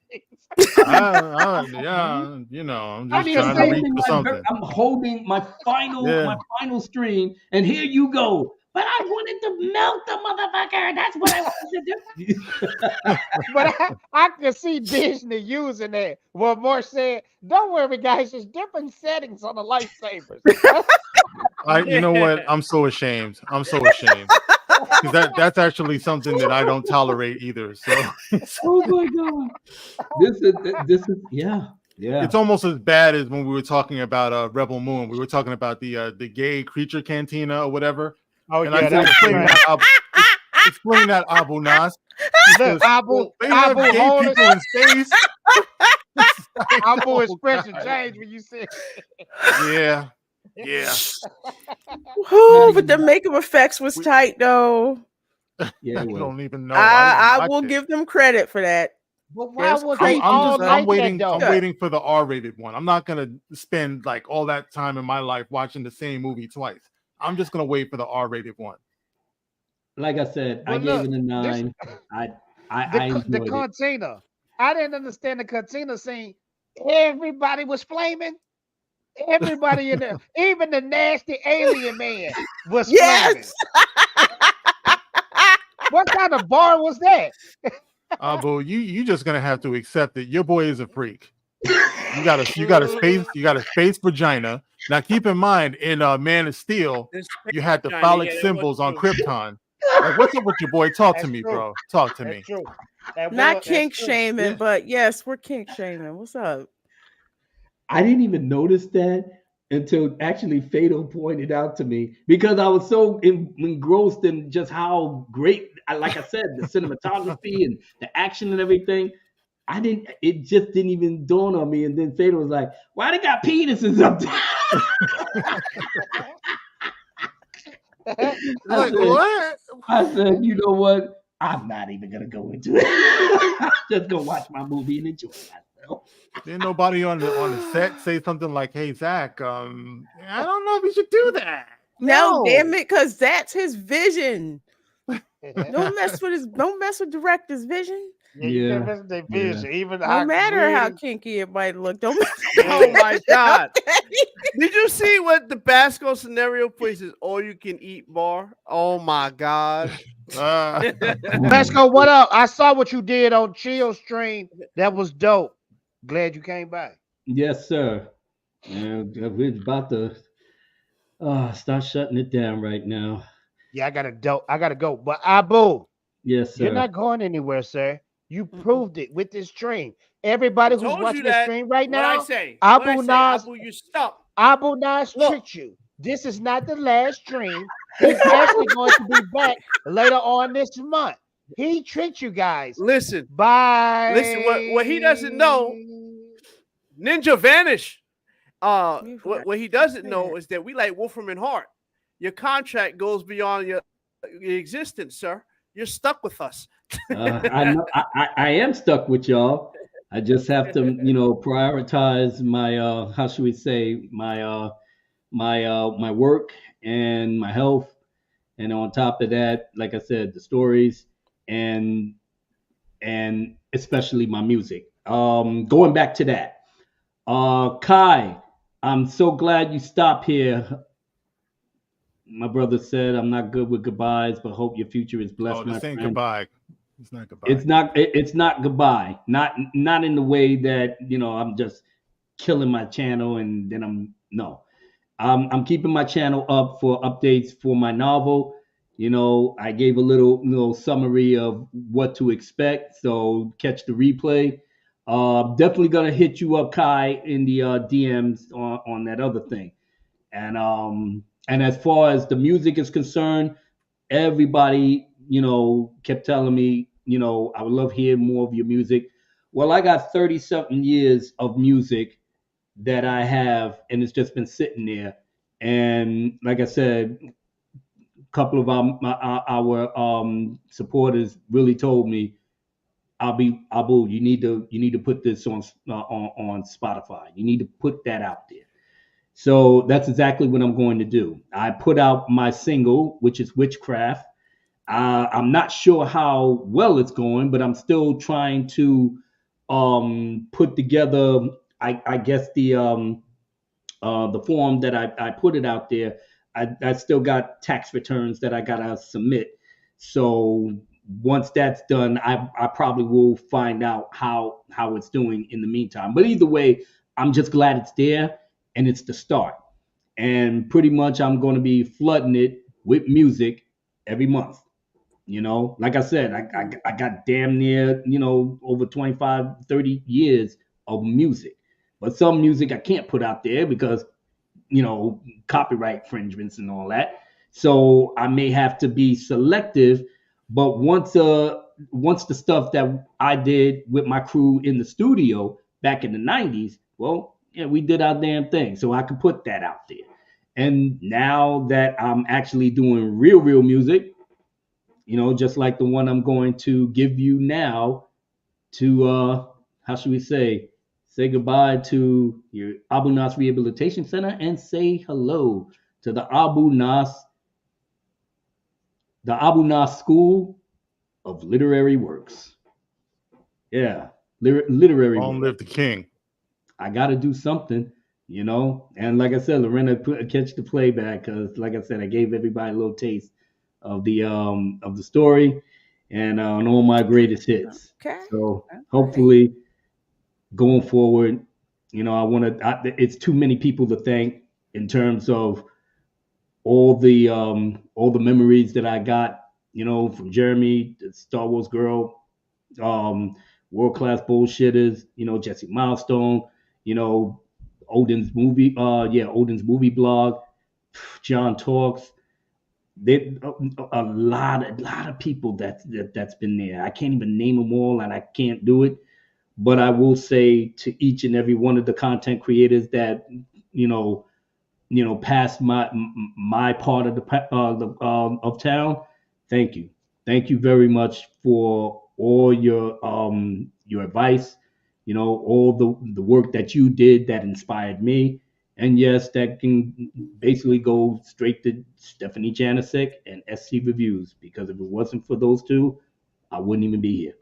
I'm just trying to reach for something. I'm holding my final stream, and here you go. But I wanted to melt the motherfucker. That's what I wanted to do. But I can see Disney using that. What Moore said, don't worry, guys, there's different settings on the lightsabers. You know what? I'm so ashamed. I'm so ashamed. Because that's actually something that I don't tolerate either. So oh my god. This is yeah. It's almost as bad as when we were talking about Rebel Moon. We were talking about the gay creature cantina or whatever. Oh, and yeah, I said, explain that, Abu Nas. Look, Abu gay people in space. Abu expression changed when you said yeah. Yeah. Ooh, but the makeup effects was tight though. Yeah, I don't even know. I will give them credit for that. But why was I'm waiting for the R-rated one. I'm not gonna spend like all that time in my life watching the same movie twice. I'm just gonna wait for the R-rated one. Like I said, I gave it a 9. I enjoyed the cantina. I didn't understand the cantina scene. Everybody was flaming. Everybody in there, even the nasty alien man was flaming. What kind of bar was that? Boo, you just gonna have to accept that your boy is a freak. You got a space vagina. Now keep in mind, in Man of Steel, you had the phallic symbols on Krypton. Like, what's up with your boy? Talk to me, bro. Talk to me. Not kink shaming, but yes, we're kink shaming. What's up? I didn't even notice that until actually Fatal pointed out to me, because I was so engrossed in just how great, like I said, the cinematography and the action and everything. It just didn't even dawn on me. And then Fatal was like, why they got penises up there? I said, you know what? I'm not even going to go into it. I'm just going to watch my movie and enjoy myself. Didn't nobody on the set say something like, "Hey Zach, I don't know if we should do that." No, damn it, because that's his vision. Don't mess with director's vision. Yeah, you can't mess with their vision. Even no matter how kinky it might look. Don't mess with oh my god. Did you see what the Basco scenario places all you can eat bar? Oh my god. Basco, what up? I saw what you did on Chill Stream. That was dope. Glad you came by. Yes, sir. We're about to start shutting it down right now. Yeah, I gotta go. But Abu, yes, sir. You're not going anywhere, sir. You proved it with this stream. Everybody who's watching the stream right now, Abu Nas, you stop. Abu Nas tricked you. This is not the last stream. He's actually going to be back later on this month. He tricked you guys. Listen. Bye. Listen, what he doesn't know, Ninja Vanish. What he doesn't know is that we like Wolfram and Hart. Your contract goes beyond your existence, sir. You're stuck with us. I know. I am stuck with y'all. I just have to, prioritize my how should we say, my work and my health, and on top of that, like I said, the stories and especially my music. Going back to that, Kai, I'm so glad you stopped here. My brother said, I'm not good with goodbyes, but hope your future is blessed. This ain't goodbye. It's not goodbye. It's not goodbye. Not in the way that, I'm just killing my channel and then I'm keeping my channel up for updates for my novel. I gave a little summary of what to expect, so catch the replay. Definitely gonna hit you up, Kai, in the DMs on that other thing. And as far as the music is concerned, everybody, kept telling me, I would love hearing more of your music. Well, I got 30-something years of music that I have, and it's just been sitting there. And like I said, a couple of our supporters really told me, Abu, you need to put this on Spotify. You need to put that out there. So that's exactly what I'm going to do. I put out my single, which is Witchcraft. I'm not sure how well it's going, but I'm still trying to put together, I guess, the form that I put it out there. I still got tax returns that I gotta submit. So once that's done, I probably will find out how it's doing in the meantime. But either way, I'm just glad it's there and it's the start. And pretty much I'm going to be flooding it with music every month. Like I said, I got damn near, over 25, 30 years of music. But some music I can't put out there because, copyright infringements and all that. So I may have to be selective. But once the stuff that I did with my crew in the studio back in the 90s, well, yeah, we did our damn thing. So I could put that out there. And now that I'm actually doing real music, just like the one I'm going to give you now to how should we say goodbye to your Abu Nas Rehabilitation Center and say hello to the Abu Nas School of Literary Works. Yeah, literary Long works. live the king. I got to do something, and like I said, Lorena, catch the playback, because like I said, I gave everybody a little taste of the story and on all my greatest hits. Okay. So hopefully going forward, I want to. It's too many people to thank in terms of all the memories that I got, from Jeremy, the Star Wars girl, world class bullshitters, Jesse Milestone, Odin's movie blog, John Talks. A lot of people that's been there. I can't even name them all, and I can't do it. But I will say to each and every one of the content creators that past my part of of town. Thank you very much for all your advice. All the work that you did that inspired me. And yes, that can basically go straight to Stephanie Janicek and SC Reviews, because if it wasn't for those two, I wouldn't even be here.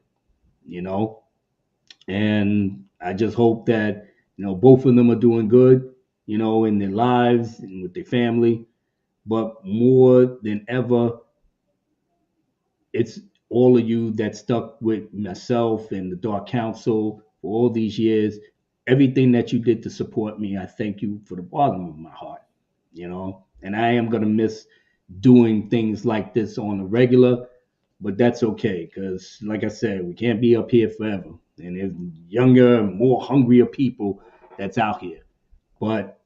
And I just hope that both of them are doing good, in their lives and with their family. But more than ever, it's all of you that stuck with myself and the Dark Council for all these years. Everything that you did to support me, I thank you for the bottom of my heart. And I am gonna miss doing things like this on a regular, but that's okay, because like I said, we can't be up here forever. And there's younger, more hungrier people that's out here. But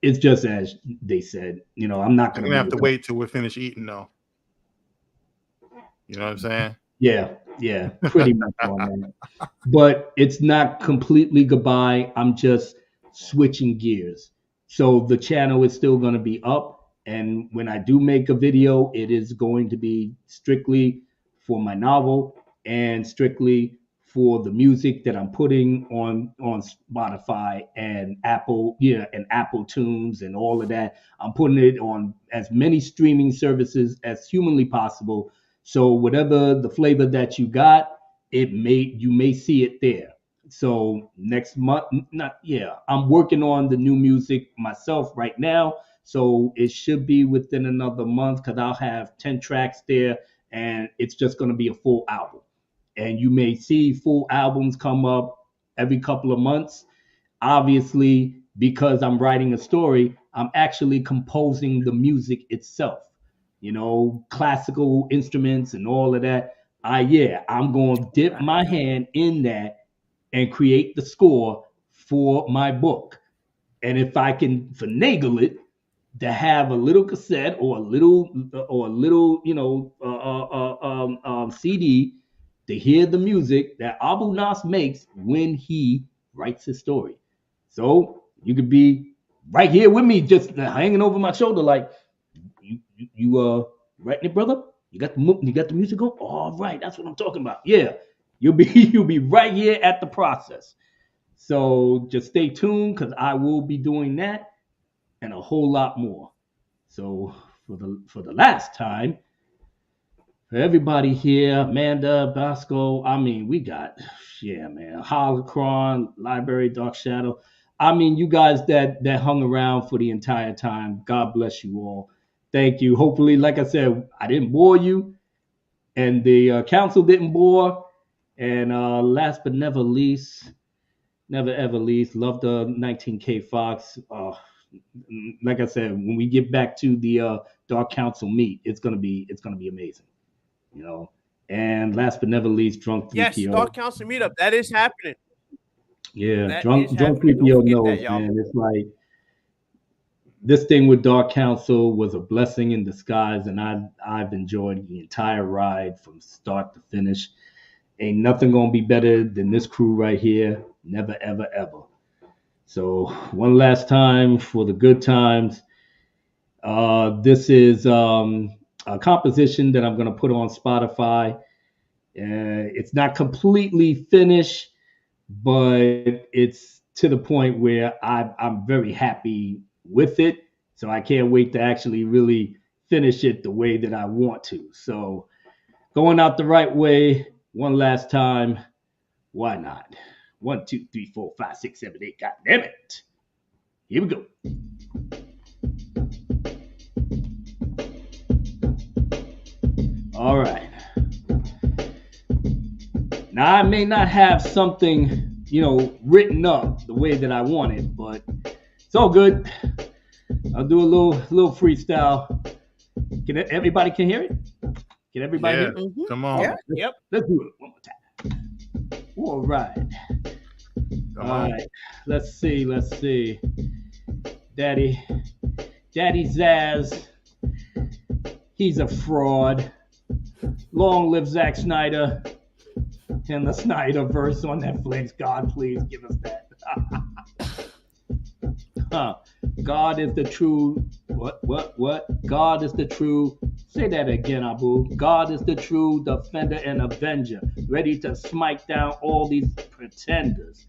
it's just as they said, I'm not You're gonna gonna have to wait till we're finished eating, though. You know what I'm saying? Yeah, pretty much on that. But it's not completely goodbye. I'm just switching gears. So the channel is still going to be up. And when I do make a video, it is going to be strictly for my novel and strictly for the music that I'm putting on Spotify and Apple, and Apple Tunes and all of that. I'm putting it on as many streaming services as humanly possible. So whatever the flavor that you got, you may see it there. So next month, I'm working on the new music myself right now. So it should be within another month, because I'll have 10 tracks there, and it's just going to be a full album. And you may see full albums come up every couple of months. Obviously, because I'm writing a story, I'm actually composing the music itself. Classical instruments and all of that. I'm going to dip my hand in that and create the score for my book. And if I can finagle it to have a little cassette or a little CD to hear the music that Abu Nas makes when he writes his story. So you could be right here with me, just hanging over my shoulder, like, you writing it, brother? You got the music on? All right, that's what I'm talking about. Yeah, you'll be right here at the process. So just stay tuned, because I will be doing that and a whole lot more. So for the last time, for everybody here, Amanda, Bosco, we got, man, Holocron, Library, Dark Shadow. You guys that hung around for the entire time, God bless you all. Thank you. Hopefully, like I said, I didn't bore you, and the council didn't bore. And last but never least, never ever least, love the 19K Fox. Like I said, when we get back to the Dark Council meet, it's gonna be amazing, you know. And last but never least, Drunk 3PO. Yes, Dark Council meetup. That is happening. Yeah, That drunk is happening. 3PO Don't forget knows, that, y'all. man. It's like this thing with Dark Council was a blessing in disguise, and I've enjoyed the entire ride from start to finish. Ain't nothing gonna be better than this crew right here. Never, ever, ever. So one last time for the good times. This is a composition that I'm gonna put on Spotify. It's not completely finished, but it's to the point where I'm very happy with it. So I can't wait to actually really finish it the way that I want to. So going out the right way one last time. Why not? 1, 2, 3, 4, 5, 6, 7, 8. God damn it. Here we go. All right. Now I may not have something, written up the way that I want it, but it's all good. I'll do a little freestyle. Everybody can hear it? Can everybody hear it? Come on. Yeah. Yep. Let's do it one more time. All right. All right. Let's see. Daddy Zaz, he's a fraud. Long live Zack Snyder and the Snyderverse on Netflix. God, please give us that. God is the true. What? God is the true. Say that again, Abu. God is the true defender and avenger, ready to smite down all these pretenders.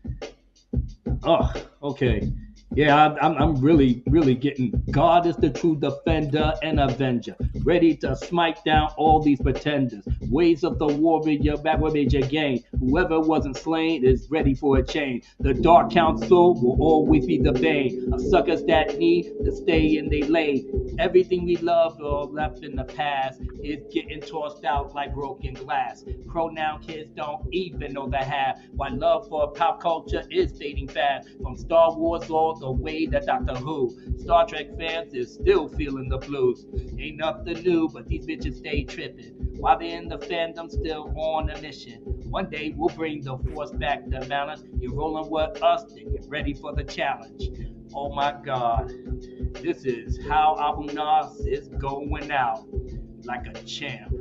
Oh, okay. Yeah, I'm really getting. God is the true defender and avenger, ready to smite down all these pretenders. Ways of the warrior, back with major gain. Whoever wasn't slain is ready for a change. The Dark Council will always be the bane of suckers that need to stay in their lane. Everything we love or left in the past is getting tossed out like broken glass. Pronoun kids don't even know the half. Why love for pop culture is fading fast. From Star Wars all the way to Doctor Who. Star Trek fans is still feeling the blues. Ain't nothing new, but these bitches stay tripping. While they're in the fandom, still on a mission. One day we'll bring the force back to balance. You're rolling with us, then get ready for the challenge. Oh my God. This is how Abu Nas is going out like a champ.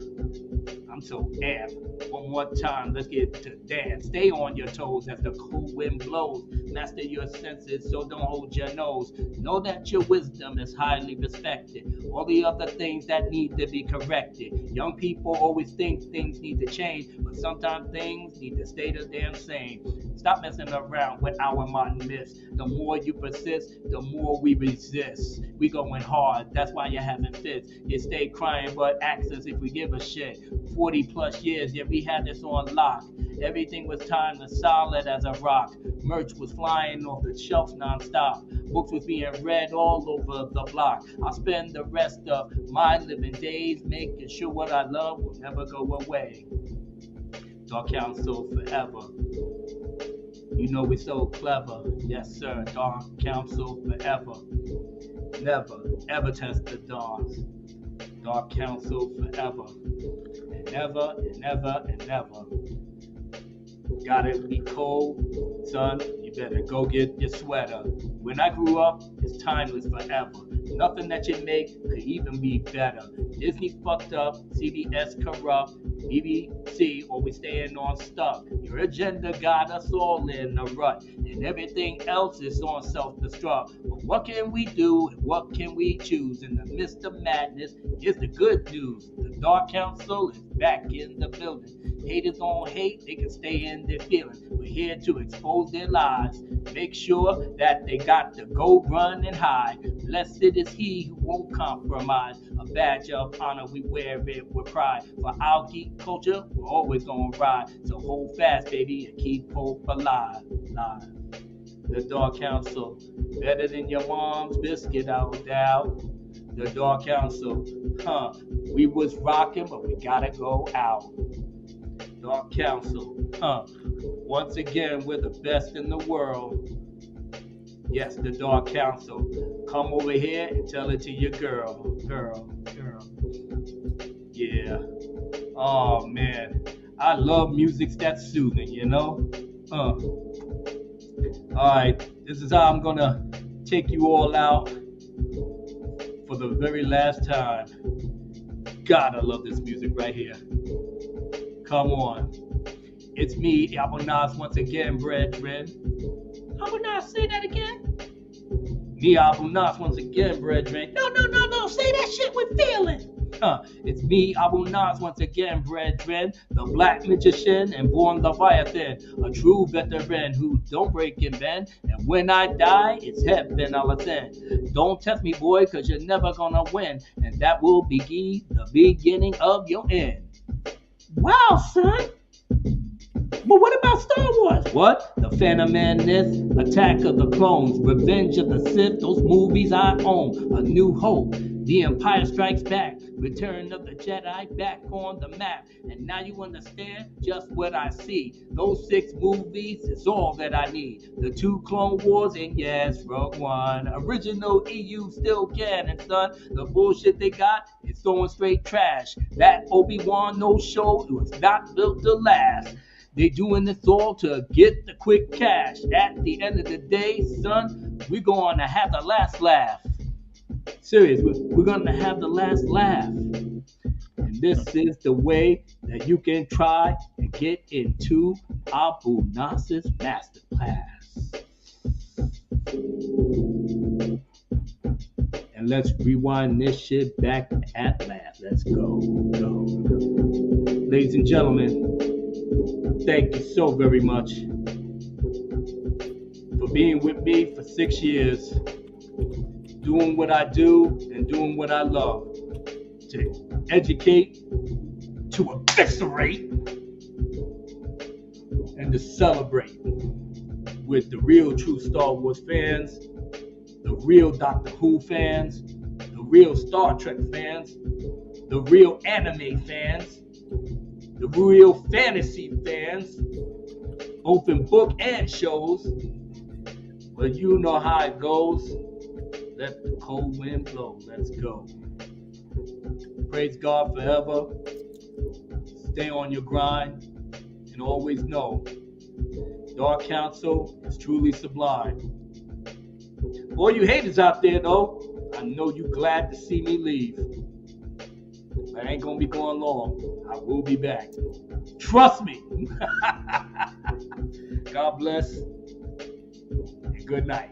I'm so amped. One more time, let's get to dance. Stay on your toes as the cool wind blows. Master your senses, so don't hold your nose. Know that your wisdom is highly respected. All the other things that need to be corrected. Young people always think things need to change, but sometimes things need to stay the damn same. Stop messing around with our modern myths. The more you persist, the more we resist. We going hard, that's why you're having fits. You stay crying, but ask us if we give a shit. 40 plus years, yeah, we had this on lock. Everything was timed as solid as a rock. Merch was flying off the shelves non-stop. Books was being read all over the block. I'll spend the rest of my living days making sure what I love will never go away. Dark Council forever. You know we're so clever. Yes, sir. Dark Council forever. Never, ever test the dawns. Dark Council forever. And never, and never, and never. Gotta be cold, son. You better go get your sweater. When I grew up, it's timeless forever. Nothing that you make could even be better. Disney fucked up, CBS corrupt, BBC always staying on stuck. Your agenda got us all in a rut, and everything else is on self-destruct. But what can we do and what can we choose? In the midst of madness, here's the good news. The Dark Council is back in the building. Haters don't hate, they can stay in their feelings. We're here to expose their lies. Make sure that they got to go run and hide. Blessed is he who won't compromise. A badge of honor, we wear it with pride. For our geek culture, we're always gonna ride. So hold fast, baby, and keep hope alive. The Dark Council, better than your mom's biscuit, I doubt. the Dark Council. We was rocking, but we gotta go out. Dark Council. Once again, we're the best in the world. Yes, the Dark Council. Come over here and tell it to your girl. Yeah. Oh, man. I love music that's soothing, you know? Alright, this is how I'm gonna take you all out for the very last time. God, I love this music right here. Come on. It's me, Abu Nas, once again, brethren. Abu Nas, say that again. Me, Abu Nas, once again, brethren. No, say that shit with feeling. It's me, Abu Nas, once again, brethren. The black magician and born Leviathan. A true veteran who don't break and bend. And when I die, it's heaven I'll ascend. Don't test me, boy, cause you're never gonna win. And that will be the beginning of your end. Wow, son. But what about Star Wars? What? The Phantom Menace, Attack of the Clones, Revenge of the Sith, those movies I own. A New Hope, The Empire Strikes Back, Return of the Jedi, back on the map. And now you understand just what I see. Those 6 movies is all that I need. The 2 Clone Wars and yes, Rogue One. Original EU still canon, son. The bullshit they got is throwing straight trash. That Obi-Wan no show, it was not built to last. They doing this all to get the quick cash. At the end of the day, son, we're going to have the last laugh. Serious, we're going to have the last laugh. And this is the way that you can try and get into Abu Nas's masterclass. And let's rewind this shit back at last. Let's go. Ladies and gentlemen, thank you so very much for being with me for 6 years, doing what I do and doing what I love, to educate, to eviscerate, and to celebrate with the real true Star Wars fans, the real Doctor Who fans, the real Star Trek fans, the real anime fans, the real fantasy fans, both in book and shows. Well, you know how it goes. Let the cold wind blow. Let's go. Praise God forever. Stay on your grind. And always know, Dark Council is truly sublime. All you haters out there, though, I know you glad to see me leave. But I ain't gonna be going long. I will be back. Trust me. God bless and good night.